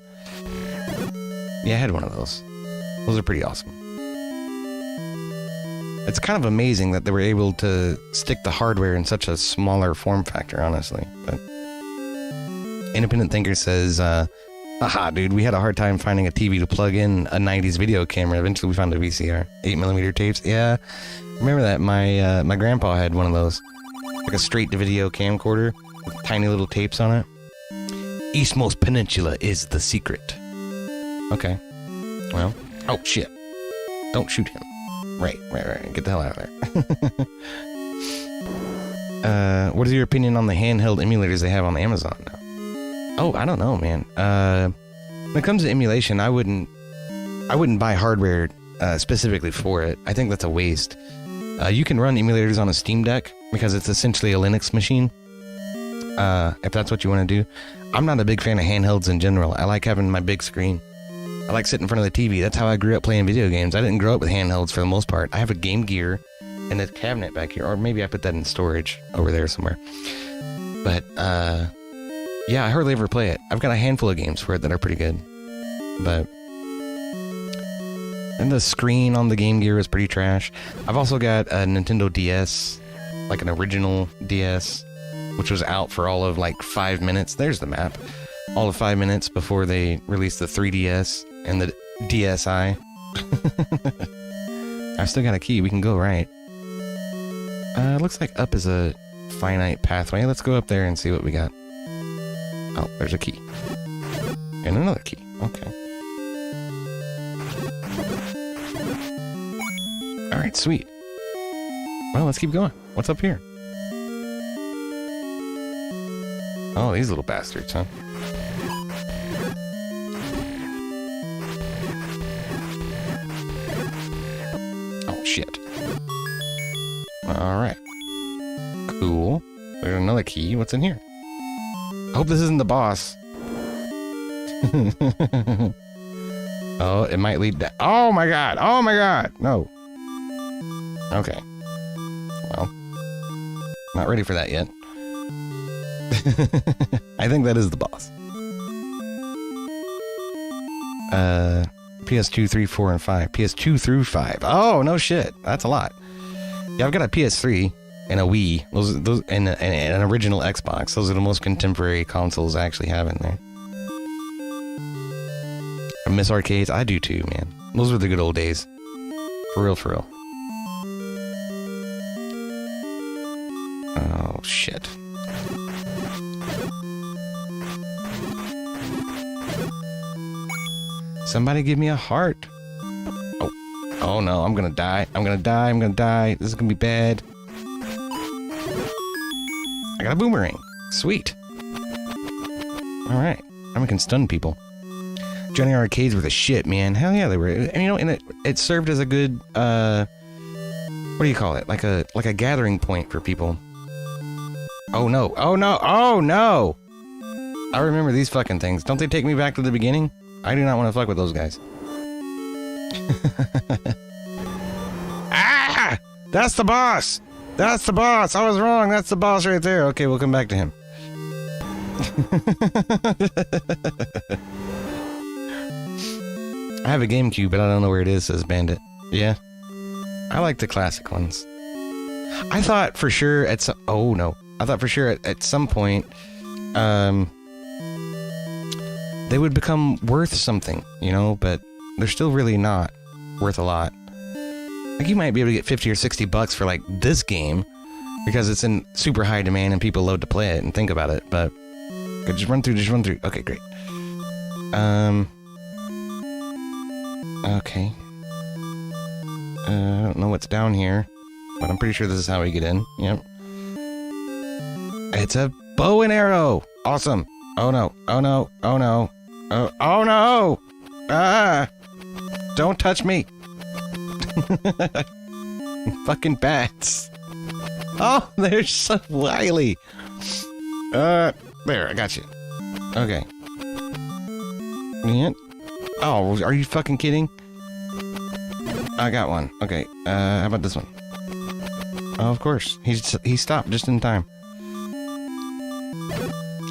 Yeah, I had one of those. Those are pretty awesome. It's kind of amazing that they were able to stick the hardware in such a smaller form factor, honestly. But Independent Thinker says, haha, dude, we had a hard time finding a TV to plug in a 90s video camera. Eventually we found a VCR. 8mm tapes. Yeah, remember that. My grandpa had one of those. Like a straight-to-video camcorder with tiny little tapes on it. Eastmost Peninsula is the secret. Okay. Well, oh shit. Don't shoot him. Right. Get the hell out of there. What is your opinion on the handheld emulators they have on Amazon now? Oh, I don't know, man. When it comes to emulation, I wouldn't buy hardware specifically for it. I think that's a waste. You can run emulators on a Steam Deck because it's essentially a Linux machine. If that's what you want to do. I'm not a big fan of handhelds in general. I like having my big screen. I like sitting in front of the TV. That's how I grew up playing video games. I didn't grow up with handhelds for the most part. I have a Game Gear in a cabinet back here, or maybe I put that in storage over there somewhere. But, yeah, I hardly ever play it. I've got a handful of games for it that are pretty good. But, and the screen on the Game Gear is pretty trash. I've also got a Nintendo DS, like an original DS, which was out for all of like 5 minutes. There's the map. All of 5 minutes before they released the 3DS and the DSi. I've still got a key. We can go right. Looks like up is a finite pathway. Let's go up there and see what we got. Oh, there's a key. And another key. Okay. Alright, sweet. Well, let's keep going. What's up here? Oh, these little bastards, huh? Oh, shit. Alright. Cool. There's another key. What's in here? I hope this isn't the boss. Oh, it might lead to... Oh, my God. Oh, my God. No. Okay. Well, not ready for that yet. I think that is the boss. PS2, 3, 4, and 5. PS2 through 5. Oh, no shit. That's a lot. Yeah, I've got a PS3 and a Wii. Those and an original Xbox. Those are the most contemporary consoles I actually have in there. I miss arcades. I do too, man. Those were the good old days. For real, for real. Oh, shit. Somebody give me a heart. Oh, Oh no, I'm gonna die. I'm gonna die. I'm gonna die. This is gonna be bad. I got a boomerang. Sweet. Alright. I can stun people. Johnny arcades were the shit, man. Hell yeah, they were. And you know, and it served as a good what do you call it? Like a gathering point for people. Oh no. Oh no. Oh no. I remember these fucking things. Don't they take me back to the beginning? I do not want to fuck with those guys. Ah! That's the boss! That's the boss! I was wrong. That's the boss right there. Okay, we'll come back to him. I have a GameCube, but I don't know where it is, says Bandit. Yeah. I like the classic ones. I thought for sure at some... Oh, no. I thought for sure at some point, they would become worth something, you know, but they're still really not worth a lot. Like, you might be able to get 50 or 60 bucks for, like, this game, because it's in super high demand and people love to play it and think about it, but... Just run through. Okay, great. Okay. I don't know what's down here, but I'm pretty sure this is how we get in. Yep. It's a bow and arrow! Awesome! Oh no, oh no, oh no. Oh no! Ah! Don't touch me! Fucking bats. Oh, they're so wily. There, I got you. Okay. Yeah. Oh, are you fucking kidding? I got one. Okay, how about this one? Oh, of course. He stopped just in time.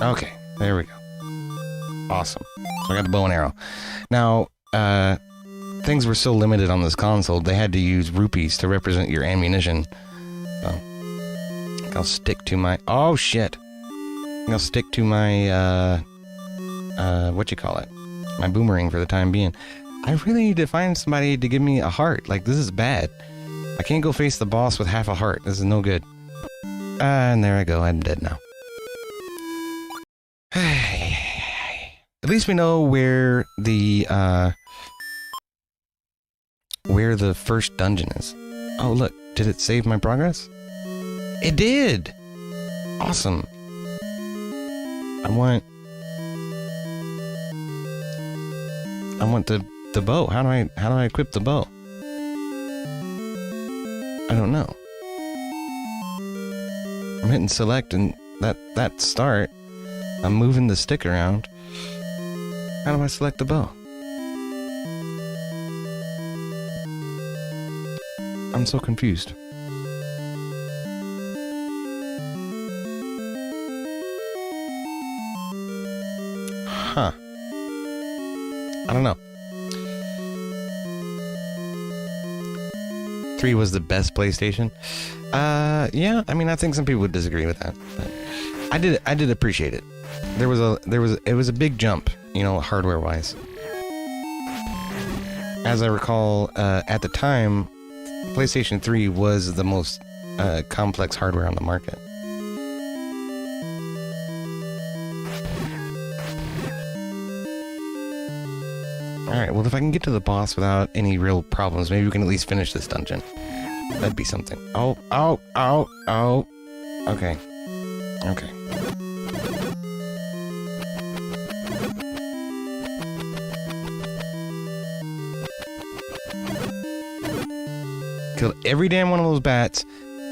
Okay, there we go. Awesome. So I got the bow and arrow. Now, things were so limited on this console, they had to use rupees to represent your ammunition. So, I'll stick to my... Oh, shit. I'll stick to my, my boomerang for the time being. I really need to find somebody to give me a heart. Like, this is bad. I can't go face the boss with half a heart. This is no good. And there I go. I'm dead now. At least we know where the first dungeon is. Oh, look. Did it save my progress? It did! Awesome. I want the bow. How do I equip the bow? I don't know. I'm hitting select and that start. I'm moving the stick around. How do I select the bow? I'm so confused. Huh. I don't know. 3 was the best PlayStation. Yeah. I mean, I think some people would disagree with that, but I did appreciate it. It was a big jump, you know, hardware wise. As I recall, at the time, PlayStation 3 was the most complex hardware on the market. Alright, well, if I can get to the boss without any real problems, maybe we can at least finish this dungeon. That'd be something. Oh. Okay. Killed every damn one of those bats,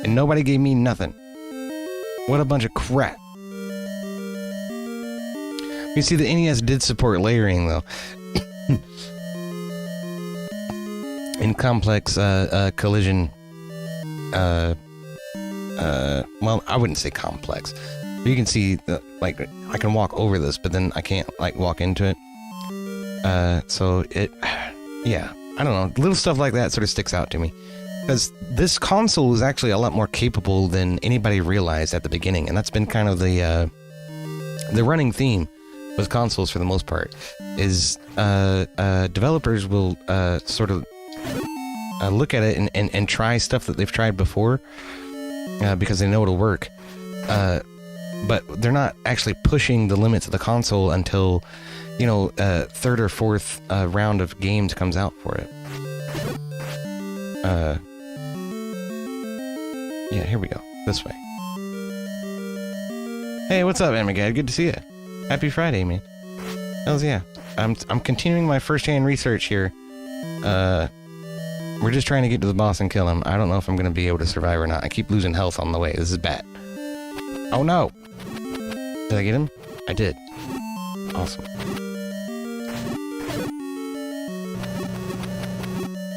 and nobody gave me nothing. What a bunch of crap. You see, the NES did support layering, though. In complex collision, well, I wouldn't say complex. But you can see, like, I can walk over this, but then I can't, like, walk into it. So it, yeah, I don't know. Little stuff like that sort of sticks out to me. Because this console is actually a lot more capable than anybody realized at the beginning, and that's been kind of the running theme with consoles for the most part. Is developers will sort of look at it and try stuff that they've tried before because they know it'll work, but they're not actually pushing the limits of the console until, you know, third or fourth round of games comes out for it. Yeah, here we go. This way. Hey, what's up, Amigad? Good to see you. Happy Friday, man. Hells yeah. I'm continuing my first-hand research here. We're just trying to get to the boss and kill him. I don't know if I'm gonna be able to survive or not. I keep losing health on the way. This is bad. Oh no! Did I get him? I did. Awesome.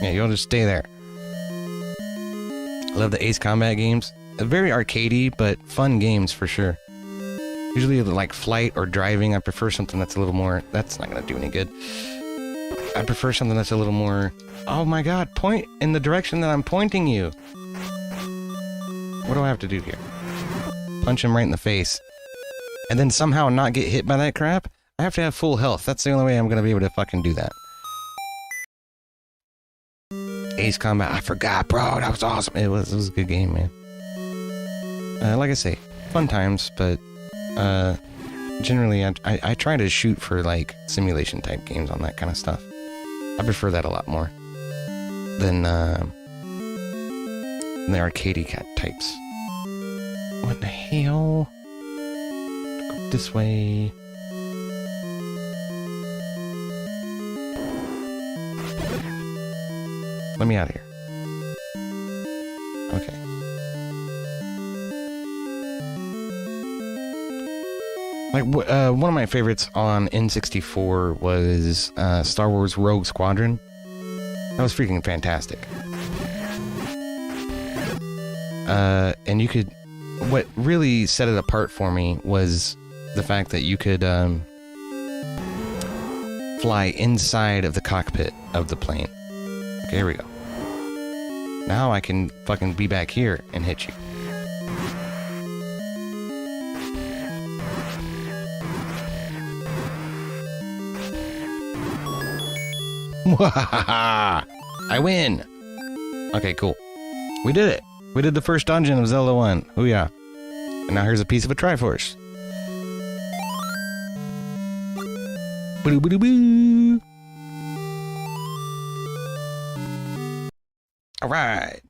Yeah, you'll just stay there. I love the Ace Combat games. Very arcadey, but fun games for sure. Usually like flight or driving, I prefer something that's a little more... That's not gonna do any good. I prefer something that's a little more... Oh my god, point in the direction that I'm pointing you! What do I have to do here? Punch him right in the face. And then somehow not get hit by that crap? I have to have full health. That's the only way I'm gonna be able to fucking do that. Ace Combat, I forgot, bro. That was awesome. It was a good game, man. Like I say, fun times, but generally I try to shoot for like simulation type games on that kind of stuff. I prefer that a lot more than the arcadey cat types. What the hell? Go this way. Let me out of here. Okay. Like, one of my favorites on N64 was Star Wars Rogue Squadron. That was freaking fantastic. And you could... What really set it apart for me was the fact that you could fly inside of the cockpit of the plane. Okay, here we go. Now I can fucking be back here and hit you. I win! Okay, cool. We did it! We did the first dungeon of Zelda 1. Oh yeah. And now here's a piece of a Triforce. Boo-doo-boo-doo-boo! Alright.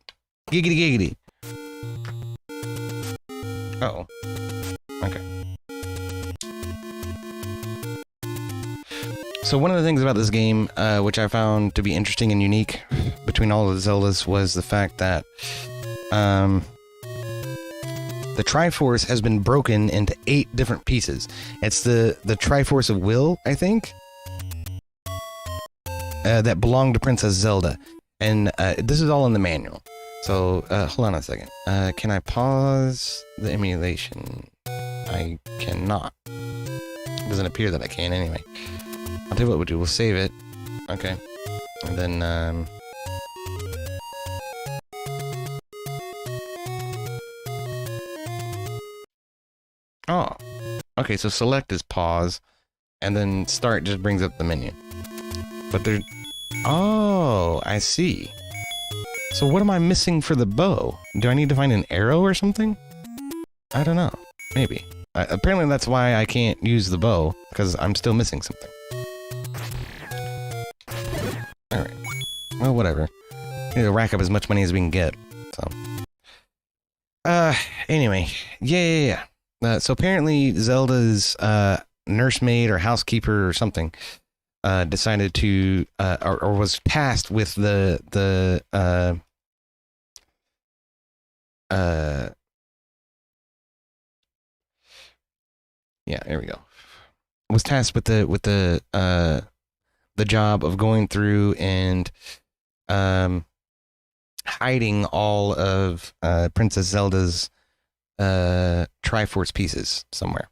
Giggity giggity. Uh-oh. Okay. So one of the things about this game, which I found to be interesting and unique between all of the Zeldas, was the fact that the Triforce has been broken into 8 different pieces. It's the Triforce of Will, I think, that belonged to Princess Zelda. And this is all in the manual. So, hold on a second. Can I pause the emulation? I cannot. It doesn't appear that I can anyway. I'll tell you what we'll do. We'll save it. Okay. And then, oh. Okay, so select is pause. And then start just brings up the menu. But there... Oh, I see. So what am I missing for the bow? Do I need to find an arrow or something? I don't know. Maybe. Apparently that's why I can't use the bow, because I'm still missing something. Alright. Well, whatever. We need to rack up as much money as we can get. So. Anyway. Yeah. So apparently Zelda's, nursemaid or housekeeper or something decided to or was tasked with the yeah, there we go. Was tasked with the job of going through and hiding all of Princess Zelda's Triforce pieces somewhere.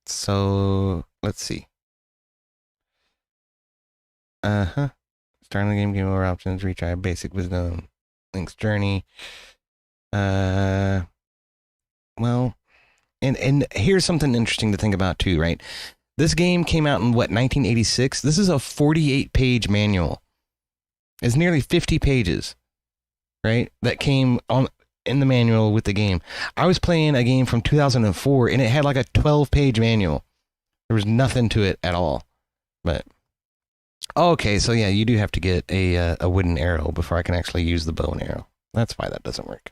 So let's see. Starting the game over options, retry, basic wisdom, Link's journey. Well, and here's something interesting to think about too, right? This game came out in what, 1986? This is a 48-page manual. It's nearly 50 pages, right? That came on in the manual with the game. I was playing a game from 2004 and it had like a 12-page manual. There was nothing to it at all. But Okay, so yeah, you do have to get a wooden arrow before I can actually use the bow and arrow. That's why that doesn't work.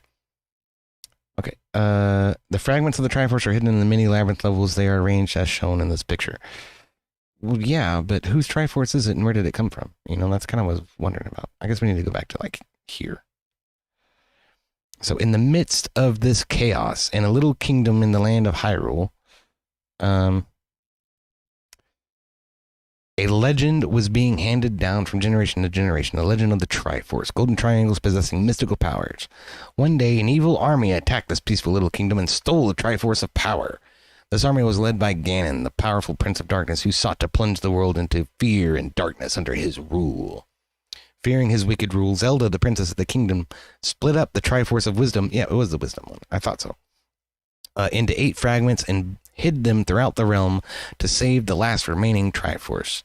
Okay, the fragments of the Triforce are hidden in the mini labyrinth levels. They are arranged as shown in this picture. Well, yeah, but whose Triforce is it and where did it come from? You know, that's kind of what I was wondering about. I guess we need to go back to, like, here. So in the midst of this chaos, in a little kingdom in the land of Hyrule, a legend was being handed down from generation to generation, the legend of the Triforce, golden triangles possessing mystical powers. One day, an evil army attacked this peaceful little kingdom and stole the Triforce of power. This army was led by Ganon, the powerful Prince of Darkness, who sought to plunge the world into fear and darkness under his rule. Fearing his wicked rule, Zelda, the princess of the kingdom, split up the Triforce of Wisdom, yeah, it was the Wisdom one, I thought so, into 8 fragments and hid them throughout the realm to save the last remaining Triforce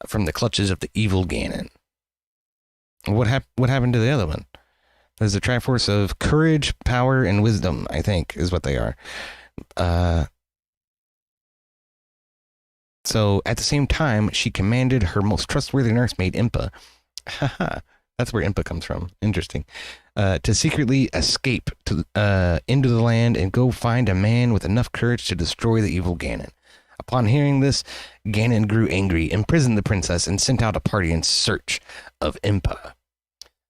from the clutches of the evil Ganon. What happened to the other one? There's a Triforce of Courage, Power, and Wisdom, I think, is what they are. So, at the same time, she commanded her most trustworthy nursemaid, Impa, that's where Impa comes from, interesting, to secretly escape to into the land and go find a man with enough courage to destroy the evil Ganon. Upon hearing this, Ganon grew angry, imprisoned the princess, and sent out a party in search of Impa.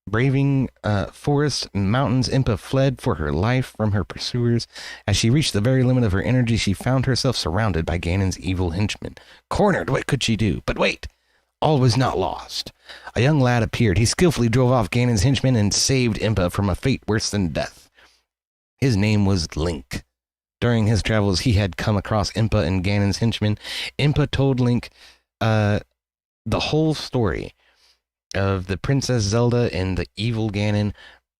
Braving forests and mountains, Impa fled for her life from her pursuers. As she reached the very limit of her energy, she found herself surrounded by Ganon's evil henchmen. Cornered, what could she do? But wait! All was not lost. A young lad appeared. He skillfully drove off Ganon's henchmen and saved Impa from a fate worse than death. His name was Link. During his travels, he had come across Impa and Ganon's henchmen. Impa told Link the whole story of the Princess Zelda and the evil Ganon.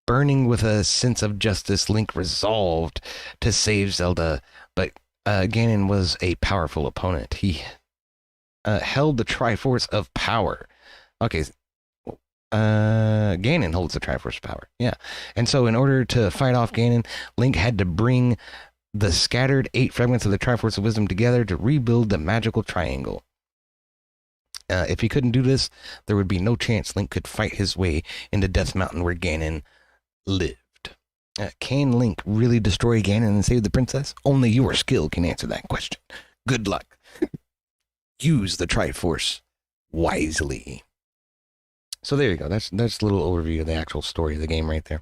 Burning with a sense of justice, Link resolved to save Zelda, but Ganon was a powerful opponent. He held the Triforce of Power. Okay, Ganon holds the Triforce of Power. Yeah, and so in order to fight off Ganon, Link had to bring the scattered 8 fragments of the Triforce of Wisdom together to rebuild the magical triangle. If he couldn't do this, there would be no chance Link could fight his way into Death Mountain where Ganon lived. Can Link really destroy Ganon and save the princess? Only your skill can answer that question. Good luck. Use the Triforce wisely. So there you go. That's a little overview of the actual story of the game right there.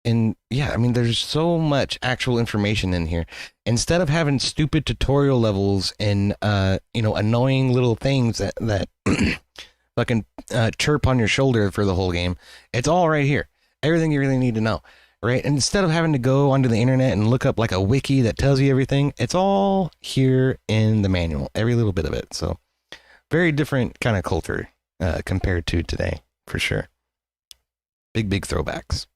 And yeah, I mean, there's so much actual information in here. Instead of having stupid tutorial levels and annoying little things that fucking chirp on your shoulder for the whole game, it's all right here. Everything you really need to know, right? And instead of having to go onto the internet and look up like a wiki that tells you everything, it's all here in the manual, every little bit of it. So very different kind of culture compared to today, for sure. Big throwbacks.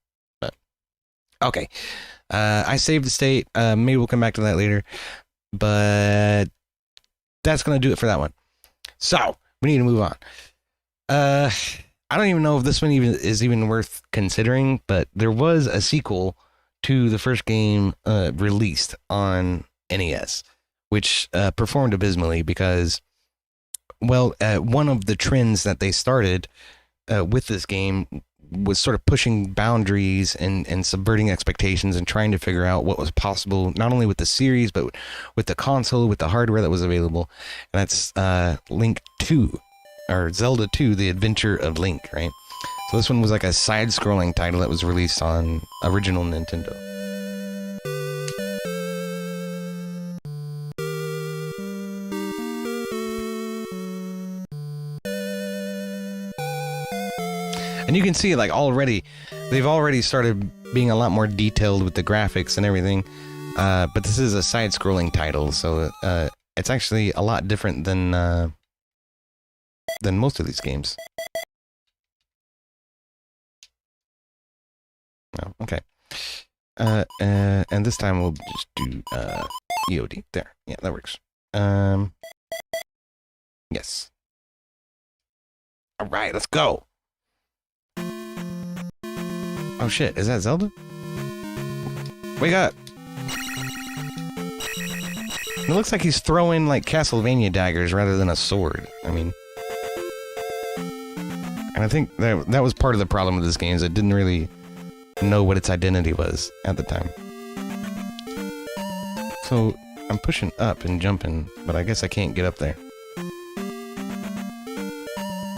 Okay, I saved the state. Maybe we'll come back to that later, but that's going to do it for that one. So we need to move on. I don't even know if this one is even worth considering, but there was a sequel to the first game released on NES, which performed abysmally because, well, one of the trends that they started with this game was sort of pushing boundaries and subverting expectations and trying to figure out what was possible, not only with the series, but with the console, with the hardware that was available. And that's Link 2, or Zelda 2, The Adventure of Link, right? So this one was like a side-scrolling title that was released on original Nintendo. And you can see, like, they've already started being a lot more detailed with the graphics and everything. But this is a side-scrolling title, so it's actually a lot different than most of these games. Oh, okay. And this time we'll just do EOD. There. Yeah, that works. Yes. All right, let's go. Oh shit, is that Zelda? Wake up! It looks like he's throwing like Castlevania daggers rather than a sword. I mean... And I think that was part of the problem with this game, is it didn't really know what its identity was at the time. So I'm pushing up and jumping, but I guess I can't get up there.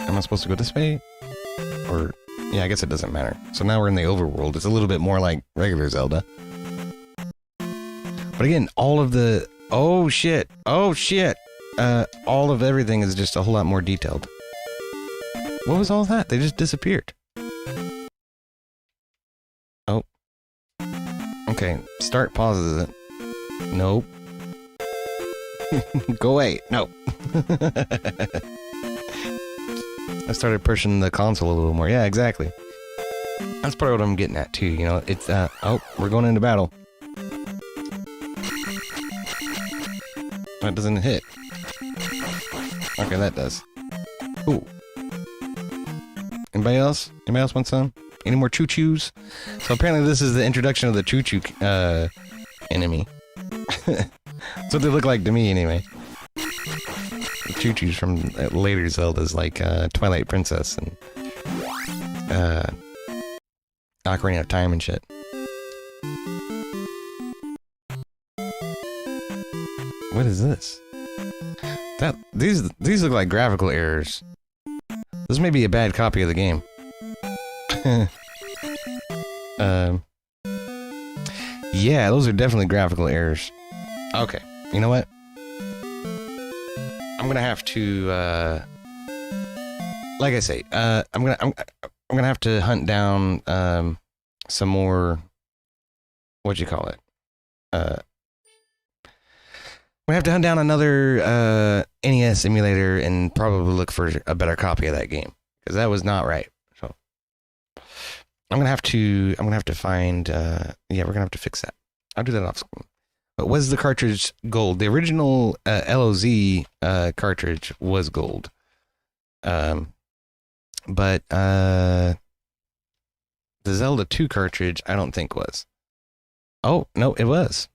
Am I supposed to go this way? Or, yeah, I guess it doesn't matter. So now we're in the overworld. It's a little bit more like regular Zelda. But again, all of the... Oh, shit. Oh, shit. All of everything is just a whole lot more detailed. What was all that? They just disappeared. Oh. Okay. Start pauses it. Nope. Go away. No. I started pushing the console a little more. Yeah, exactly. That's probably what I'm getting at, too. You know, it's, oh, we're going into battle. That doesn't hit. Okay, that does. Ooh. Anybody else? Anybody else want some? Any more choo-choos? So apparently this is the introduction of the choo-choo, enemy. That's what they look like to me, anyway. The choo-choos from later Zeldas, like, Twilight Princess and, Ocarina of Time and shit. What is this? These look like graphical errors. This may be a bad copy of the game. Yeah, those are definitely graphical errors. Okay, you know what? I'm gonna have to, like I say, I'm gonna have to hunt down some more. What'd you call it? We have to hunt down another NES emulator and probably look for a better copy of that game, because that was not right. So I'm gonna have to find. Yeah, we're gonna have to fix that. I'll do that off screen. But was the cartridge gold? The original LOZ cartridge was gold. But the Zelda 2 cartridge, I don't think was. Oh no, it was.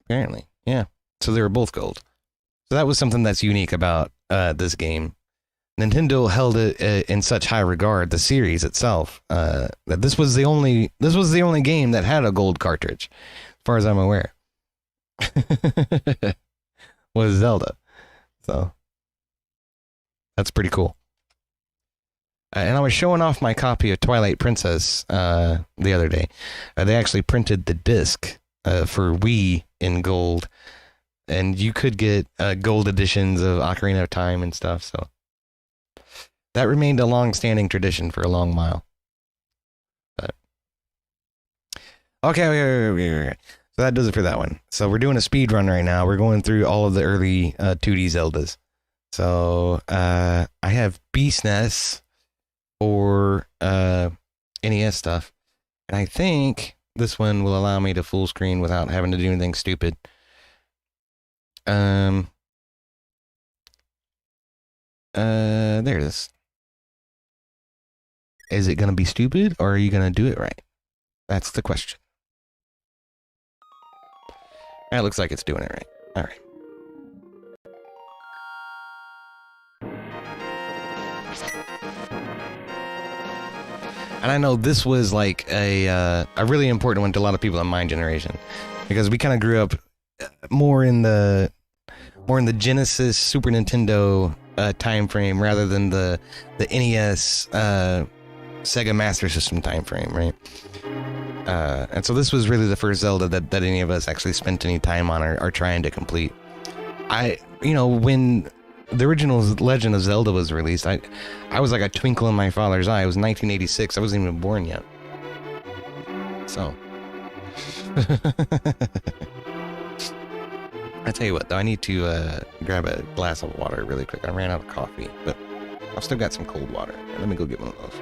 Apparently. Yeah, so they were both gold. So that was something that's unique about this game. Nintendo held it in such high regard, the series itself, that this was the only game that had a gold cartridge, as far as I'm aware. Was Zelda. So that's pretty cool. And I was showing off my copy of Twilight Princess the other day. They actually printed the disc for Wii in gold, and you could get gold editions of Ocarina of Time and stuff, so that remained a long-standing tradition for a long while. But okay. So that does it for that one. So we're doing a speed run right now. We're going through all of the early 2D Zeldas. So I have Beast Nest for NES stuff, and I think this one will allow me to full screen without having to do anything stupid. There it is. Is it going to be stupid, or are you going to do it right? That's the question. It looks like it's doing it right. All right. And I know this was like a really important one to a lot of people in my generation, because we kind of grew up more in the Genesis, Super Nintendo time frame rather than the NES, Sega Master System time frame, right? And so this was really the first Zelda that any of us actually spent any time on or trying to complete. When the original Legend of Zelda was released, I was like a twinkle in my father's eye. It was 1986. I wasn't even born yet. So. I tell you what, though, I need to grab a glass of water really quick. I ran out of coffee, but I've still got some cold water. Let me go get one of those.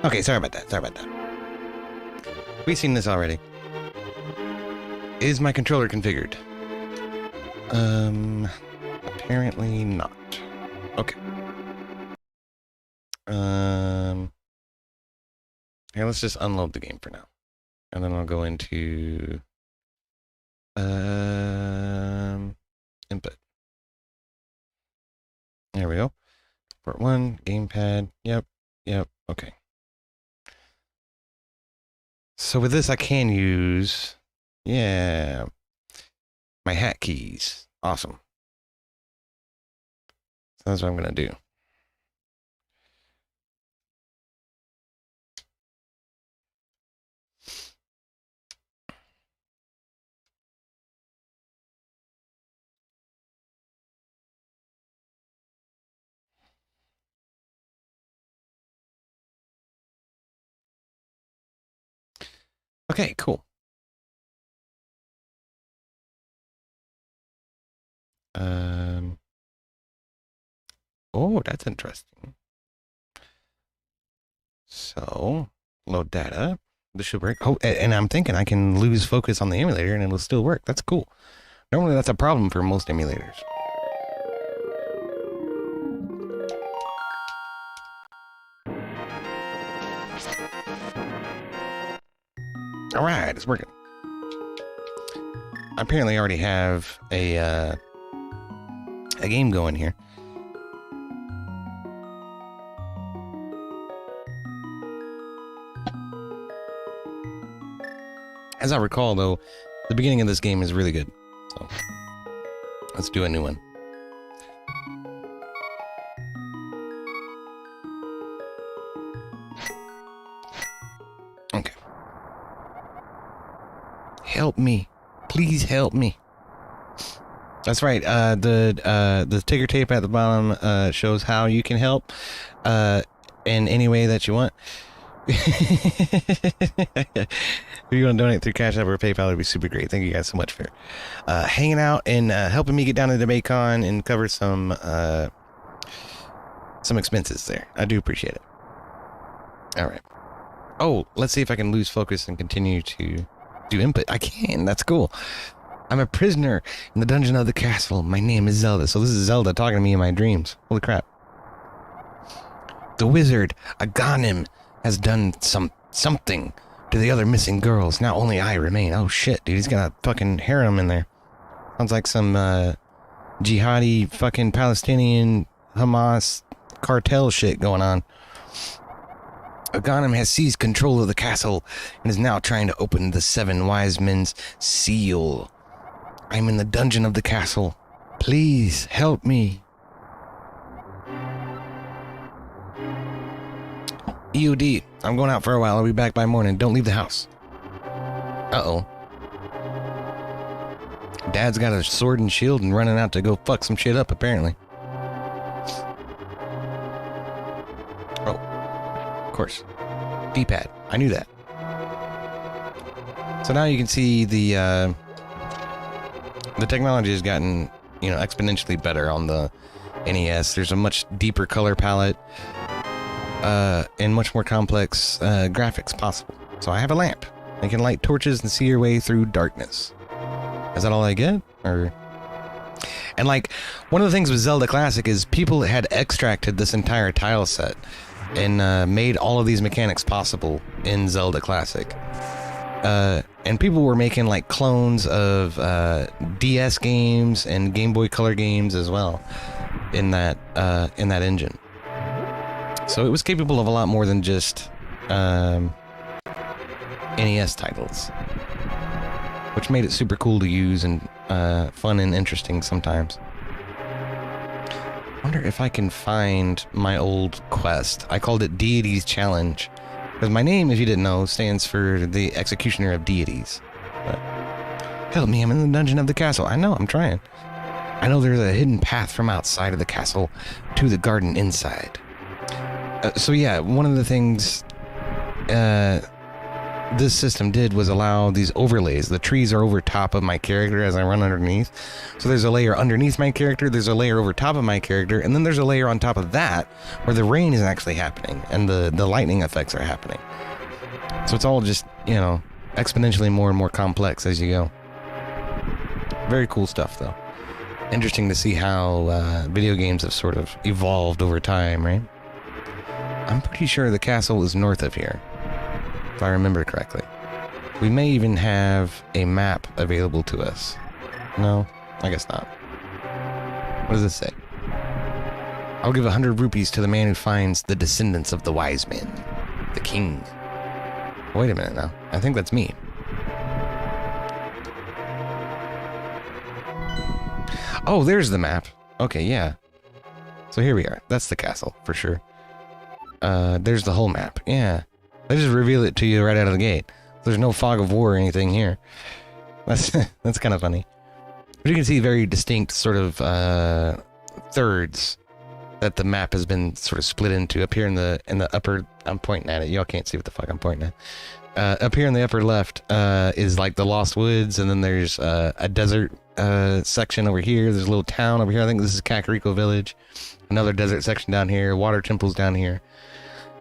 Okay, sorry about that. We've seen this already. Is my controller configured? Apparently not. Okay. Here, let's just unload the game for now. And then I'll go into input. There we go. Port 1, gamepad. Yep, okay. So with this, I can use, my hat keys. Awesome. So that's what I'm going to do. Okay, cool. Oh, that's interesting. So, load data. This should work. Oh, and I'm thinking I can lose focus on the emulator and it'll still work. That's cool. Normally that's a problem for most emulators. All right, it's working. I apparently already have a game going here. As I recall, though, the beginning of this game is really good. So, let's do a new one. Okay. Help me. Please help me. That's right. The ticker tape at the bottom shows how you can help in any way that you want. If you want to donate through Cash App or PayPal, it'd be super great. Thank you guys so much for hanging out and helping me get down to DebateCon and cover some expenses there. I do appreciate it. All right. Oh, let's see if I can lose focus and continue to do input. I can. That's cool. I'm a prisoner in the dungeon of the castle. My name is Zelda. So this is Zelda talking to me in my dreams. Holy crap. The wizard, Aghanim, has done something to the other missing girls. Now only I remain. Oh shit, dude. He's got a fucking harem in there. Sounds like some jihadi fucking Palestinian Hamas cartel shit going on. Aghanim has seized control of the castle and is now trying to open the 7 wise men's seal. I'm in the dungeon of the castle. Please help me. EOD, I'm going out for a while. I'll be back by morning. Don't leave the house. Uh-oh. Dad's got a sword and shield and running out to go fuck some shit up, apparently. Oh. Of course. D-pad. I knew that. So now you can see the technology has gotten, exponentially better on the NES. There's a much deeper color palette. And much more complex graphics possible. So I have a lamp. I can light torches and see your way through darkness. Is that all I get? And one of the things with Zelda Classic is people had extracted this entire tile set and made all of these mechanics possible in Zelda Classic. And people were making clones of DS games and Game Boy Color games as well in that engine. So it was capable of a lot more than just NES titles, which made it super cool to use and fun and interesting sometimes. I wonder if I can find my old quest. I called it Deities Challenge, because my name, if you didn't know, stands for the Executioner of Deities. But Help me, I'm in the dungeon of the castle. I know, I'm trying. I know there's a hidden path from outside of the castle to the garden inside. So yeah, one of the things this system did was allow these overlays. The trees are over top of my character as I run underneath. So there's a layer underneath my character, there's a layer over top of my character, and then there's a layer on top of that where the rain is actually happening and the lightning effects are happening. So it's all just, you know, exponentially more and more complex as you go. Very cool stuff, though. Interesting to see how video games have sort of evolved over time, right? I'm pretty sure the castle is north of here, if I remember correctly. We may even have a map available to us. No, I guess not. What does this say? I'll give 100 rupees to the man who finds the descendants of the wise men, the king. Wait a minute now. I think that's me. Oh, there's the map. Okay, yeah. So here we are. That's the castle, for sure. There's the whole map. Yeah. They just reveal it to you right out of the gate. There's no fog of war or anything here. That's that's kind of funny. But you can see very distinct sort of thirds that the map has been sort of split into. Up here in the upper, I'm pointing at it. Y'all can't see what the fuck I'm pointing at. Up here in the upper left is like the Lost Woods, and then there's a desert section over here. There's a little town over here. I think this is Kakariko Village. Another desert section down here. Water temples down here.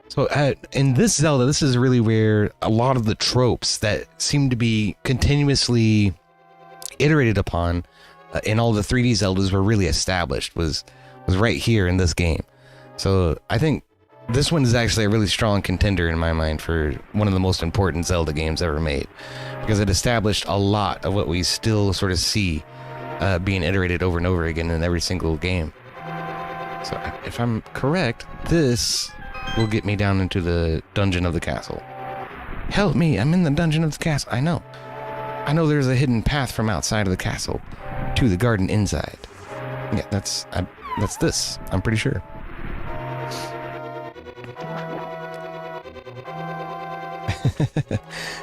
So in this Zelda, this is really where a lot of the tropes that seem to be continuously iterated upon in all the 3D Zeldas were really established, was right here in this game. So I think this one is actually a really strong contender in my mind for one of the most important Zelda games ever made, because it established a lot of what we still sort of see being iterated over and over again in every single game. So if I'm correct, this will get me down into the dungeon of the castle. Help me, I'm in the dungeon of the castle. I know there's a hidden path from outside of the castle to the garden inside. Yeah, that's this, I'm pretty sure.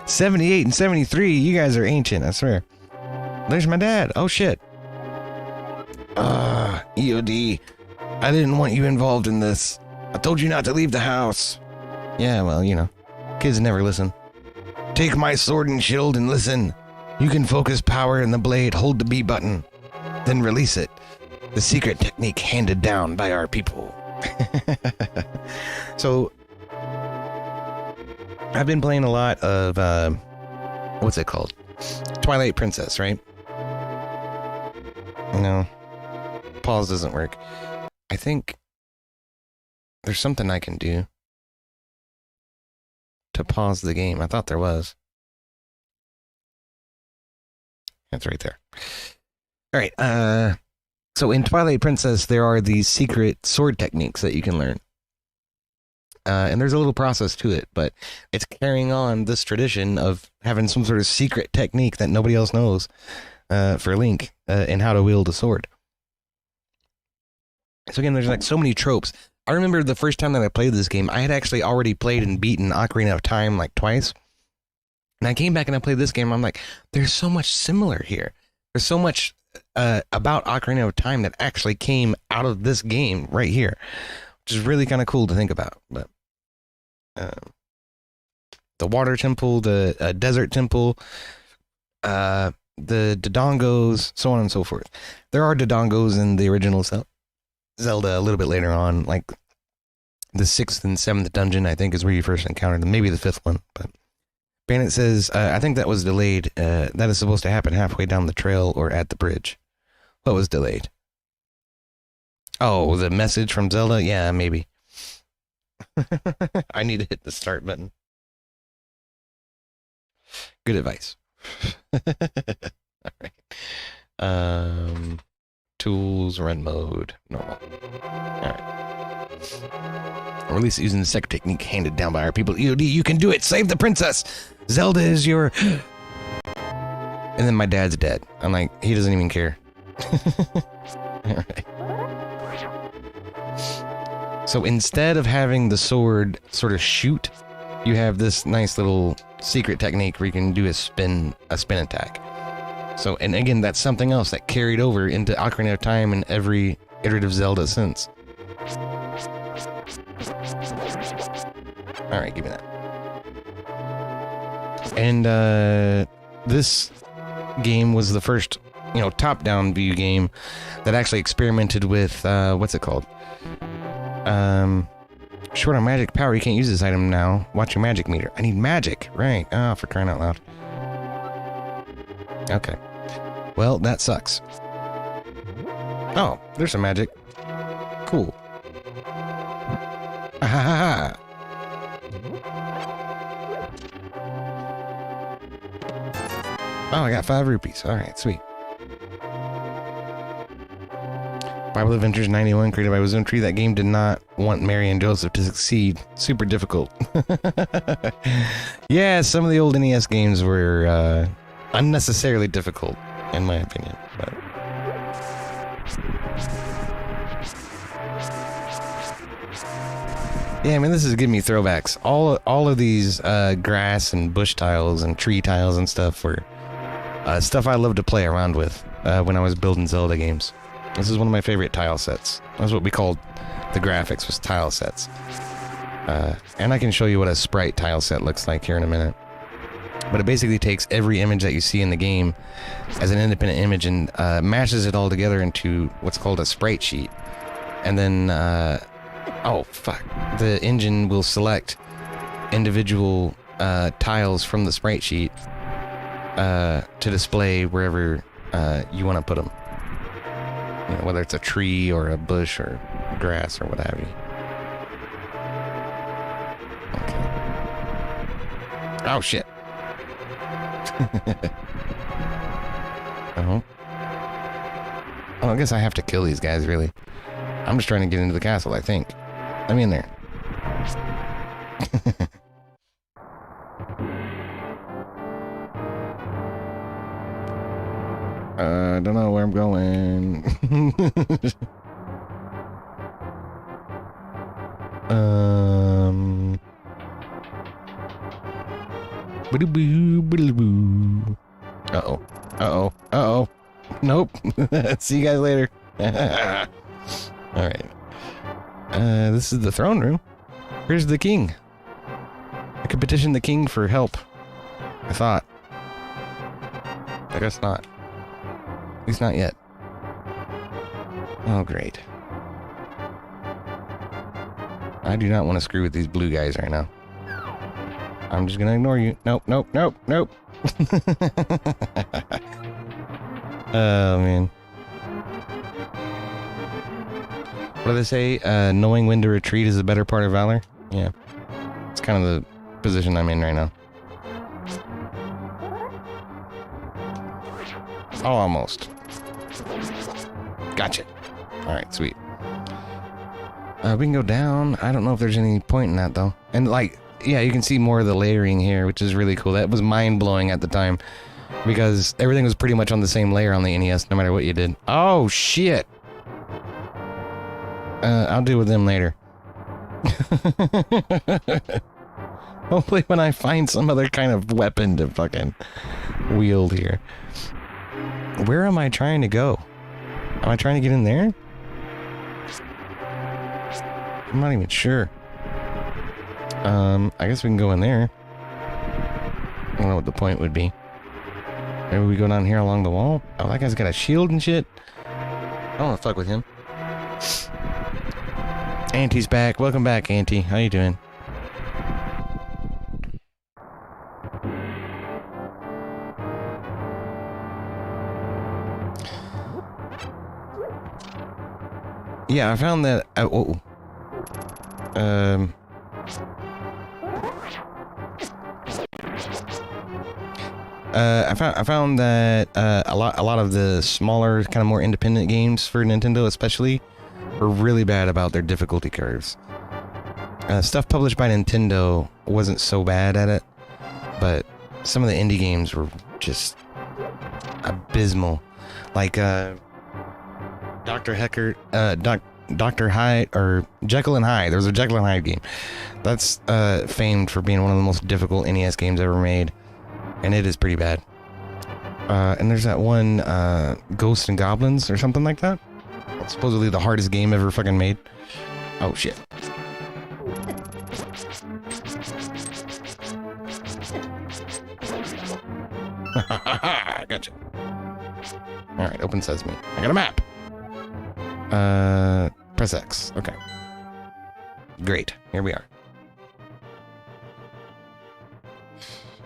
'78 and '73, you guys are ancient, I swear. There's my dad. Oh shit. EOD, I didn't want you involved in this. I told you not to leave the house. Yeah, well, you know, kids never listen. Take my sword and shield and listen. You can focus power in the blade, hold the B button, then release it. The secret technique handed down by our people. So, I've been playing a lot of, what's it called? Twilight Princess, right? No. Pause doesn't work. I think there's something I can do to pause the game. I thought there was. That's right there. All right. So in Twilight Princess, there are these secret sword techniques that you can learn. And there's a little process to it, but it's carrying on this tradition of having some sort of secret technique that nobody else knows for Link in how to wield a sword. So again, there's like so many tropes. I remember the first time that I played this game, I had actually already played and beaten Ocarina of Time like twice. And I came back and I played this game. I'm like, there's so much similar here. There's so much about Ocarina of Time that actually came out of this game right here, which is really kind of cool to think about. But the water temple, the desert temple, the Dodongos, so on and so forth. There are Dodongos in the original Zelda a little bit later on, like the 6th and 7th dungeon, I think, is where you first encountered them. Maybe the 5th one. But Bandit says, I think that was delayed. That is supposed to happen halfway down the trail or at the bridge. What was delayed? Oh, the message from Zelda? Yeah, maybe. I need to hit the start button. Good advice. All right. Tools, run mode, normal. All right. Release using the secret technique handed down by our people. EOD, you can do it. Save the princess. Zelda is your... And then my dad's dead. I'm like, he doesn't even care. All right. So instead of having the sword sort of shoot, you have this nice little secret technique where you can do a spin attack. So, and again, that's something else that carried over into Ocarina of Time and every iterative Zelda since. All right, give me that. And this game was the first, top-down view game that actually experimented with what's it called? Short on magic power. You can't use this item now. Watch your magic meter. I need magic. Right. Oh, for crying out loud. Okay. Well, that sucks. Oh, there's some magic. Cool. Ah, ha, ha, ha. Oh, I got 5 rupees. All right, sweet. Bible Adventures 91, created by Wisdom Tree. That game did not want Mary and Joseph to succeed. Super difficult. Yeah, some of the old NES games were unnecessarily difficult, in my opinion. But yeah, I mean, this is giving me throwbacks. All of these grass and bush tiles and tree tiles and stuff were stuff I loved to play around with when I was building Zelda games. This is one of my favorite tile sets. That's what we called the graphics, was tile sets. And I can show you what a sprite tile set looks like here in a minute. But it basically takes every image that you see in the game as an independent image and mashes it all together into what's called a sprite sheet. And then, oh fuck, the engine will select individual tiles from the sprite sheet to display wherever you want to put them. Whether it's a tree or a bush or grass or what have you. Okay. Oh shit. Oh, I guess I have to kill these guys, really. I'm just trying to get into the castle, I think. Let me in there. I don't know where I'm going. Uh-oh. Uh-oh. Uh-oh. Nope. See you guys later. Alright. This is the throne room. Here's the king. I could petition the king for help. I thought. I guess not. At least not yet. Oh, great. I do not want to screw with these blue guys right now. I'm just gonna ignore you. Nope, nope, nope, nope. Oh, man. What do they say? Knowing when to retreat is a better part of valor? Yeah. It's kind of the position I'm in right now. Oh, almost. Gotcha. Alright, sweet. We can go down. I don't know if there's any point in that, though. And, like, yeah, you can see more of the layering here, which is really cool. That was mind-blowing at the time, because everything was pretty much on the same layer on the NES, no matter what you did. Oh, shit! I'll deal with them later. Hopefully when I find some other kind of weapon to fucking wield here. Where am I trying to go? Am I trying to get in there? I'm not even sure. I guess we can go in there. I don't know what the point would be. Maybe we go down here along the wall? Oh, that guy's got a shield and shit. I don't want to fuck with him. Auntie's back. Welcome back, Auntie. How you doing? Yeah, I found that. I found that a lot of the smaller, kind of more independent games for Nintendo, especially, were really bad about their difficulty curves. Stuff published by Nintendo wasn't so bad at it, but some of the indie games were just abysmal. Like Dr. Hyde, or Jekyll and Hyde. There was a Jekyll and Hyde game. That's famed for being one of the most difficult NES games ever made, and it is pretty bad. And there's that one Ghosts and Goblins or something like that. It's supposedly the hardest game ever fucking made. Oh shit. Gotcha. Alright, open sesame. I got a map. Press X. Okay. Great. Here we are.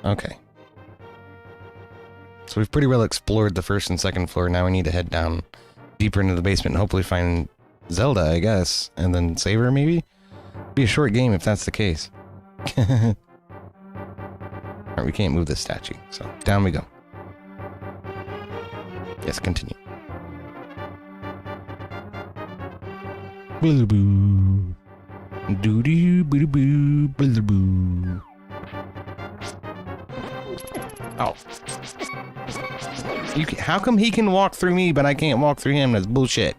Okay. So we've pretty well explored the first and second floor. Now we need to head down deeper into the basement and hopefully find Zelda, I guess. And then save her, maybe? Be a short game if that's the case. Alright, we can't move this statue. So, down we go. Yes, continue. Boo-boo. Doo-doo, boo-boo, boo-boo. Oh. How come he can walk through me, but I can't walk through him? That's bullshit.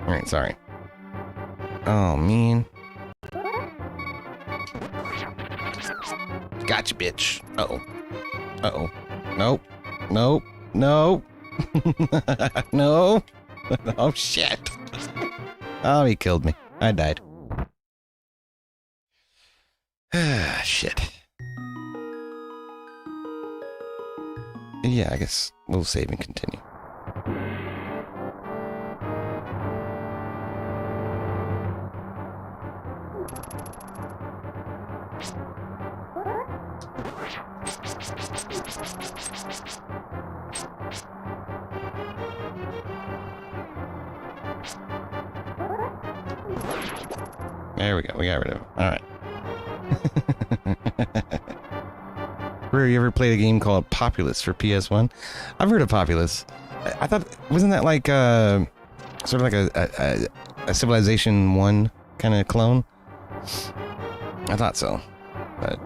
Alright, sorry. Oh, man. Gotcha, bitch. Uh-oh. Uh-oh. Nope. Nope. No. No. Oh, shit. Oh, he killed me. I died. Shit. Yeah, I guess we'll save and continue. There we go. We got rid of him. All right. You ever played a game called Populous for PS1? I've heard of Populous. I thought, wasn't that like sort of like a Civilization 1 kind of clone? I thought so, but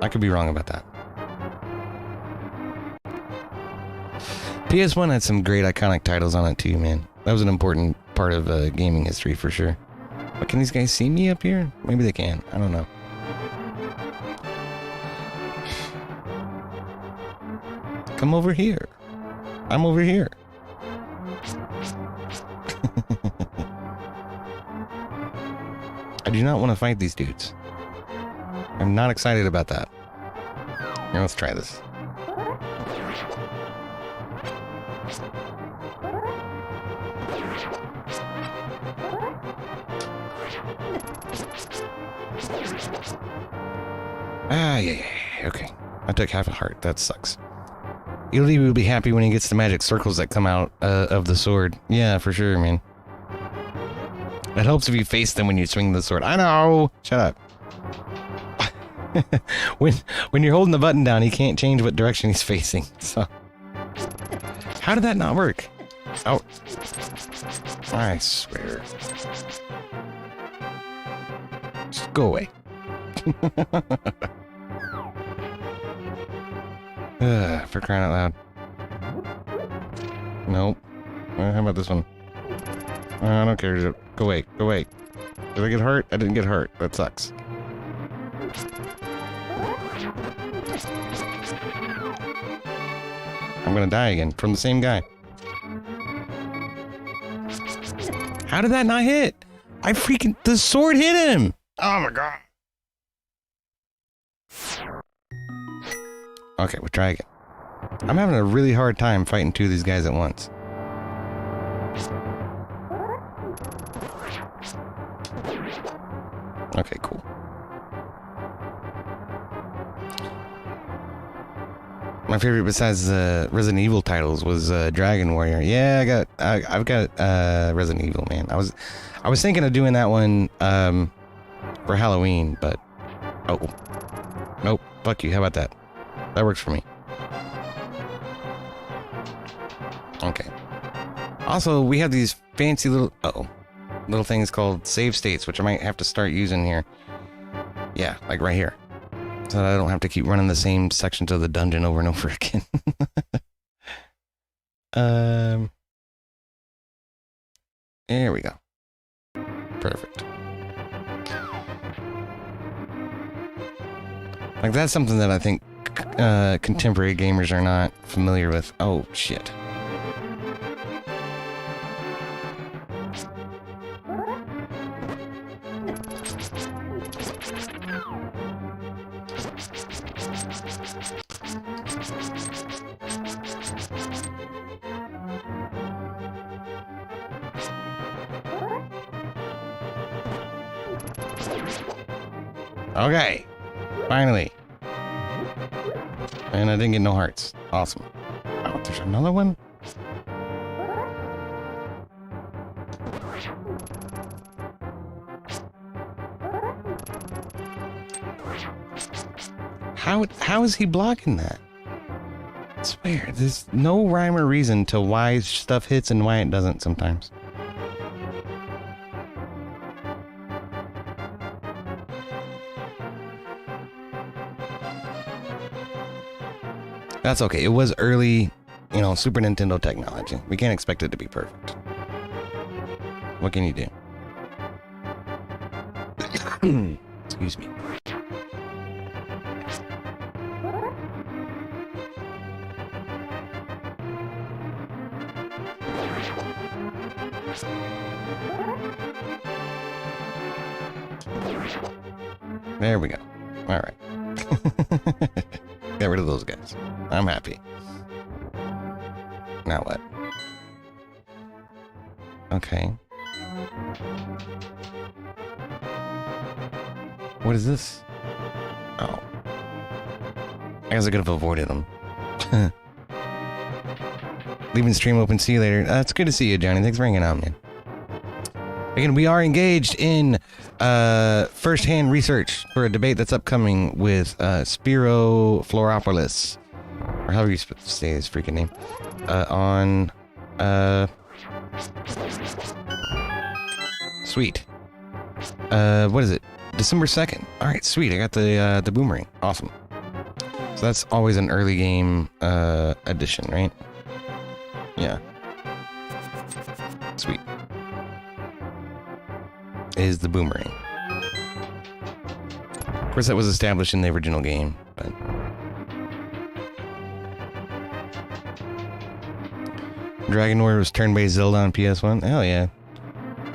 I could be wrong about that. PS1 had some great iconic titles on it too, man. That was an important part of gaming history for sure. But can these guys see me up here? Maybe they can. I don't know. Come over here. I'm over here. I do not want to fight these dudes. I'm not excited about that. Here, let's try this. Ah, yeah. Okay. I took half a heart. That sucks. Italy will be happy when he gets the magic circles that come out of the sword. Yeah, for sure, man. It helps if you face them when you swing the sword. I know! Shut up. when you're holding the button down, he can't change what direction he's facing, so... How did that not work? Oh. I swear. Just go away. For crying out loud. Nope. How about this one? I don't care. Go away. Go away. Did I get hurt? I didn't get hurt. That sucks. I'm gonna die again from the same guy. How did that not hit? The sword hit him! Oh my god. Okay, we'll try again. I'm having a really hard time fighting two of these guys at once. Okay, cool. My favorite besides the Resident Evil titles was Dragon Warrior. Yeah, I've got Resident Evil, man. I was thinking of doing that one for Halloween, but oh nope. Fuck you. How about that? That works for me. Okay. Also, we have these fancy little little things called save states, which I might have to start using here. Yeah, like right here. So that I don't have to keep running the same sections of the dungeon over and over again. There we go. Perfect. Like, that's something that I think contemporary gamers are not familiar with. Oh, shit. Okay, finally. And I didn't get no hearts. Awesome. Oh, there's another one? How is he blocking that? I swear, there's no rhyme or reason to why stuff hits and why it doesn't sometimes. That's okay. It was early, Super Nintendo technology. We can't expect it to be perfect. What can you do? Excuse me. There we go. All right. Get rid of those guys. I'm happy. Now what? Okay. What is this? Oh. I guess I could have avoided them. Leaving stream open. See you later. It's good to see you, Johnny. Thanks for hanging out, man. Again, we are engaged in first-hand research for a debate that's upcoming with Spiro Floropoulos, or however you say his freaking name, on sweet. What is it? December 2nd. All right, sweet. I got the boomerang. Awesome. So that's always an early game edition, right? Yeah. Sweet. Is the boomerang. Of course, that was established in the original game, but... Dragon Warrior was turn-based Zelda on PS1? Hell yeah.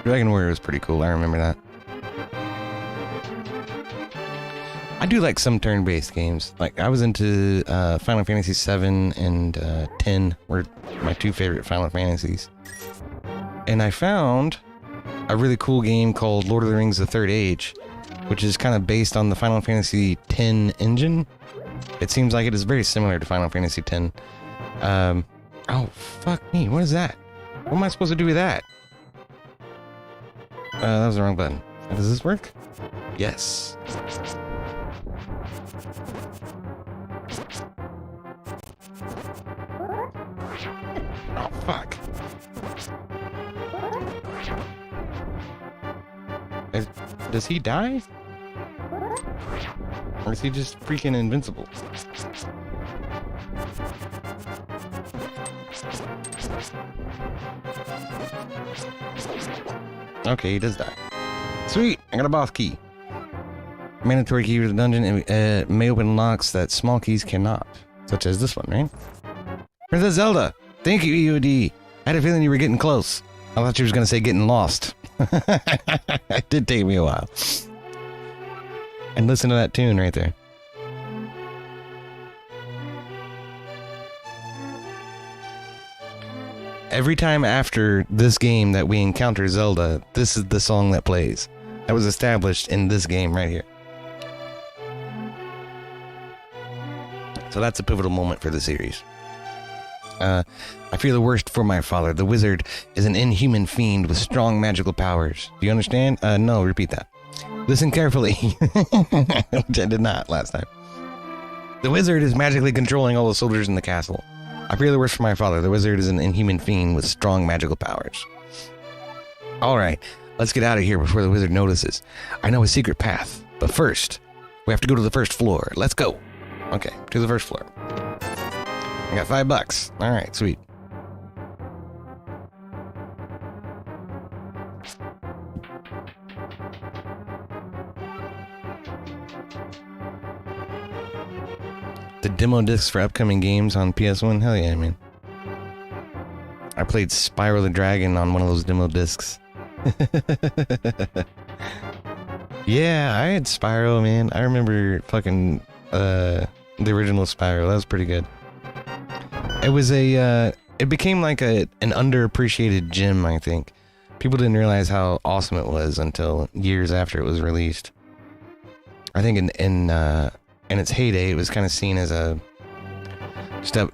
Dragon Warrior was pretty cool, I remember that. I do like some turn-based games. Like, I was into Final Fantasy 7 and 10 were my two favorite Final Fantasies. And I found a really cool game called Lord of the Rings: The Third Age, which is kind of based on the Final Fantasy X engine. It seems like it is very similar to Final Fantasy X. Oh, fuck me. What is that? What am I supposed to do with that? That was the wrong button. Does this work? Yes. Oh, fuck. Does he die? Or is he just freaking invincible? Okay, he does die. Sweet! I got a boss key. Mandatory key to the dungeon may open locks that small keys cannot. Such as this one, right? Princess Zelda! Thank you, EOD! I had a feeling you were getting close. I thought you was gonna say getting lost. It did take me a while. And listen to that tune right there. Every time after this game that we encounter Zelda, this is the song that plays. That was established in this game right here. So that's a pivotal moment for the series. I fear the worst for my father. The wizard is an inhuman fiend with strong magical powers. Do you understand? No, repeat that. Listen carefully. Which I did not last time. The wizard is magically controlling all the soldiers in the castle. I fear the worst for my father. The wizard is an inhuman fiend with strong magical powers. Alright, let's get out of here before the wizard notices. I know a secret path, but first, we have to go to the first floor. Let's go. Okay, to the first floor. I got $5. Alright, sweet. The demo discs for upcoming games on PS1? Hell yeah, man. I played Spyro the Dragon on one of those demo discs. Yeah, I had Spyro, man. I remember fucking the original Spyro. That was pretty good. It was it became like an underappreciated gem, I think. People didn't realize how awesome it was until years after it was released. I think in its heyday, it was kind of seen as just a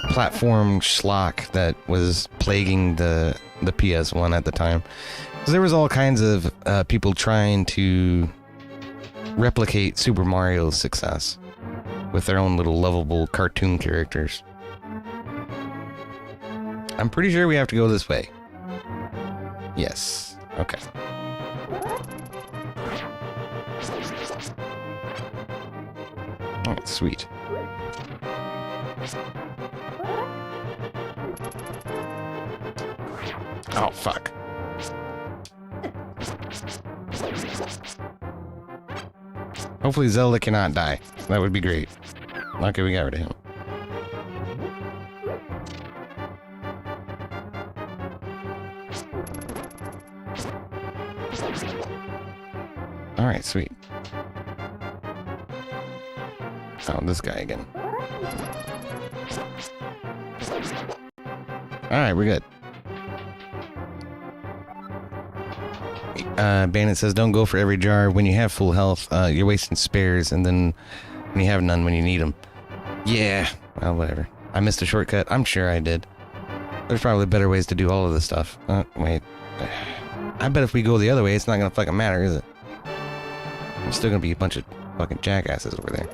platform schlock that was plaguing the PS1 at the time. Because there was all kinds of people trying to replicate Super Mario's success with their own little lovable cartoon characters. I'm pretty sure we have to go this way. Yes. Okay. Alright, sweet. Oh, fuck. Hopefully Zelda cannot die. That would be great. Okay, we got rid of him. Alright, sweet. Oh, this guy again. Alright, we're good. Bandit says, don't go for every jar. When you have full health, you're wasting spares, and then when you have none when you need them. Yeah, well, whatever. I missed a shortcut. I'm sure I did. There's probably better ways to do all of this stuff. Wait. I bet if we go the other way, it's not gonna fucking matter, is it? There's still gonna be a bunch of fucking jackasses over there.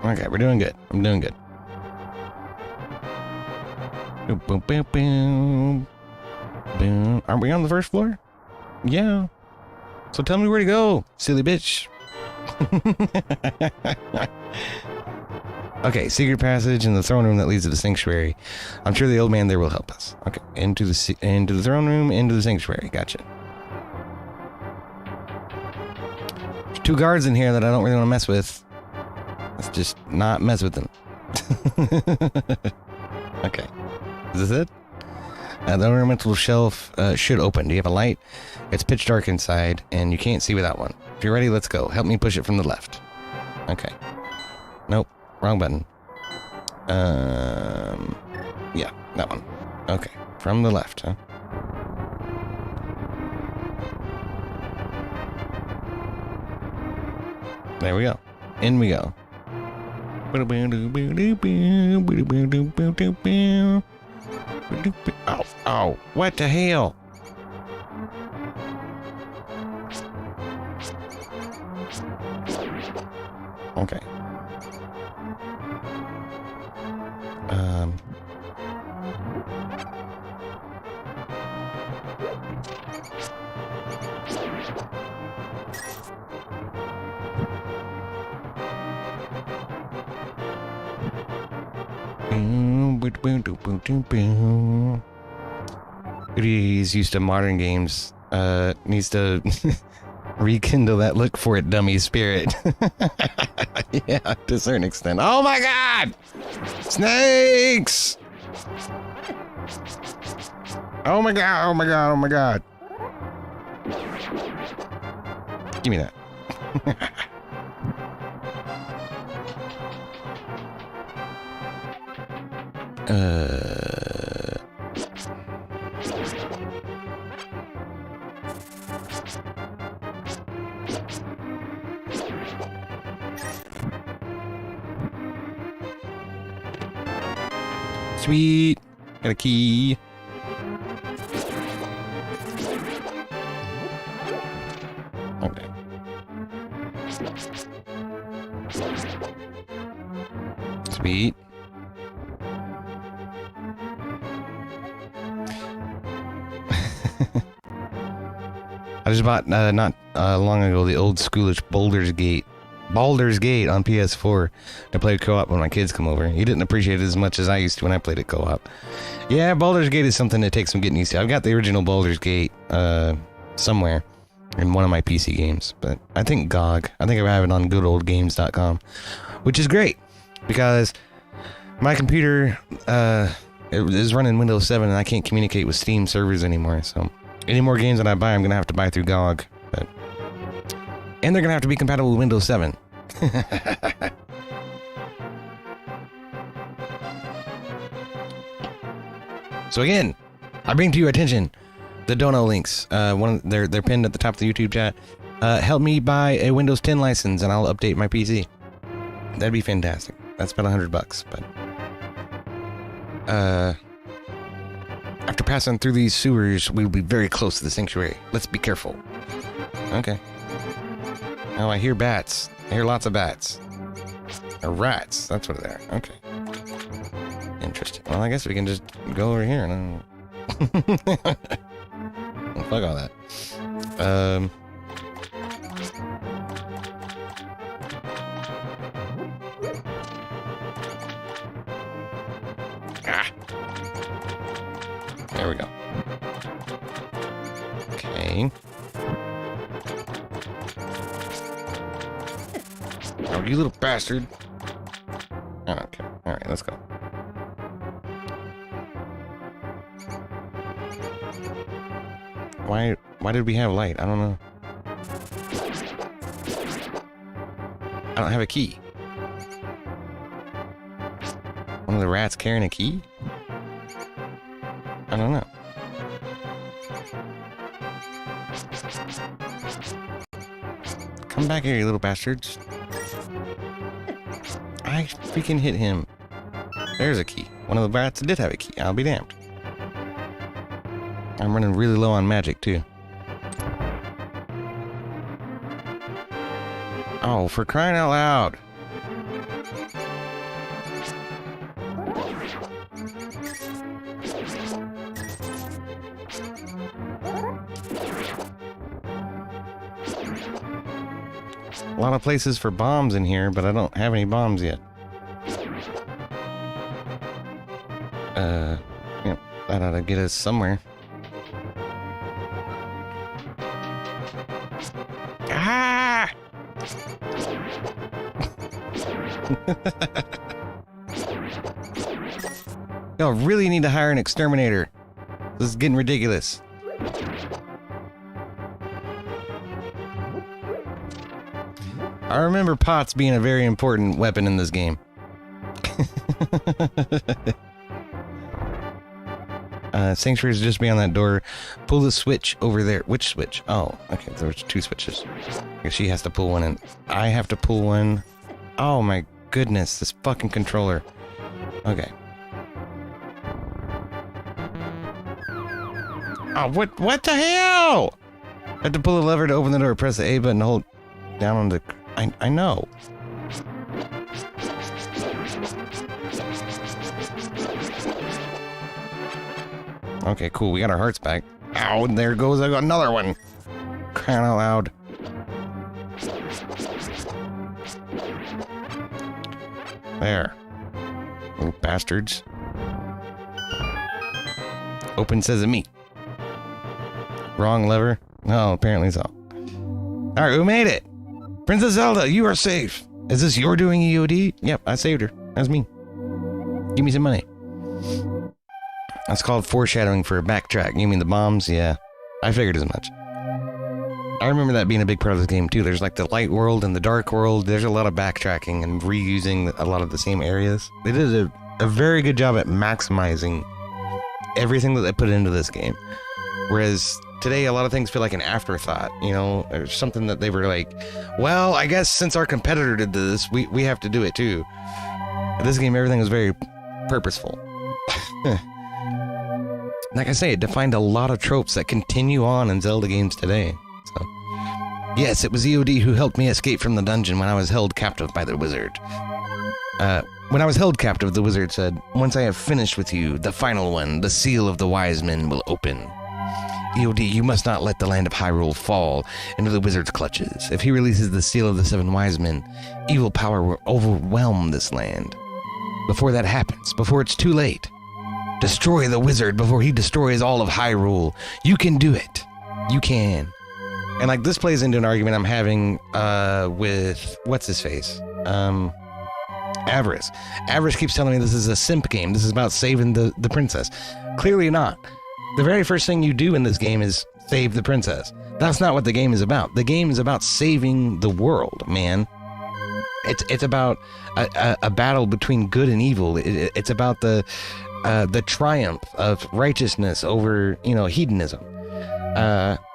Okay, we're doing good. I'm doing good. Boom, boom, boom, boom. Boom. Aren't we on the first floor? Yeah. So tell me where to go, silly bitch. Okay, secret passage in the throne room that leads to the sanctuary. I'm sure the old man there will help us. Okay, into the throne room, into the sanctuary. Gotcha. There's 2 guards in here that I don't really want to mess with. Let's just not mess with them. Okay. Is this it? The ornamental shelf should open. Do you have a light? It's pitch dark inside, and you can't see without one. If you're ready, let's go. Help me push it from the left. Okay. Nope. Wrong button. Yeah, that one. Okay. From the left, huh? There we go. In we go. Oh, oh, what the hell? Okay. He's used to modern games. Needs to rekindle that look for it, dummy spirit. Yeah, to a certain extent. Oh my god! Snakes! Oh my god, oh my god, oh my god. Give me that. Sweet. Got a key. Okay. Sweet. I just bought not long ago the old schoolish Boulder's Gate Baldur's Gate on PS4 to play co-op when my kids come over. He didn't appreciate it as much as I used to when I played it co-op. Yeah, Baldur's Gate is something that takes some getting used to. I've got the original Baldur's Gate somewhere in one of my PC games, but I think GOG. I think I have it on goodoldgames.com, which is great because my computer it is running Windows 7 and I can't communicate with Steam servers anymore. So any more games that I buy, I'm gonna have to buy through GOG, and they're gonna have to be compatible with Windows 7. So again, I bring to your attention the dono links. They're pinned at the top of the YouTube chat. Help me buy a Windows 10 license, and I'll update my PC. That'd be fantastic. That's about $100, but after passing through these sewers, we'll be very close to the sanctuary. Let's be careful. Okay. Oh, I hear bats. I hear lots of bats. Or rats. That's what they are. Okay. Interesting. Well, I guess we can just go over here and well, fuck all that. There we go. Okay. Oh, you little bastard. Oh, okay. Alright, let's go. Why did we have light? I don't know. I don't have a key. One of the rats carrying a key? I don't know. Come back here, you little bastards. I freaking hit him. There's a key. One of the rats did have a key. I'll be damned. I'm running really low on magic, too. Oh, for crying out loud. A lot of places for bombs in here, but I don't have any bombs yet. Yep, that ought to get us somewhere. Ah! Y'all really need to hire an exterminator. This is getting ridiculous. I remember pots being a very important weapon in this game. Sanctuary is just beyond that door. Pull the switch over there. Which switch? Oh, okay. There's two switches. She has to pull one and I have to pull one. Oh my goodness, this fucking controller. Okay. Oh, what the hell? I have to pull the lever to open the door. Press the A button, hold down on the... I know. Okay, cool. We got our hearts back. Ow, and there goes another one. Crying out loud. There. Little bastards. Open sesame. Wrong lever? No, apparently so. Alright, who made it? Princess Zelda, you are safe. Is this your doing, EOD? Yep, I saved her. That's me. Give me some money. That's called foreshadowing for a backtrack. You mean the bombs? Yeah. I figured as much. I remember that being a big part of this game, too. There's like the light world and the dark world. There's a lot of backtracking and reusing a lot of the same areas. They did a very good job at maximizing everything that they put into this game. Whereas today, a lot of things feel like an afterthought, you know, or something that they were like, well, I guess since our competitor did this, we have to do it too. But this game, everything was very purposeful. Like I say, it defined a lot of tropes that continue on in Zelda games today. So, yes, it was EOD who helped me escape from the dungeon when I was held captive by the wizard. When I was held captive, the wizard said, once I have finished with you, the final one, the seal of the wise men will open. EOD, you must not let the land of Hyrule fall into the wizard's clutches. If he releases the seal of the 7 wise men, evil power will overwhelm this land. Before that happens, before it's too late, destroy the wizard before he destroys all of Hyrule. You can do it. You can. And like this plays into an argument I'm having with what's his face? Avarice. Avarice keeps telling me this is a simp game. This is about saving the princess. Clearly not. The very first thing you do in this game is save the princess. That's not what the game is about. The game is about saving the world, man. It's about a battle between good and evil. It's about the triumph of righteousness over, hedonism.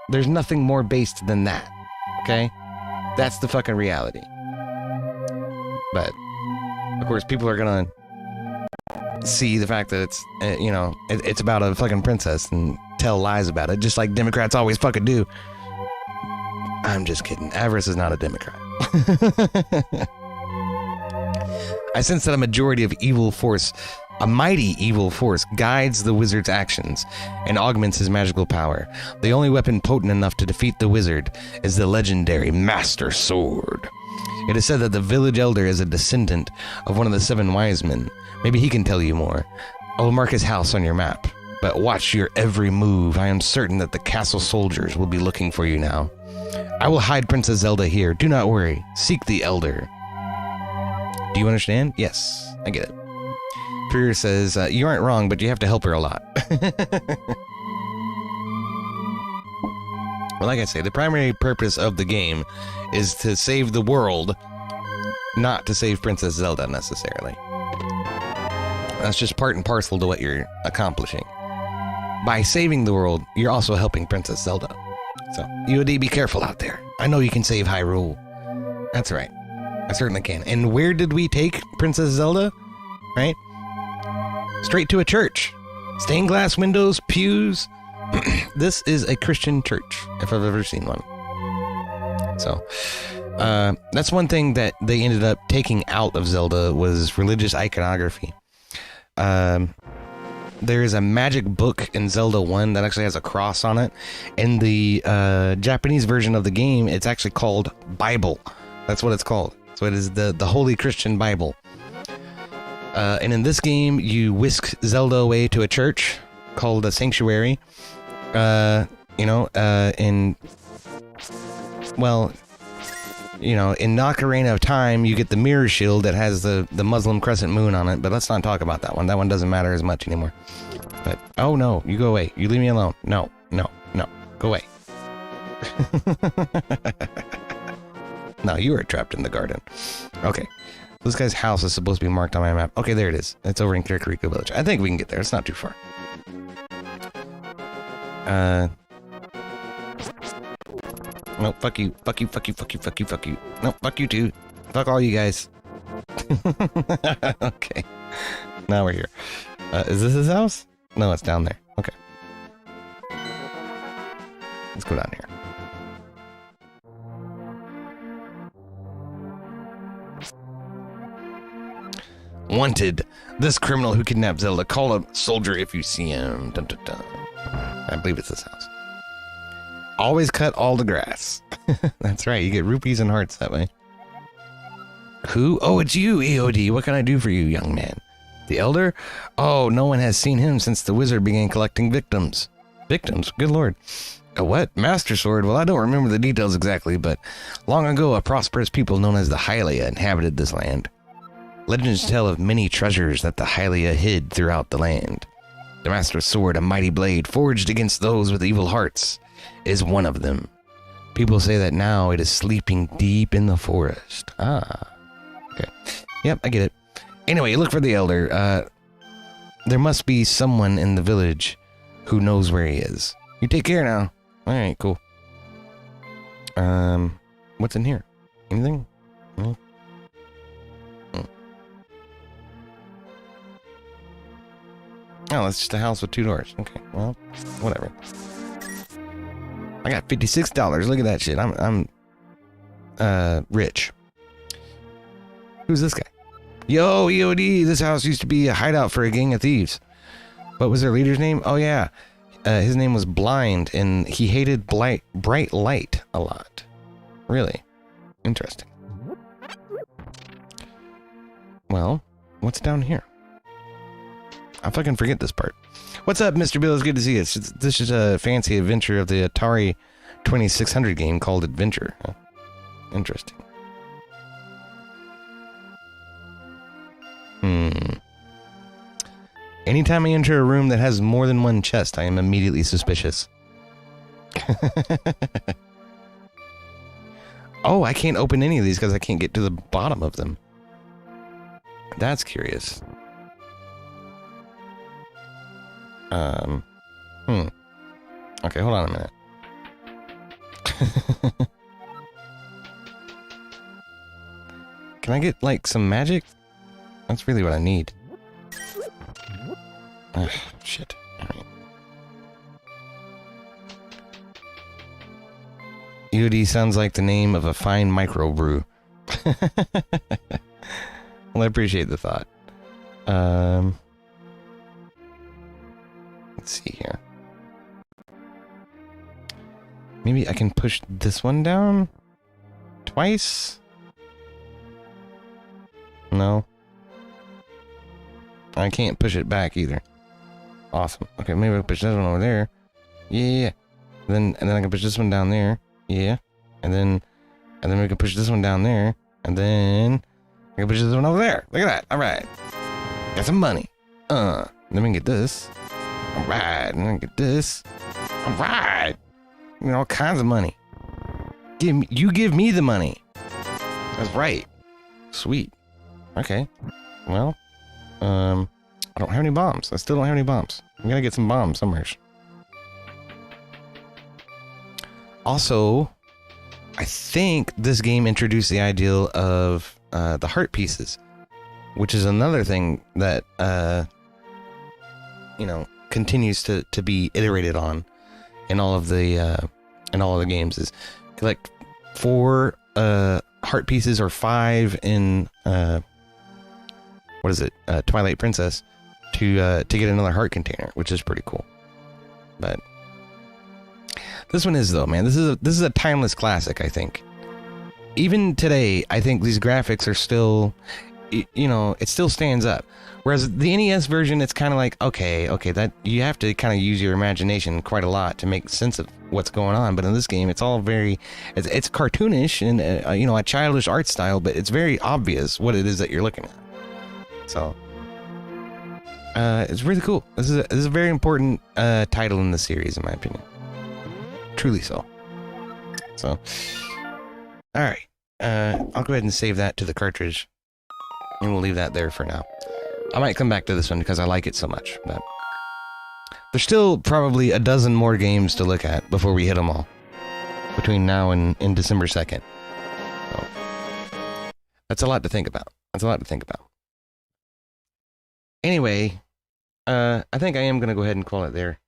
There's nothing more based than that. Okay? That's the fucking reality. But of course, people are gonna see the fact that it's, it's about a fucking princess and tell lies about it, just like Democrats always fucking do. I'm just kidding. Avarice is not a Democrat. I sense that a majority of evil force, a mighty evil force, guides the wizard's actions and augments his magical power. The only weapon potent enough to defeat the wizard is the legendary Master Sword. It is said that the village elder is a descendant of one of the 7 wise men. Maybe he can tell you more. I will mark his house on your map, but watch your every move. I am certain that the castle soldiers will be looking for you now. I will hide Princess Zelda here. Do not worry. Seek the elder. Do you understand? Yes, I get it. Prior says, you aren't wrong, but you have to help her a lot. Well, like I say, the primary purpose of the game is to save the world, not to save Princess Zelda necessarily. That's just part and parcel to what you're accomplishing. By saving the world, you're also helping Princess Zelda. So, UOD, be careful out there. I know you can save Hyrule. That's right. I certainly can. And where did we take Princess Zelda? Right? Straight to a church. Stained glass windows, pews. This is a Christian church, if I've ever seen one. So, that's one thing that they ended up taking out of Zelda was religious iconography. There is a magic book in Zelda 1 that actually has a cross on it. In the Japanese version of the game, it's actually called Bible. That's what it's called. So it is the Holy Christian Bible. And in this game, you whisk Zelda away to a church called a sanctuary. In Ocarina of Time, you get the mirror shield that has the Muslim crescent moon on it, but let's not talk about that one. That one doesn't matter as much anymore. But, oh no, you go away. You leave me alone. No. Go away. No, you are trapped in the garden. Okay. This guy's house is supposed to be marked on my map. Okay, there it is. It's over in Kakariko Village. I think we can get there. It's not too far. No, fuck you. Fuck you. No, fuck you too. Fuck all you guys. Okay. Now we're here. Is this his house? No, it's down there. Okay. Let's go down here. Wanted. This criminal who kidnapped Zelda. Call a soldier if you see him. Dun, dun, dun. I believe it's this house. Always cut all the grass. That's right. You get rupees and hearts that way. Who? Oh, it's you, EOD. What can I do for you, young man? The elder? Oh, no one has seen him since the wizard began collecting victims. Victims? Good lord. A what? Master Sword? Well, I don't remember the details exactly, but long ago, a prosperous people known as the Hylia inhabited this land. Legends tell of many treasures that the Hylia hid throughout the land. The Master Sword, a mighty blade forged against those with evil hearts, is one of them. People say that now it is sleeping deep in the forest. Ah. Okay. Yep, I get it. Anyway, look for the elder. There must be someone in the village who knows where he is. You take care now. Alright, cool. What's in here? Anything? No? Oh, it's just a house with 2 doors. Okay, well, whatever. I got $56. Look at that shit. I'm rich. Who's this guy? Yo, EOD, this house used to be a hideout for a gang of thieves. What was their leader's name? Oh, yeah. his name was Blind, and he hated bright light a lot. Really interesting. Well, what's down here? I fucking forget this part. What's up, Mr. Bill? It's good to see you. This is a fancy adventure of the Atari 2600 game called Adventure. Huh. Interesting. Anytime I enter a room that has more than one chest, I am immediately suspicious. Oh, I can't open any of these because I can't get to the bottom of them. That's curious. Okay, hold on a minute. Can I get, like, some magic? That's really what I need. Shit. All right. EOD sounds like the name of a fine microbrew. Well, I appreciate the thought. Let's see here. Maybe I can push this one down twice? No. I can't push it back either. Awesome. Okay, maybe I'll push this one over there. Yeah. And then I can push this one down there. Yeah. And then we can push this one down there. And then I can push this one over there. Look at that. Alright. Got some money. Then we can get this. Alright. And then get this. Alright. You know, all kinds of money. You give me the money. That's right. Sweet. Okay. Well, I don't have any bombs. I still don't have any bombs. I'm gonna get some bombs somewhere. Also, I think this game introduced the idea of the heart pieces, which is another thing that continues to be iterated on in all of the games. Is collect 4 heart pieces or 5 in Twilight Princess to get another heart container, which is pretty cool. But this one is, though, man. This is a timeless classic, I think. Even today, I think these graphics are still, it still stands up. Whereas the NES version, it's kind of like, okay, that you have to kind of use your imagination quite a lot to make sense of what's going on. But in this game, it's all it's cartoonish and a childish art style, but it's very obvious what it is that you're looking at. So it's really cool. This is a very important title in the series, in my opinion. Truly so. So, all right. I'll go ahead and save that to the cartridge, and we'll leave that there for now. I might come back to this one because I like it so much, but there's still probably a dozen more games to look at before we hit them all between now and December 2nd. So, that's a lot to think about. Anyway, I think I am going to go ahead and call it there.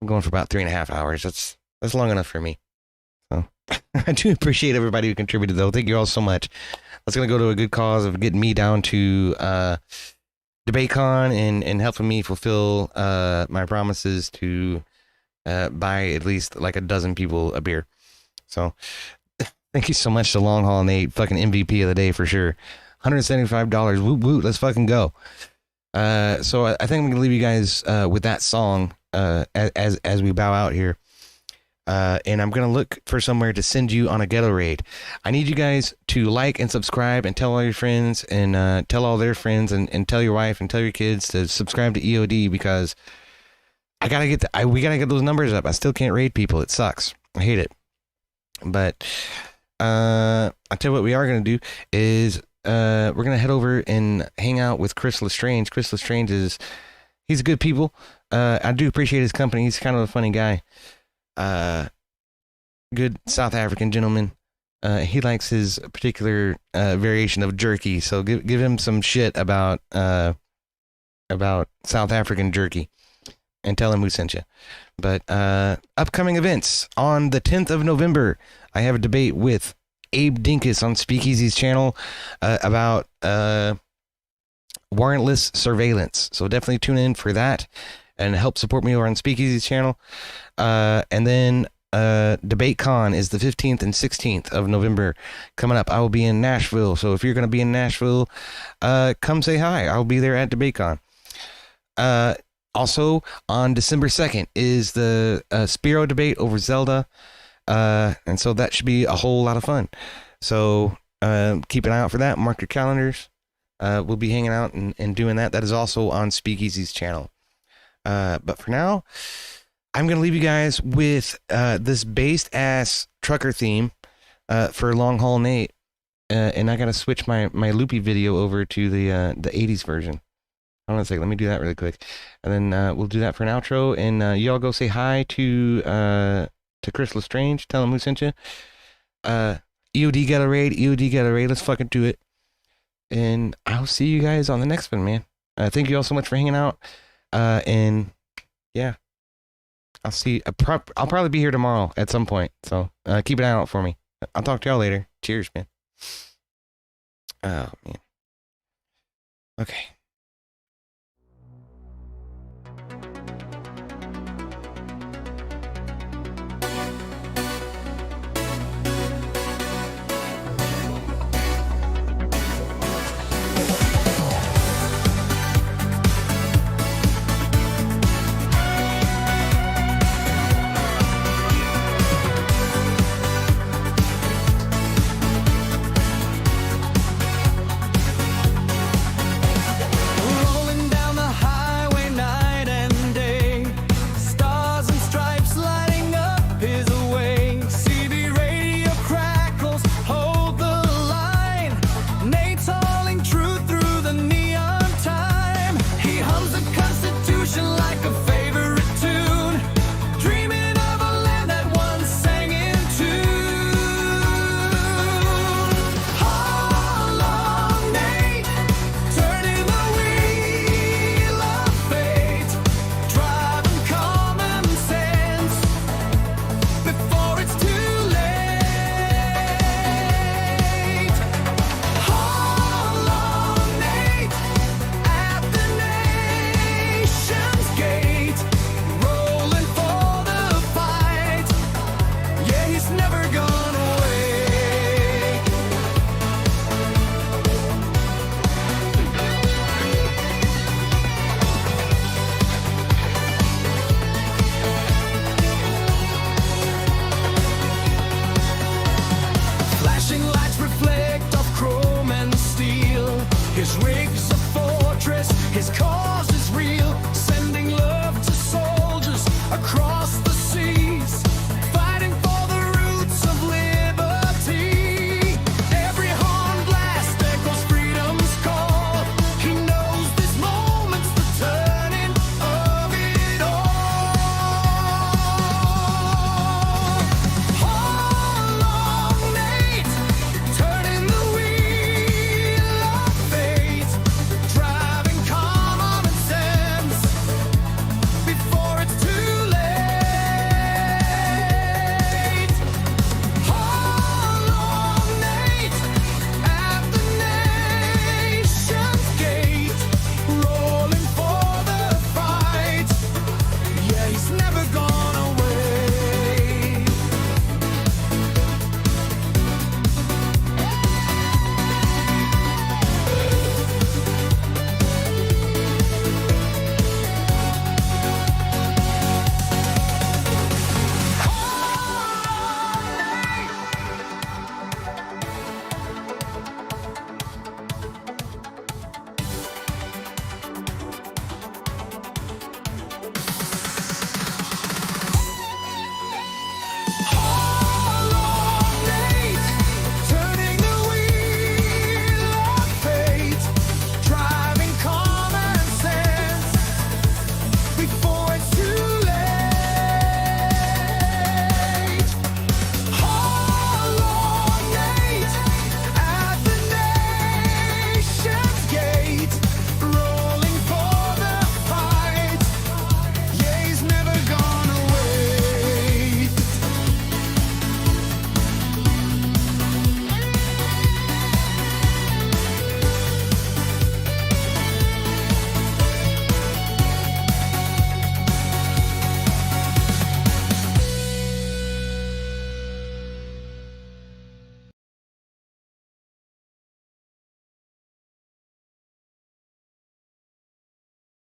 I'm going for about 3.5 hours. That's long enough for me. So I do appreciate everybody who contributed, though. Thank you all so much. That's going to go to a good cause of getting me down to DebateCon and helping me fulfill my promises to buy at least like a dozen people a beer. So thank you so much to Long Haul Nate, fucking MVP of the day for sure. $175. Woot woot. Let's fucking go. So I think I'm gonna leave you guys with that song as we bow out here. And I'm gonna look for somewhere to send you on a ghetto raid. I need you guys to like and subscribe and tell all your friends and tell all their friends and tell your wife and tell your kids to subscribe to EOD, because we gotta get those numbers up. I still can't raid people. It sucks. I hate it. But I'll tell you what we are gonna do is we're gonna head over and hang out with Chris Lestrange. Chris Lestrange he's a good people. I do appreciate his company. He's kind of a funny guy. Good South African gentleman. He likes his particular variation of jerky, so give him some shit about South African jerky and tell him who sent you. But upcoming events on the 10th of November, I have a debate with Abe Dinkus on Speakeasy's channel about warrantless surveillance. So definitely tune in for that. and help support me over on Speakeasy's channel. And then Debate Con is the 15th and 16th of November coming up. I will be in Nashville, so if you're going to be in Nashville, come say hi. I'll be there at Debate Con. Also, on December 2nd is the Spiro debate over Zelda, and so that should be a whole lot of fun. So keep an eye out for that. Mark your calendars. We'll be hanging out and doing that. That is also on Speakeasy's channel. But for now, I'm going to leave you guys with this based-ass trucker theme for Long Haul Nate. And I got to switch my loopy video over to the 80s version. Hold on a second. Let me do that really quick. And then we'll do that for an outro. And y'all go say hi to Chris Lestrange. Tell him who sent you. EOD got a raid. EOD got a raid. Let's fucking do it. And I'll see you guys on the next one, man. Thank you all so much for hanging out. And yeah, I'll see. I'll probably be here tomorrow at some point. So keep an eye out for me. I'll talk to y'all later. Cheers, man. Oh, man. Okay.